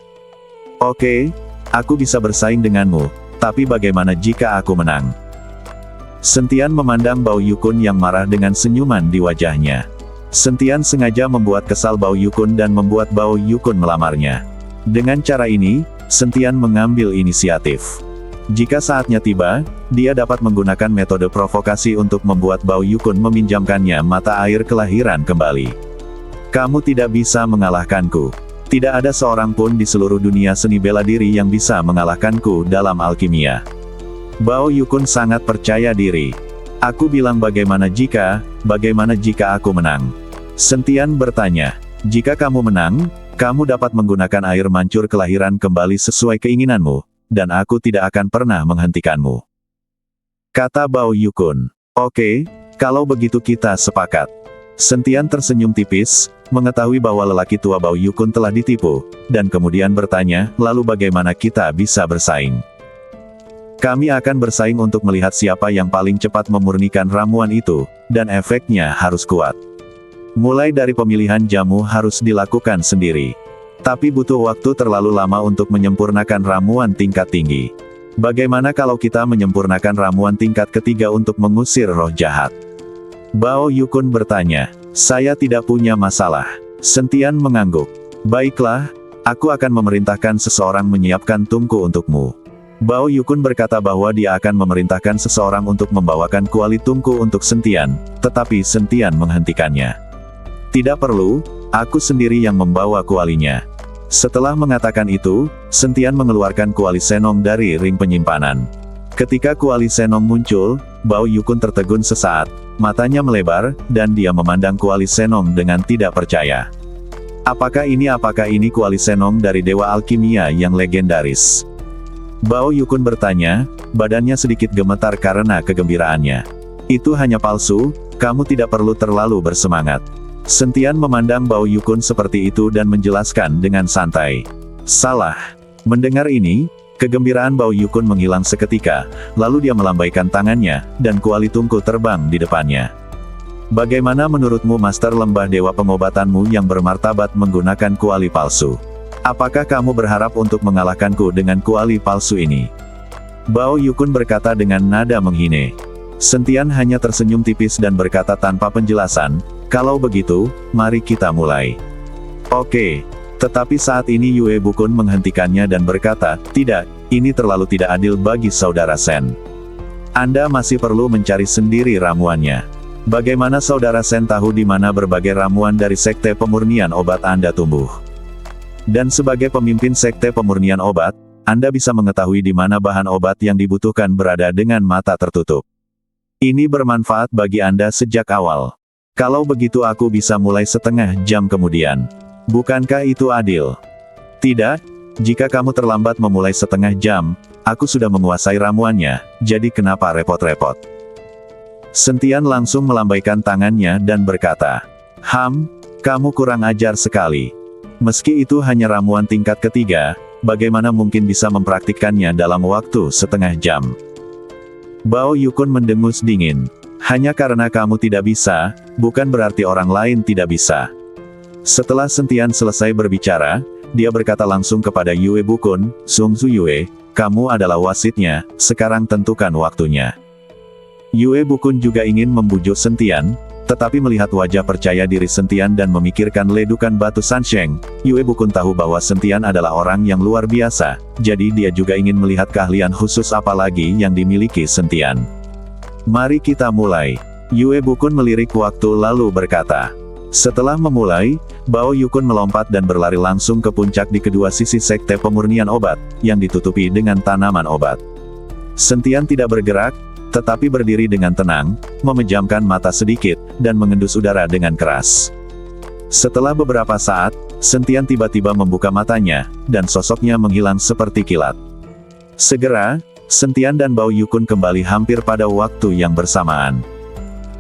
Oke, Aku bisa bersaing denganmu, tapi bagaimana jika aku menang? Sentian memandang Bao Yukun yang marah dengan senyuman di wajahnya. Sentian sengaja membuat kesal Bao Yukun dan membuat Bao Yukun melamarnya. Dengan cara ini, Sentian mengambil inisiatif. Jika saatnya tiba, dia dapat menggunakan metode provokasi untuk membuat Bao Yukun meminjamkannya mata air kelahiran kembali. Kamu tidak bisa mengalahkanku. Tidak ada seorang pun di seluruh dunia seni bela diri yang bisa mengalahkanku dalam alkimia. Bao Yukun sangat percaya diri. Aku bilang bagaimana jika aku menang? Sentian bertanya. Jika kamu menang, kamu dapat menggunakan air mancur kelahiran kembali sesuai keinginanmu, dan aku tidak akan pernah menghentikanmu. Kata Bao Yukun. Oke, kalau begitu kita sepakat. Sentian tersenyum tipis, mengetahui bahwa lelaki tua Bao Yukun telah ditipu, dan kemudian bertanya, lalu bagaimana kita bisa bersaing? Kami akan bersaing untuk melihat siapa yang paling cepat memurnikan ramuan itu, dan efeknya harus kuat. Mulai dari pemilihan jamu harus dilakukan sendiri. Tapi butuh waktu terlalu lama untuk menyempurnakan ramuan tingkat tinggi. Bagaimana kalau kita menyempurnakan ramuan tingkat ketiga untuk mengusir roh jahat? Bao Yukun bertanya. Saya tidak punya masalah. Sentian mengangguk. Baiklah, aku akan memerintahkan seseorang menyiapkan tungku untukmu. Bao Yukun berkata bahwa dia akan memerintahkan seseorang untuk membawakan kuali tungku untuk Sentian, tetapi Sentian menghentikannya. Tidak perlu, aku sendiri yang membawa kualinya. Setelah mengatakan itu, Sentian mengeluarkan kuali Senong dari ring penyimpanan. Ketika kuali Senong muncul, Bao Yukun tertegun sesaat, matanya melebar, dan dia memandang kuali Senong dengan tidak percaya. Apakah ini kuali Senong dari Dewa Alkimia yang legendaris? Bao Yukun bertanya, badannya sedikit gemetar karena kegembiraannya. Itu hanya palsu, kamu tidak perlu terlalu bersemangat. Sentian memandang Bao Yukun seperti itu dan menjelaskan dengan santai. Salah. Mendengar ini, kegembiraan Bao Yukun menghilang seketika, lalu dia melambaikan tangannya, dan kuali tungku terbang di depannya. Bagaimana menurutmu Master Lembah Dewa Pengobatanmu yang bermartabat menggunakan kuali palsu? Apakah kamu berharap untuk mengalahkanku dengan kuali palsu ini? Bao Yukun berkata dengan nada menghine. Sentian hanya tersenyum tipis dan berkata tanpa penjelasan, kalau begitu, mari kita mulai. Oke. Tetapi saat ini Yue Bukun menghentikannya dan berkata, tidak, ini terlalu tidak adil bagi Saudara Sen. Anda masih perlu mencari sendiri ramuannya. Bagaimana Saudara Sen tahu di mana berbagai ramuan dari Sekte Pemurnian Obat Anda tumbuh? Dan sebagai pemimpin Sekte Pemurnian Obat, Anda bisa mengetahui di mana bahan obat yang dibutuhkan berada dengan mata tertutup. Ini bermanfaat bagi Anda sejak awal. Kalau begitu aku bisa mulai setengah jam kemudian. Bukankah itu adil? Tidak, jika kamu terlambat memulai setengah jam, aku sudah menguasai ramuannya, jadi kenapa repot-repot? Sentian langsung melambaikan tangannya dan berkata, kamu kurang ajar sekali. Meski itu hanya ramuan tingkat ketiga, bagaimana mungkin bisa mempraktikkannya dalam waktu setengah jam? Bao Yukun mendengus dingin. Hanya karena kamu tidak bisa, bukan berarti orang lain tidak bisa. Setelah Sentian selesai berbicara, dia berkata langsung kepada Yue Bukun, Sung Zu Yue, kamu adalah wasitnya, sekarang tentukan waktunya. Yue Bukun juga ingin membujuk Sentian, tetapi melihat wajah percaya diri Sentian dan memikirkan ledukan batu Sansheng, Yue Bukun tahu bahwa Sentian adalah orang yang luar biasa, jadi dia juga ingin melihat keahlian khusus apa lagi yang dimiliki Sentian. Mari kita mulai. Yue Bukun melirik waktu lalu berkata. Setelah memulai, Bao Yukun melompat dan berlari langsung ke puncak di kedua sisi Sekte Pemurnian Obat, yang ditutupi dengan tanaman obat. Sentian tidak bergerak, tetapi berdiri dengan tenang, memejamkan mata sedikit, dan mengendus udara dengan keras. Setelah beberapa saat, Sentian tiba-tiba membuka matanya, dan sosoknya menghilang seperti kilat. Segera, Sentian dan Bao Yukun kembali hampir pada waktu yang bersamaan.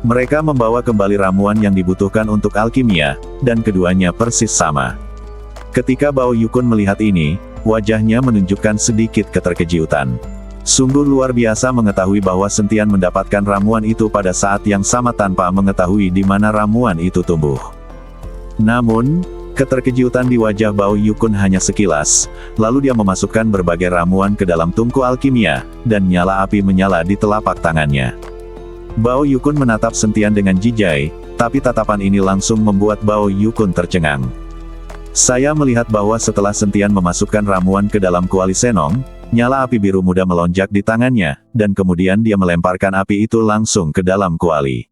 Mereka membawa kembali ramuan yang dibutuhkan untuk alkimia, dan keduanya persis sama. Ketika Bao Yukun melihat ini, wajahnya menunjukkan sedikit keterkejutan. Sungguh luar biasa mengetahui bahwa Sentian mendapatkan ramuan itu pada saat yang sama tanpa mengetahui di mana ramuan itu tumbuh. Namun, Keterkejutan di wajah Bao Yukun hanya sekilas, lalu dia memasukkan berbagai ramuan ke dalam tungku alkimia, dan nyala api menyala di telapak tangannya. Bao Yukun menatap Sentian dengan jijai, tapi tatapan ini langsung membuat Bao Yukun tercengang. Saya melihat bahwa setelah Sentian memasukkan ramuan ke dalam kuali Senong, nyala api biru muda melonjak di tangannya, dan kemudian dia melemparkan api itu langsung ke dalam kuali.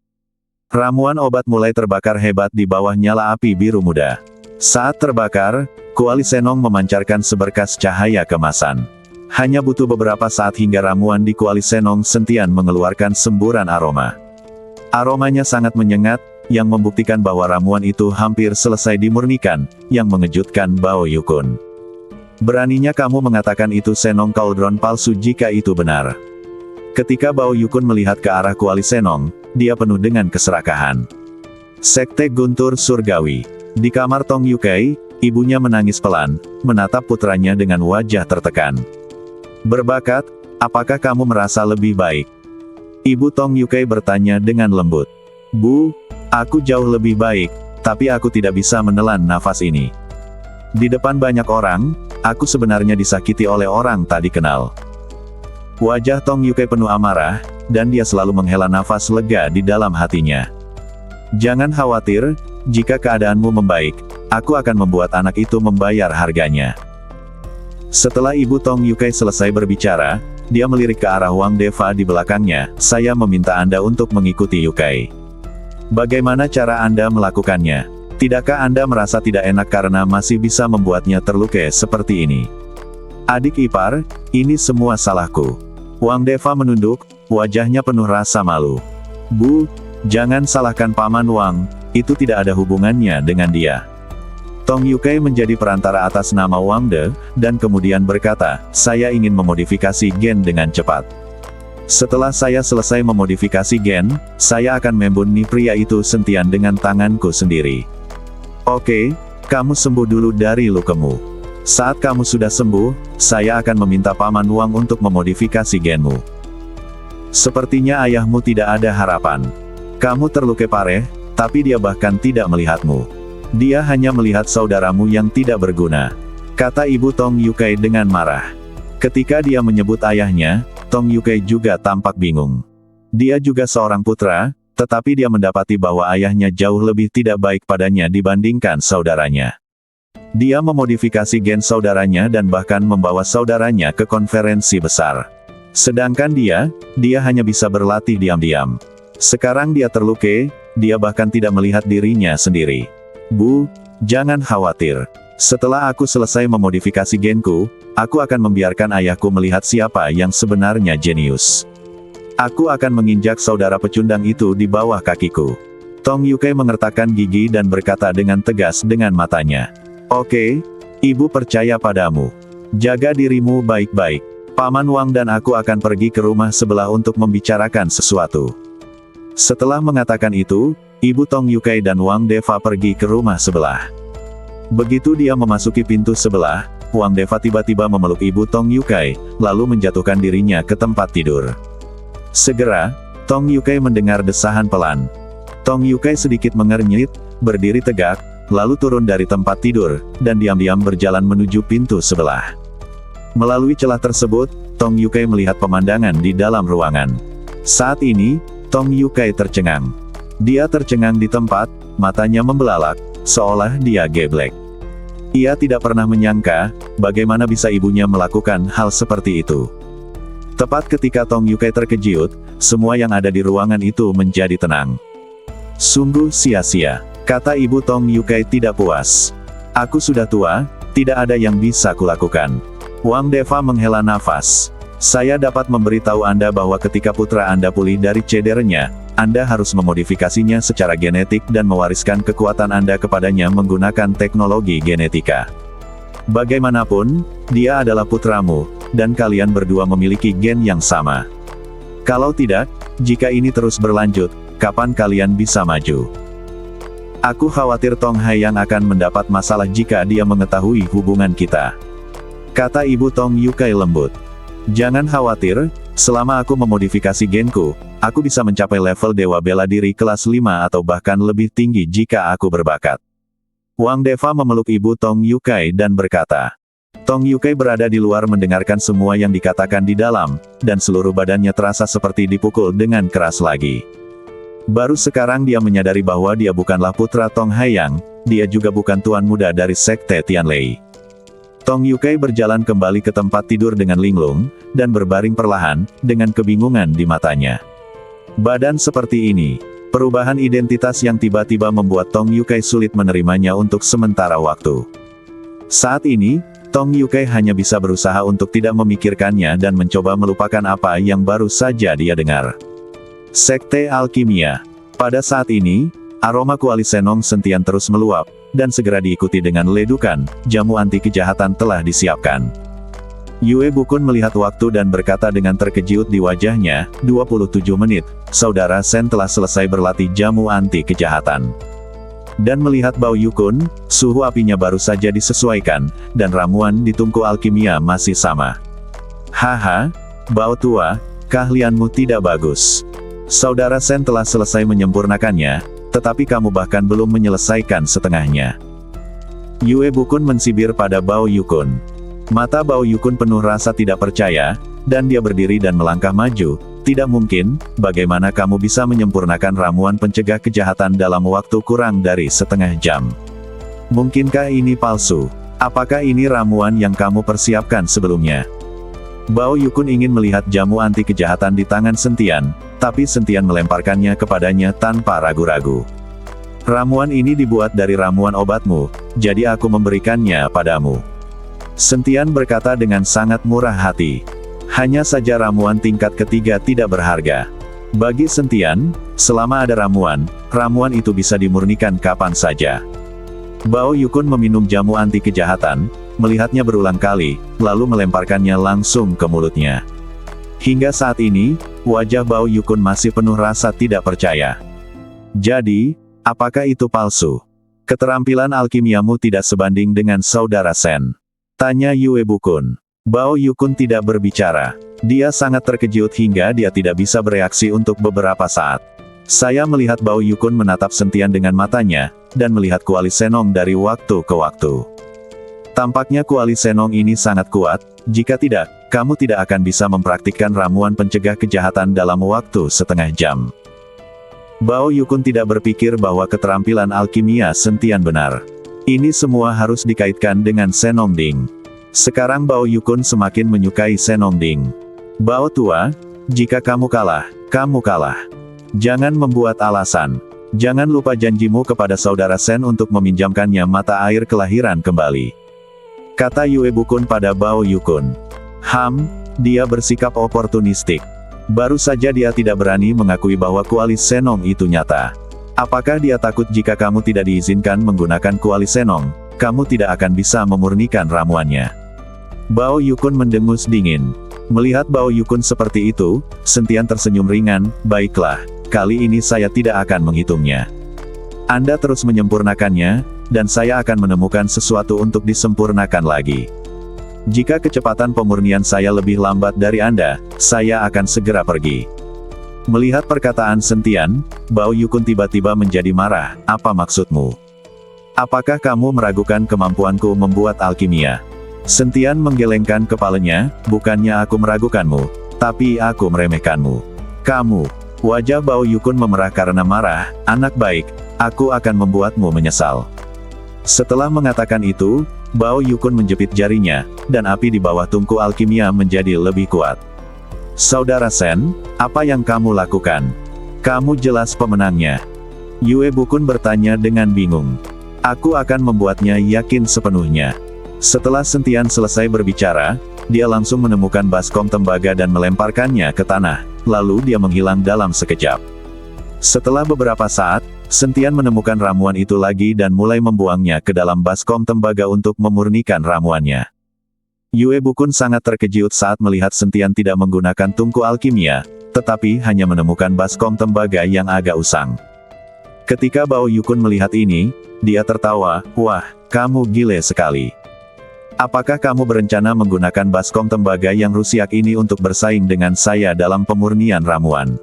Ramuan obat mulai terbakar hebat di bawah nyala api biru muda. Saat terbakar, kuali Senong memancarkan seberkas cahaya kemasan. Hanya butuh beberapa saat hingga ramuan di kuali Senong Sentian mengeluarkan semburan aroma. Aromanya sangat menyengat, yang membuktikan bahwa ramuan itu hampir selesai dimurnikan, yang mengejutkan Bao Yukun. Beraninya kamu mengatakan itu Senong Cauldron palsu jika itu benar. Ketika Bao Yukun melihat ke arah kuali Senong, dia penuh dengan keserakahan. Sekte Guntur Surgawi. Di kamar Tong Yukai, ibunya menangis pelan, menatap putranya dengan wajah tertekan. Berbakat, apakah kamu merasa lebih baik? Ibu Tong Yukai bertanya dengan lembut. Bu, aku jauh lebih baik, tapi aku tidak bisa menelan nafas ini. Di depan banyak orang, aku sebenarnya disakiti oleh orang tak dikenal. Wajah Tong Yukai penuh amarah, dan dia selalu menghela nafas lega di dalam hatinya. Jangan khawatir, jika keadaanmu membaik, aku akan membuat anak itu membayar harganya. Setelah Ibu Tong Yukai selesai berbicara, dia melirik ke arah Wang Deva di belakangnya. Saya meminta Anda untuk mengikuti Yukai. Bagaimana cara Anda melakukannya? Tidakkah Anda merasa tidak enak karena masih bisa membuatnya terluka seperti ini? Adik ipar, ini semua salahku. Wang Deva menunduk, wajahnya penuh rasa malu. Bu, jangan salahkan Paman Wang, itu tidak ada hubungannya dengan dia. Tong Yukai menjadi perantara atas nama Wang De, dan kemudian berkata, saya ingin memodifikasi gen dengan cepat. Setelah saya selesai memodifikasi gen, saya akan membunuh pria itu Sentian dengan tanganku sendiri. Oke, kamu sembuh dulu dari lukamu. Saat kamu sudah sembuh, saya akan meminta Paman Wang untuk memodifikasi genmu. Sepertinya ayahmu tidak ada harapan. Kamu terluka parah, tapi dia bahkan tidak melihatmu. Dia hanya melihat saudaramu yang tidak berguna, kata Ibu Tong Yukai dengan marah. Ketika dia menyebut ayahnya, Tong Yukai juga tampak bingung. Dia juga seorang putra, tetapi dia mendapati bahwa ayahnya jauh lebih tidak baik padanya dibandingkan saudaranya. Dia memodifikasi gen saudaranya dan bahkan membawa saudaranya ke konferensi besar. Sedangkan dia hanya bisa berlatih diam-diam. Sekarang dia terluka, dia bahkan tidak melihat dirinya sendiri. Bu, jangan khawatir. Setelah aku selesai memodifikasi genku, aku akan membiarkan ayahku melihat siapa yang sebenarnya jenius. Aku akan menginjak saudara pecundang itu di bawah kakiku. Tong Yukai mengertakkan gigi dan berkata dengan tegas dengan matanya. Oke, ibu percaya padamu. Jaga dirimu baik-baik. Paman Wang dan aku akan pergi ke rumah sebelah untuk membicarakan sesuatu. Setelah mengatakan itu, Ibu Tong Yukai dan Wang Deva pergi ke rumah sebelah. Begitu dia memasuki pintu sebelah, Wang Deva tiba-tiba memeluk Ibu Tong Yukai, lalu menjatuhkan dirinya ke tempat tidur. Segera, Tong Yukai mendengar desahan pelan. Tong Yukai sedikit mengernyit, berdiri tegak, lalu turun dari tempat tidur, dan diam-diam berjalan menuju pintu sebelah. Melalui celah tersebut, Tong Yukai melihat pemandangan di dalam ruangan. Saat ini, Tong Yukai tercengang. Dia tercengang di tempat, matanya membelalak, seolah dia geblek. Ia tidak pernah menyangka, bagaimana bisa ibunya melakukan hal seperti itu. Tepat ketika Tong Yukai terkejut, semua yang ada di ruangan itu menjadi tenang. Sungguh sia-sia, kata Ibu Tong Yukai tidak puas. Aku sudah tua, tidak ada yang bisa kulakukan. Wang Deva menghela nafas. Saya dapat memberitahu Anda bahwa ketika putra Anda pulih dari cederanya, Anda harus memodifikasinya secara genetik dan mewariskan kekuatan Anda kepadanya menggunakan teknologi genetika. Bagaimanapun, dia adalah putramu, dan kalian berdua memiliki gen yang sama. Kalau tidak, jika ini terus berlanjut, kapan kalian bisa maju? Aku khawatir Tong Haiyang akan mendapat masalah jika dia mengetahui hubungan kita. Kata Ibu Tong Yukai lembut. Jangan khawatir, selama aku memodifikasi genku, aku bisa mencapai level Dewa Bela Diri kelas 5 atau bahkan lebih tinggi jika aku berbakat. Wang Deva memeluk ibu Tong Yukai dan berkata. Tong Yukai berada di luar mendengarkan semua yang dikatakan di dalam, dan seluruh badannya terasa seperti dipukul dengan keras lagi. Baru sekarang dia menyadari bahwa dia bukanlah putra Tong Haiyang, dia juga bukan tuan muda dari Sekte Tianlei. Tong Yukai berjalan kembali ke tempat tidur dengan linglung, dan berbaring perlahan, dengan kebingungan di matanya. Badan seperti ini. Perubahan identitas yang tiba-tiba membuat Tong Yukai sulit menerimanya untuk sementara waktu. Saat ini, Tong Yukai hanya bisa berusaha untuk tidak memikirkannya dan mencoba melupakan apa yang baru saja dia dengar. Sekte Alkimia. Pada saat ini, aroma kuali Senong Sentian terus meluap, dan segera diikuti dengan ledukan, jamu anti kejahatan telah disiapkan. Yue Bukun melihat waktu dan berkata dengan terkejut di wajahnya, 27 menit, Saudara Sen telah selesai berlatih jamu anti kejahatan. Dan melihat Bao Yukun, suhu apinya baru saja disesuaikan, dan ramuan di tungku alkimia masih sama. Haha, Bao tua, keahlianmu tidak bagus. Saudara Sen telah selesai menyempurnakannya, tetapi kamu bahkan belum menyelesaikan setengahnya. Yue Bukun mensibir pada Bao Yukun. Mata Bao Yukun penuh rasa tidak percaya, dan dia berdiri dan melangkah maju. Tidak mungkin, bagaimana kamu bisa menyempurnakan ramuan pencegah kejahatan dalam waktu kurang dari setengah jam? Mungkinkah ini palsu? Apakah ini ramuan yang kamu persiapkan sebelumnya? Bao Yukun ingin melihat jamu anti kejahatan di tangan Sentian, tapi Sentian melemparkannya kepadanya tanpa ragu-ragu. Ramuan ini dibuat dari ramuan obatmu, jadi aku memberikannya padamu. Sentian berkata dengan sangat murah hati. Hanya saja ramuan tingkat ketiga tidak berharga. Bagi Sentian, selama ada ramuan, ramuan itu bisa dimurnikan kapan saja. Bao Yukun meminum jamu anti kejahatan, melihatnya berulang kali, lalu melemparkannya langsung ke mulutnya. Hingga saat ini, wajah Bao Yukun masih penuh rasa tidak percaya. Jadi, apakah itu palsu? Keterampilan alkimiamu tidak sebanding dengan Saudara Sen. Tanya Yue Bukun. Bao Yukun tidak berbicara. Dia sangat terkejut hingga dia tidak bisa bereaksi untuk beberapa saat. Saya melihat Bao Yukun menatap Sentian dengan matanya, dan melihat kuali Senong dari waktu ke waktu. Tampaknya kuali Senong ini sangat kuat, jika tidak, kamu tidak akan bisa mempraktikkan ramuan pencegah kejahatan dalam waktu setengah jam. Bao Yukun tidak berpikir bahwa keterampilan alkimia Sentian benar. Ini semua harus dikaitkan dengan Senong Ding. Sekarang Bao Yukun semakin menyukai Senong Ding. Bao tua, jika kamu kalah, kamu kalah. Jangan membuat alasan. Jangan lupa janjimu kepada Saudara Sen untuk meminjamkannya mata air kelahiran kembali. Kata Yue Bukun pada Bao Yukun. Dia bersikap oportunistik. Baru saja dia tidak berani mengakui bahwa kuali Senong itu nyata. Apakah dia takut jika kamu tidak diizinkan menggunakan kuali Senong, kamu tidak akan bisa memurnikan ramuannya? Bao Yukun mendengus dingin. Melihat Bao Yukun seperti itu, Sentian tersenyum ringan, baiklah, kali ini saya tidak akan menghitungnya. Anda terus menyempurnakannya, dan saya akan menemukan sesuatu untuk disempurnakan lagi. Jika kecepatan pemurnian saya lebih lambat dari Anda, saya akan segera pergi. Melihat perkataan Sentian, Bao Yukun tiba-tiba menjadi marah. Apa maksudmu? Apakah kamu meragukan kemampuanku membuat alkimia? Sentian menggelengkan kepalanya, bukannya aku meragukanmu, tapi aku meremehkanmu. Kamu. Wajah Bao Yukun memerah karena marah, anak baik, aku akan membuatmu menyesal. Setelah mengatakan itu, Bao Yukun menjepit jarinya, dan api di bawah tungku alkimia menjadi lebih kuat. Saudara Sen, apa yang kamu lakukan? Kamu jelas pemenangnya. Yue Bukun bertanya dengan bingung. Aku akan membuatnya yakin sepenuhnya. Setelah Sentian selesai berbicara, dia langsung menemukan baskom tembaga dan melemparkannya ke tanah, lalu dia menghilang dalam sekejap. Setelah beberapa saat, Sentian menemukan ramuan itu lagi dan mulai membuangnya ke dalam baskom tembaga untuk memurnikan ramuannya. Yue Bukun sangat terkejut saat melihat Sentian tidak menggunakan tungku alkimia, tetapi hanya menemukan baskom tembaga yang agak usang. Ketika Bao Yukun melihat ini, dia tertawa, wah, kamu gile sekali. Apakah kamu berencana menggunakan baskom tembaga yang rusiak ini untuk bersaing dengan saya dalam pemurnian ramuan?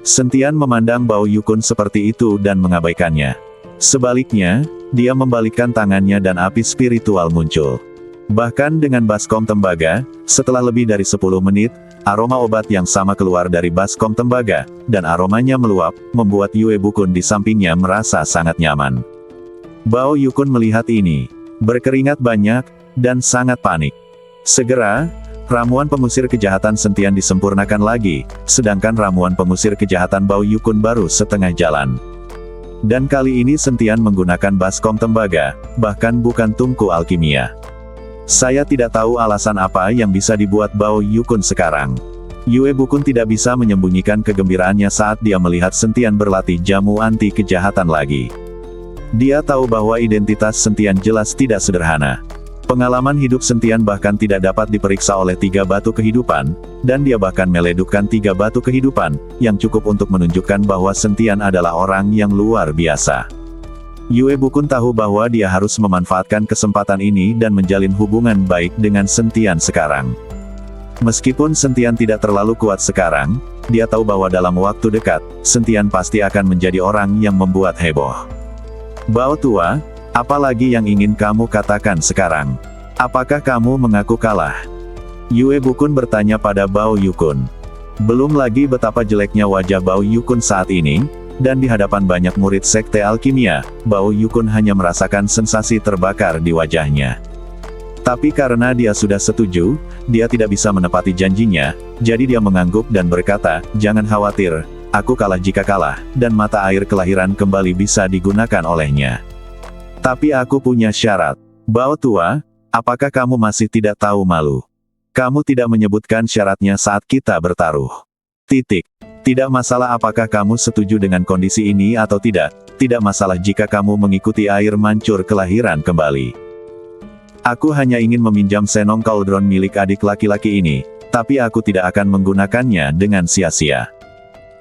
Sentian memandang Bao Yukun seperti itu dan mengabaikannya. Sebaliknya, dia membalikkan tangannya dan api spiritual muncul. Bahkan dengan baskom tembaga, setelah lebih dari 10 menit, aroma obat yang sama keluar dari baskom tembaga, dan aromanya meluap, membuat Yue Bukun di sampingnya merasa sangat nyaman. Bao Yukun melihat ini, berkeringat banyak, dan sangat panik. Segera, ramuan pengusir kejahatan Sentian disempurnakan lagi, sedangkan ramuan pengusir kejahatan Bao Yukun baru setengah jalan. Dan kali ini Sentian menggunakan baskom tembaga, bahkan bukan tungku alkimia. Saya tidak tahu alasan apa yang bisa dibuat Bao Yukun sekarang. Yue Bukun tidak bisa menyembunyikan kegembiraannya saat dia melihat Sentian berlatih jamu anti kejahatan lagi. Dia tahu bahwa identitas Sentian jelas tidak sederhana. Pengalaman hidup Sentian bahkan tidak dapat diperiksa oleh 3 batu kehidupan, dan dia bahkan meledukkan 3 batu kehidupan, yang cukup untuk menunjukkan bahwa Sentian adalah orang yang luar biasa. Yue Bukun tahu bahwa dia harus memanfaatkan kesempatan ini dan menjalin hubungan baik dengan Sentian sekarang. Meskipun Sentian tidak terlalu kuat sekarang, dia tahu bahwa dalam waktu dekat, Sentian pasti akan menjadi orang yang membuat heboh. Bao tua, apa lagi yang ingin kamu katakan sekarang? Apakah kamu mengaku kalah? Yue Bukun bertanya pada Bao Yukun. Belum lagi betapa jeleknya wajah Bao Yukun saat ini, dan di hadapan banyak murid sekte alkimia, Bao Yukun hanya merasakan sensasi terbakar di wajahnya. Tapi karena dia sudah setuju, dia tidak bisa menepati janjinya, jadi dia mengangguk dan berkata, "Jangan khawatir, aku kalah jika kalah, dan mata air kelahiran kembali bisa digunakan olehnya. Tapi aku punya syarat. Bao tua, apakah kamu masih tidak tahu malu? Kamu tidak menyebutkan syaratnya saat kita bertaruh. Titik. Tidak masalah apakah kamu setuju dengan kondisi ini atau tidak, tidak masalah jika kamu mengikuti air mancur kelahiran kembali. Aku hanya ingin meminjam Senong Cauldron milik adik laki-laki ini, tapi aku tidak akan menggunakannya dengan sia-sia.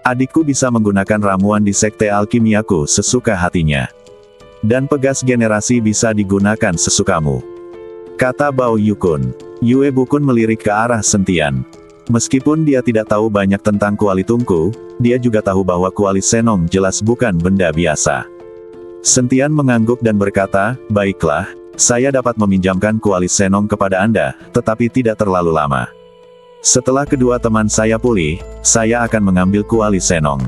Adikku bisa menggunakan ramuan di sekte alkimiaku sesuka hatinya. Dan pegas generasi bisa digunakan sesukamu," kata Bao Yukun. Yue Bukun melirik ke arah Sentian. Meskipun dia tidak tahu banyak tentang kuali tungku, dia juga tahu bahwa kuali Senong jelas bukan benda biasa. Sentian mengangguk dan berkata, "Baiklah, saya dapat meminjamkan kuali Senong kepada Anda, tetapi tidak terlalu lama. Setelah kedua teman saya pulih, saya akan mengambil kuali Senong."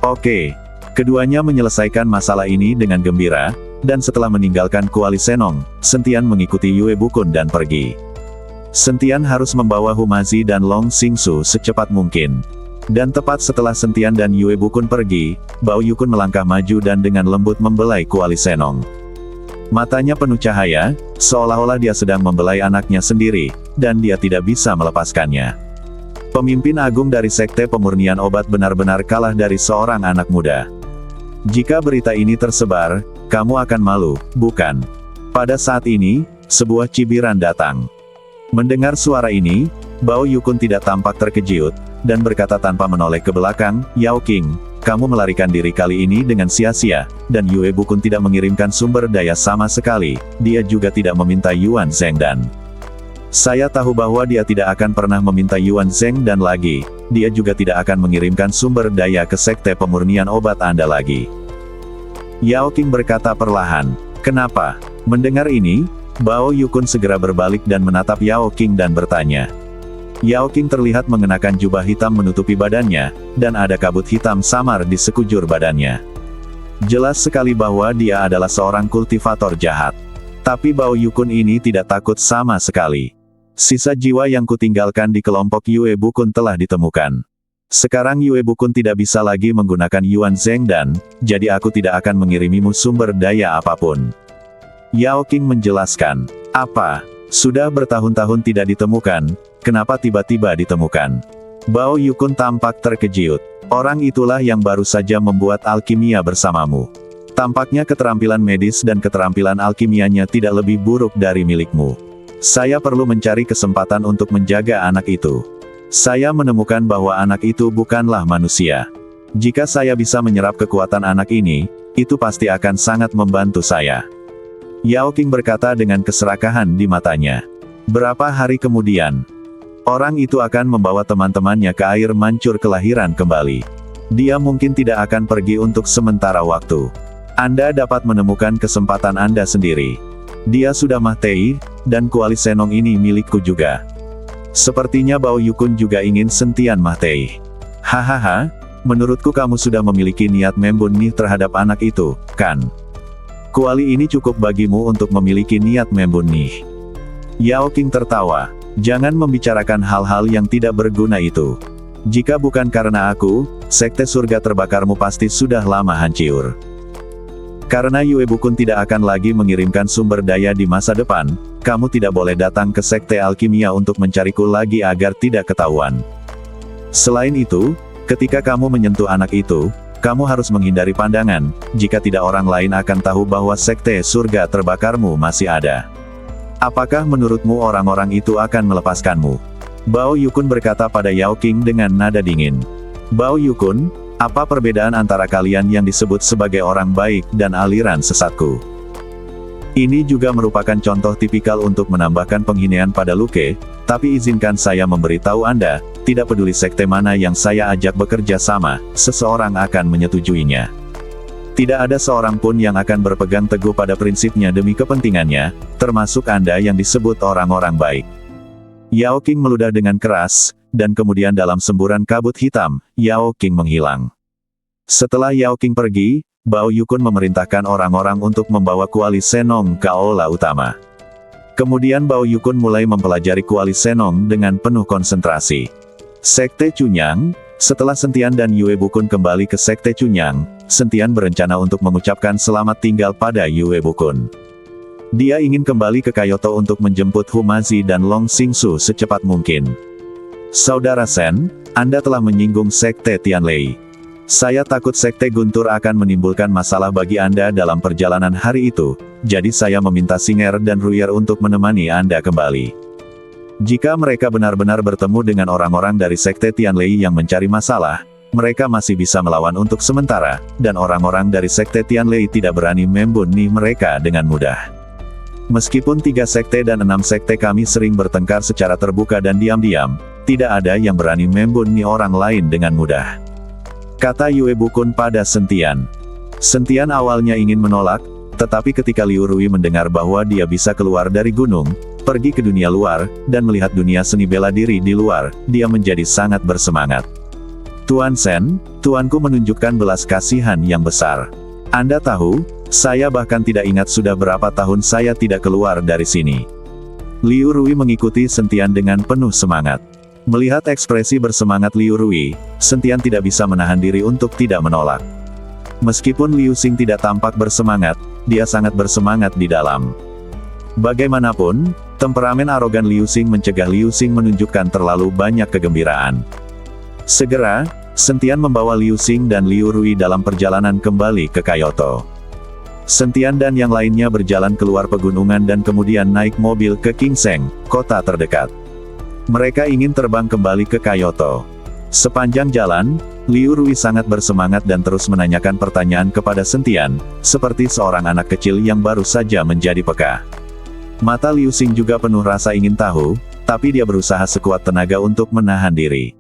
Oke. Keduanya menyelesaikan masalah ini dengan gembira, dan setelah meninggalkan kuali Senong, Sentian mengikuti Yue Bukun dan pergi. Sentian harus membawa Humazi dan Long Xingsu secepat mungkin. Dan tepat setelah Sentian dan Yue Bukun pergi, Bao Yukun melangkah maju dan dengan lembut membelai kuali Senong. Matanya penuh cahaya, seolah-olah dia sedang membelai anaknya sendiri, dan dia tidak bisa melepaskannya. Pemimpin agung dari sekte pemurnian obat benar-benar kalah dari seorang anak muda. Jika berita ini tersebar, kamu akan malu, bukan? Pada saat ini, sebuah cibiran datang. Mendengar suara ini, Bao Yukun tidak tampak terkejut, dan berkata tanpa menoleh ke belakang, "Yao King, kamu melarikan diri kali ini dengan sia-sia," dan Yue Bukun tidak mengirimkan sumber daya sama sekali, dia juga tidak meminta Yuan Zhengdan. Saya tahu bahwa dia tidak akan pernah meminta Yuan Zhengdan lagi, dia juga tidak akan mengirimkan sumber daya ke sekte pemurnian obat Anda lagi. Yao King berkata perlahan. Kenapa? Mendengar ini, Bao Yukun segera berbalik dan menatap Yao King dan bertanya. Yao King terlihat mengenakan jubah hitam menutupi badannya, dan ada kabut hitam samar di sekujur badannya. Jelas sekali bahwa dia adalah seorang kultivator jahat. Tapi Bao Yukun ini tidak takut sama sekali. Sisa jiwa yang kutinggalkan di kelompok Yue Bukun telah ditemukan. Sekarang Yue Bukun tidak bisa lagi menggunakan Yuan Zhengdan, jadi aku tidak akan mengirimimu sumber daya apapun. Yao King menjelaskan. Apa? Sudah bertahun-tahun tidak ditemukan, kenapa tiba-tiba ditemukan? Bao Yukun tampak terkejut. Orang itulah yang baru saja membuat alkimia bersamamu. Tampaknya keterampilan medis dan keterampilan alkimianya tidak lebih buruk dari milikmu. Saya perlu mencari kesempatan untuk menjaga anak itu. Saya menemukan bahwa anak itu bukanlah manusia. Jika saya bisa menyerap kekuatan anak ini, itu pasti akan sangat membantu saya. Yao King berkata dengan keserakahan di matanya. Berapa hari kemudian, orang itu akan membawa teman-temannya ke air mancur kelahiran kembali. Dia mungkin tidak akan pergi untuk sementara waktu. Anda dapat menemukan kesempatan Anda sendiri. Dia sudah mati, dan kuali Senong ini milikku juga. Sepertinya Bao Yukun juga ingin Sentian mati. Hahaha, menurutku kamu sudah memiliki niat membunuh terhadap anak itu, kan? Kuali ini cukup bagimu untuk memiliki niat membunuh. Yao Qing tertawa. Jangan membicarakan hal-hal yang tidak berguna itu. Jika bukan karena aku, sekte surga terbakarmu pasti sudah lama hancur. Karena Yue Bukun tidak akan lagi mengirimkan sumber daya di masa depan, kamu tidak boleh datang ke sekte alkimia untuk mencariku lagi agar tidak ketahuan. Selain itu, ketika kamu menyentuh anak itu, kamu harus menghindari pandangan, jika tidak orang lain akan tahu bahwa sekte surga terbakarmu masih ada. Apakah menurutmu orang-orang itu akan melepaskanmu? Bao Yukun berkata pada Yao Qing dengan nada dingin. Bao Yukun, apa perbedaan antara kalian yang disebut sebagai orang baik dan aliran sesatku? Ini juga merupakan contoh tipikal untuk menambahkan penghinaan pada Luke, tapi izinkan saya memberitahu Anda, tidak peduli sekte mana yang saya ajak bekerja sama, seseorang akan menyetujuinya. Tidak ada seorang pun yang akan berpegang teguh pada prinsipnya demi kepentingannya, termasuk Anda yang disebut orang-orang baik. Yao Qing meludah dengan keras, dan kemudian dalam semburan kabut hitam, Yao Qing menghilang. Setelah Yao Qing pergi, Bao Yukun memerintahkan orang-orang untuk membawa kuali Senong ke aula utama. Kemudian Bao Yukun mulai mempelajari kuali Senong dengan penuh konsentrasi. Sekte Cunyang. Setelah Sentian dan Yue Bukun kembali ke Sekte Cunyang, Sentian berencana untuk mengucapkan selamat tinggal pada Yue Bukun. Dia ingin kembali ke Kyoto untuk menjemput Humazi dan Long Xingsu secepat mungkin. Saudara Sen, Anda telah menyinggung Sekte Tianlei. Saya takut Sekte Guntur akan menimbulkan masalah bagi Anda dalam perjalanan hari itu, jadi saya meminta Singer dan Ruyer untuk menemani Anda kembali. Jika mereka benar-benar bertemu dengan orang-orang dari Sekte Tianlei yang mencari masalah, mereka masih bisa melawan untuk sementara, dan orang-orang dari Sekte Tianlei tidak berani membunuh mereka dengan mudah. Meskipun 3 sekte dan 6 sekte kami sering bertengkar secara terbuka dan diam-diam, tidak ada yang berani membunuh orang lain dengan mudah. Kata Yue Bukun pada Sentian. Sentian awalnya ingin menolak, tetapi ketika Liu Rui mendengar bahwa dia bisa keluar dari gunung, pergi ke dunia luar, dan melihat dunia seni bela diri di luar, dia menjadi sangat bersemangat. Tuan Sen, tuanku menunjukkan belas kasihan yang besar. Anda tahu, saya bahkan tidak ingat sudah berapa tahun saya tidak keluar dari sini. Liu Rui mengikuti Sentian dengan penuh semangat. Melihat ekspresi bersemangat Liu Rui, Sentian tidak bisa menahan diri untuk tidak menolak. Meskipun Liu Xing tidak tampak bersemangat, dia sangat bersemangat di dalam. Bagaimanapun, temperamen arogan Liu Xing mencegah Liu Xing menunjukkan terlalu banyak kegembiraan. Segera, Sentian membawa Liu Xing dan Liu Rui dalam perjalanan kembali ke Kyoto. Sentian dan yang lainnya berjalan keluar pegunungan dan kemudian naik mobil ke Kingseng, kota terdekat. Mereka ingin terbang kembali ke Kyoto. Sepanjang jalan, Liu Rui sangat bersemangat dan terus menanyakan pertanyaan kepada Sentian, seperti seorang anak kecil yang baru saja menjadi peka. Mata Liu Xing juga penuh rasa ingin tahu, tapi dia berusaha sekuat tenaga untuk menahan diri.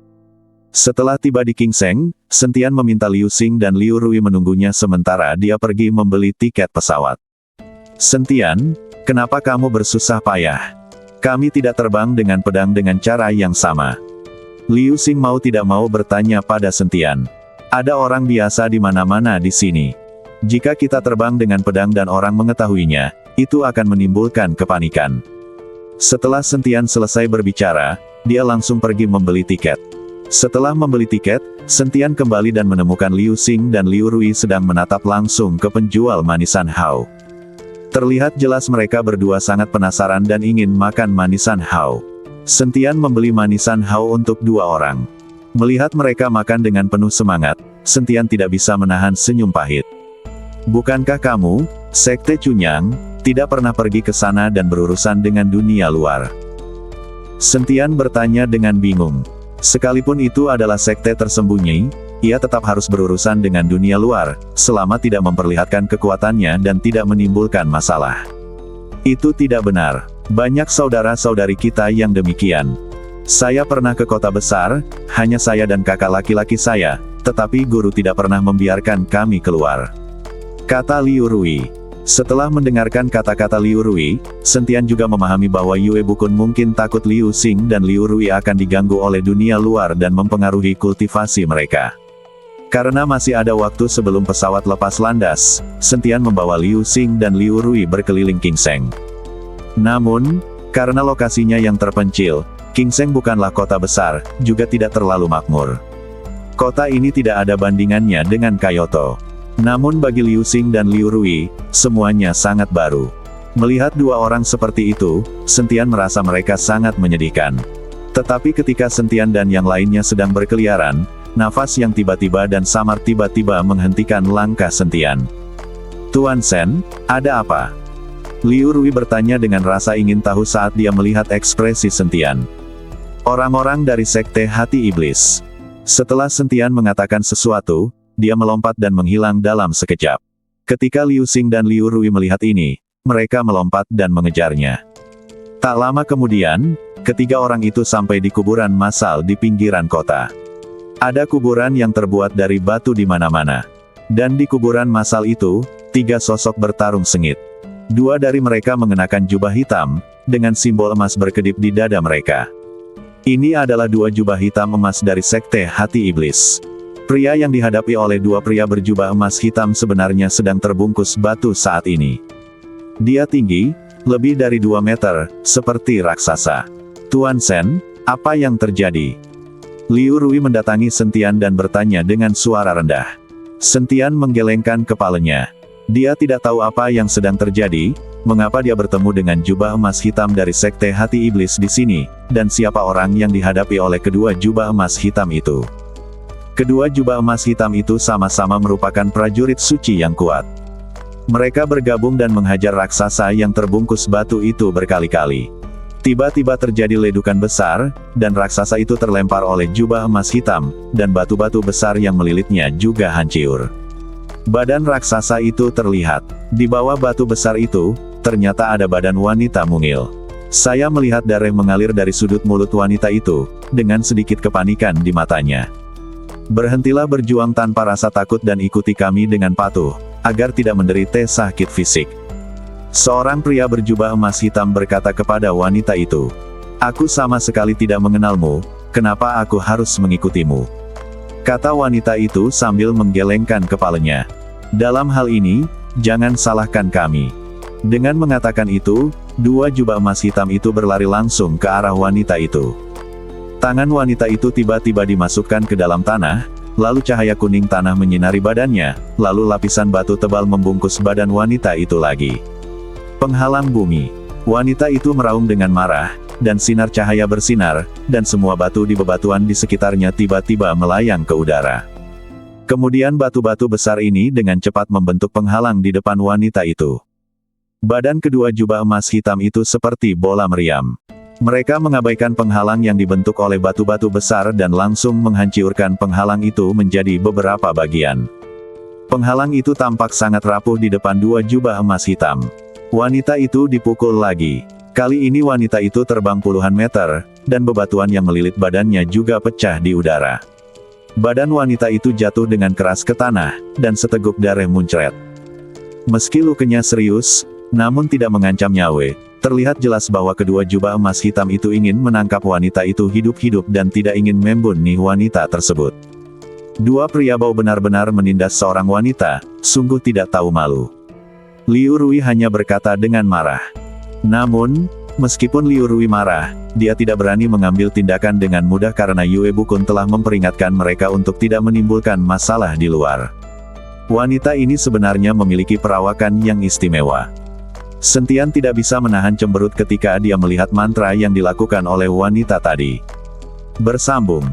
Setelah tiba di Kingseng, Sentian meminta Liu Xing dan Liu Rui menunggunya sementara dia pergi membeli tiket pesawat. Sentian, kenapa kamu bersusah payah? Kami tidak terbang dengan pedang dengan cara yang sama. Liu Xing mau tidak mau bertanya pada Sentian. Ada orang biasa di mana-mana di sini. Jika kita terbang dengan pedang dan orang mengetahuinya, itu akan menimbulkan kepanikan. Setelah Sentian selesai berbicara, dia langsung pergi membeli tiket. Setelah membeli tiket, Sentian kembali dan menemukan Liu Xing dan Liu Rui sedang menatap langsung ke penjual manisan hao. Terlihat jelas mereka berdua sangat penasaran dan ingin makan manisan hao. Sentian membeli manisan hao untuk 2 orang. Melihat mereka makan dengan penuh semangat, Sentian tidak bisa menahan senyum pahit. Bukankah kamu, Sekte Cunyang, tidak pernah pergi ke sana dan berurusan dengan dunia luar? Sentian bertanya dengan bingung. Sekalipun itu adalah sekte tersembunyi, ia tetap harus berurusan dengan dunia luar, selama tidak memperlihatkan kekuatannya dan tidak menimbulkan masalah. Itu tidak benar. Banyak saudara-saudari kita yang demikian. Saya pernah ke kota besar, hanya saya dan kakak laki-laki saya, tetapi guru tidak pernah membiarkan kami keluar. kata Liu Rui. Setelah mendengarkan kata-kata Liu Rui, Sentian juga memahami bahwa Yue Bukun mungkin takut Liu Xing dan Liu Rui akan diganggu oleh dunia luar dan mempengaruhi kultivasi mereka. Karena masih ada waktu sebelum pesawat lepas landas, Sentian membawa Liu Xing dan Liu Rui berkeliling Qingseng. Namun, karena lokasinya yang terpencil, Qingseng bukanlah kota besar, juga tidak terlalu makmur. Kota ini tidak ada bandingannya dengan Kyoto. Namun bagi Liu Xing dan Liu Rui, semuanya sangat baru. Melihat dua orang seperti itu, Sentian merasa mereka sangat menyedihkan. Tetapi ketika Sentian dan yang lainnya sedang berkeliaran, nafas yang tiba-tiba dan samar tiba-tiba menghentikan langkah Sentian. "Tuan Sen, ada apa?" Liu Rui bertanya dengan rasa ingin tahu saat dia melihat ekspresi Sentian. "Orang-orang dari Sekte Hati Iblis." Setelah Sentian mengatakan sesuatu, dia melompat dan menghilang dalam sekejap. Ketika Liu Xing dan Liu Rui melihat ini, mereka melompat dan mengejarnya. Tak lama kemudian, ketiga orang itu sampai di kuburan massal di pinggiran kota. Ada kuburan yang terbuat dari batu di mana-mana. Dan di kuburan massal itu, tiga sosok bertarung sengit. Dua dari mereka mengenakan jubah hitam, dengan simbol emas berkedip di dada mereka. Ini adalah dua jubah hitam emas dari Sekte Hati Iblis. Pria yang dihadapi oleh dua pria berjubah emas hitam sebenarnya sedang terbungkus batu saat ini. Dia tinggi, lebih dari 2 meter, seperti raksasa. "Tuan Sen, apa yang terjadi?" Liu Rui mendatangi Sentian dan bertanya dengan suara rendah. Sentian menggelengkan kepalanya. Dia tidak tahu apa yang sedang terjadi, mengapa dia bertemu dengan jubah emas hitam dari Sekte Hati Iblis di sini, dan siapa orang yang dihadapi oleh kedua jubah emas hitam itu. Kedua jubah emas hitam itu sama-sama merupakan prajurit suci yang kuat. Mereka bergabung dan menghajar raksasa yang terbungkus batu itu berkali-kali. Tiba-tiba terjadi ledukan besar, dan raksasa itu terlempar oleh jubah emas hitam, dan batu-batu besar yang melilitnya juga hancur. Badan raksasa itu terlihat. Di bawah batu besar itu, ternyata ada badan wanita mungil. Saya melihat darah mengalir dari sudut mulut wanita itu, dengan sedikit kepanikan di matanya. "Berhentilah berjuang tanpa rasa takut dan ikuti kami dengan patuh, agar tidak menderita sakit fisik." Seorang pria berjubah emas hitam berkata kepada wanita itu. "Aku sama sekali tidak mengenalmu, kenapa aku harus mengikutimu?" Kata wanita itu sambil menggelengkan kepalanya. "Dalam hal ini, jangan salahkan kami." Dengan mengatakan itu, dua jubah emas hitam itu berlari langsung ke arah wanita itu. Tangan wanita itu tiba-tiba dimasukkan ke dalam tanah, lalu cahaya kuning tanah menyinari badannya, lalu lapisan batu tebal membungkus badan wanita itu lagi. Penghalang bumi. Wanita itu meraung dengan marah, dan sinar cahaya bersinar, dan semua batu di bebatuan di sekitarnya tiba-tiba melayang ke udara. Kemudian batu-batu besar ini dengan cepat membentuk penghalang di depan wanita itu. Badan kedua jubah emas hitam itu seperti bola meriam. Mereka mengabaikan penghalang yang dibentuk oleh batu-batu besar dan langsung menghancurkan penghalang itu menjadi beberapa bagian. Penghalang itu tampak sangat rapuh di depan dua jubah emas hitam. Wanita itu dipukul lagi. Kali ini wanita itu terbang puluhan meter, dan bebatuan yang melilit badannya juga pecah di udara. Badan wanita itu jatuh dengan keras ke tanah, dan seteguk darah muncrat. Meski lukanya serius, namun tidak mengancam nyawa, terlihat jelas bahwa kedua jubah emas hitam itu ingin menangkap wanita itu hidup-hidup dan tidak ingin membunuh wanita tersebut. Dua pria bau benar-benar menindas seorang wanita, sungguh tidak tahu malu. Liu Rui hanya berkata dengan marah. Namun, meskipun Liu Rui marah, dia tidak berani mengambil tindakan dengan mudah karena Yue Bukun telah memperingatkan mereka untuk tidak menimbulkan masalah di luar. Wanita ini sebenarnya memiliki perawakan yang istimewa. Sentian tidak bisa menahan cemberut ketika dia melihat mantra yang dilakukan oleh wanita tadi. Bersambung.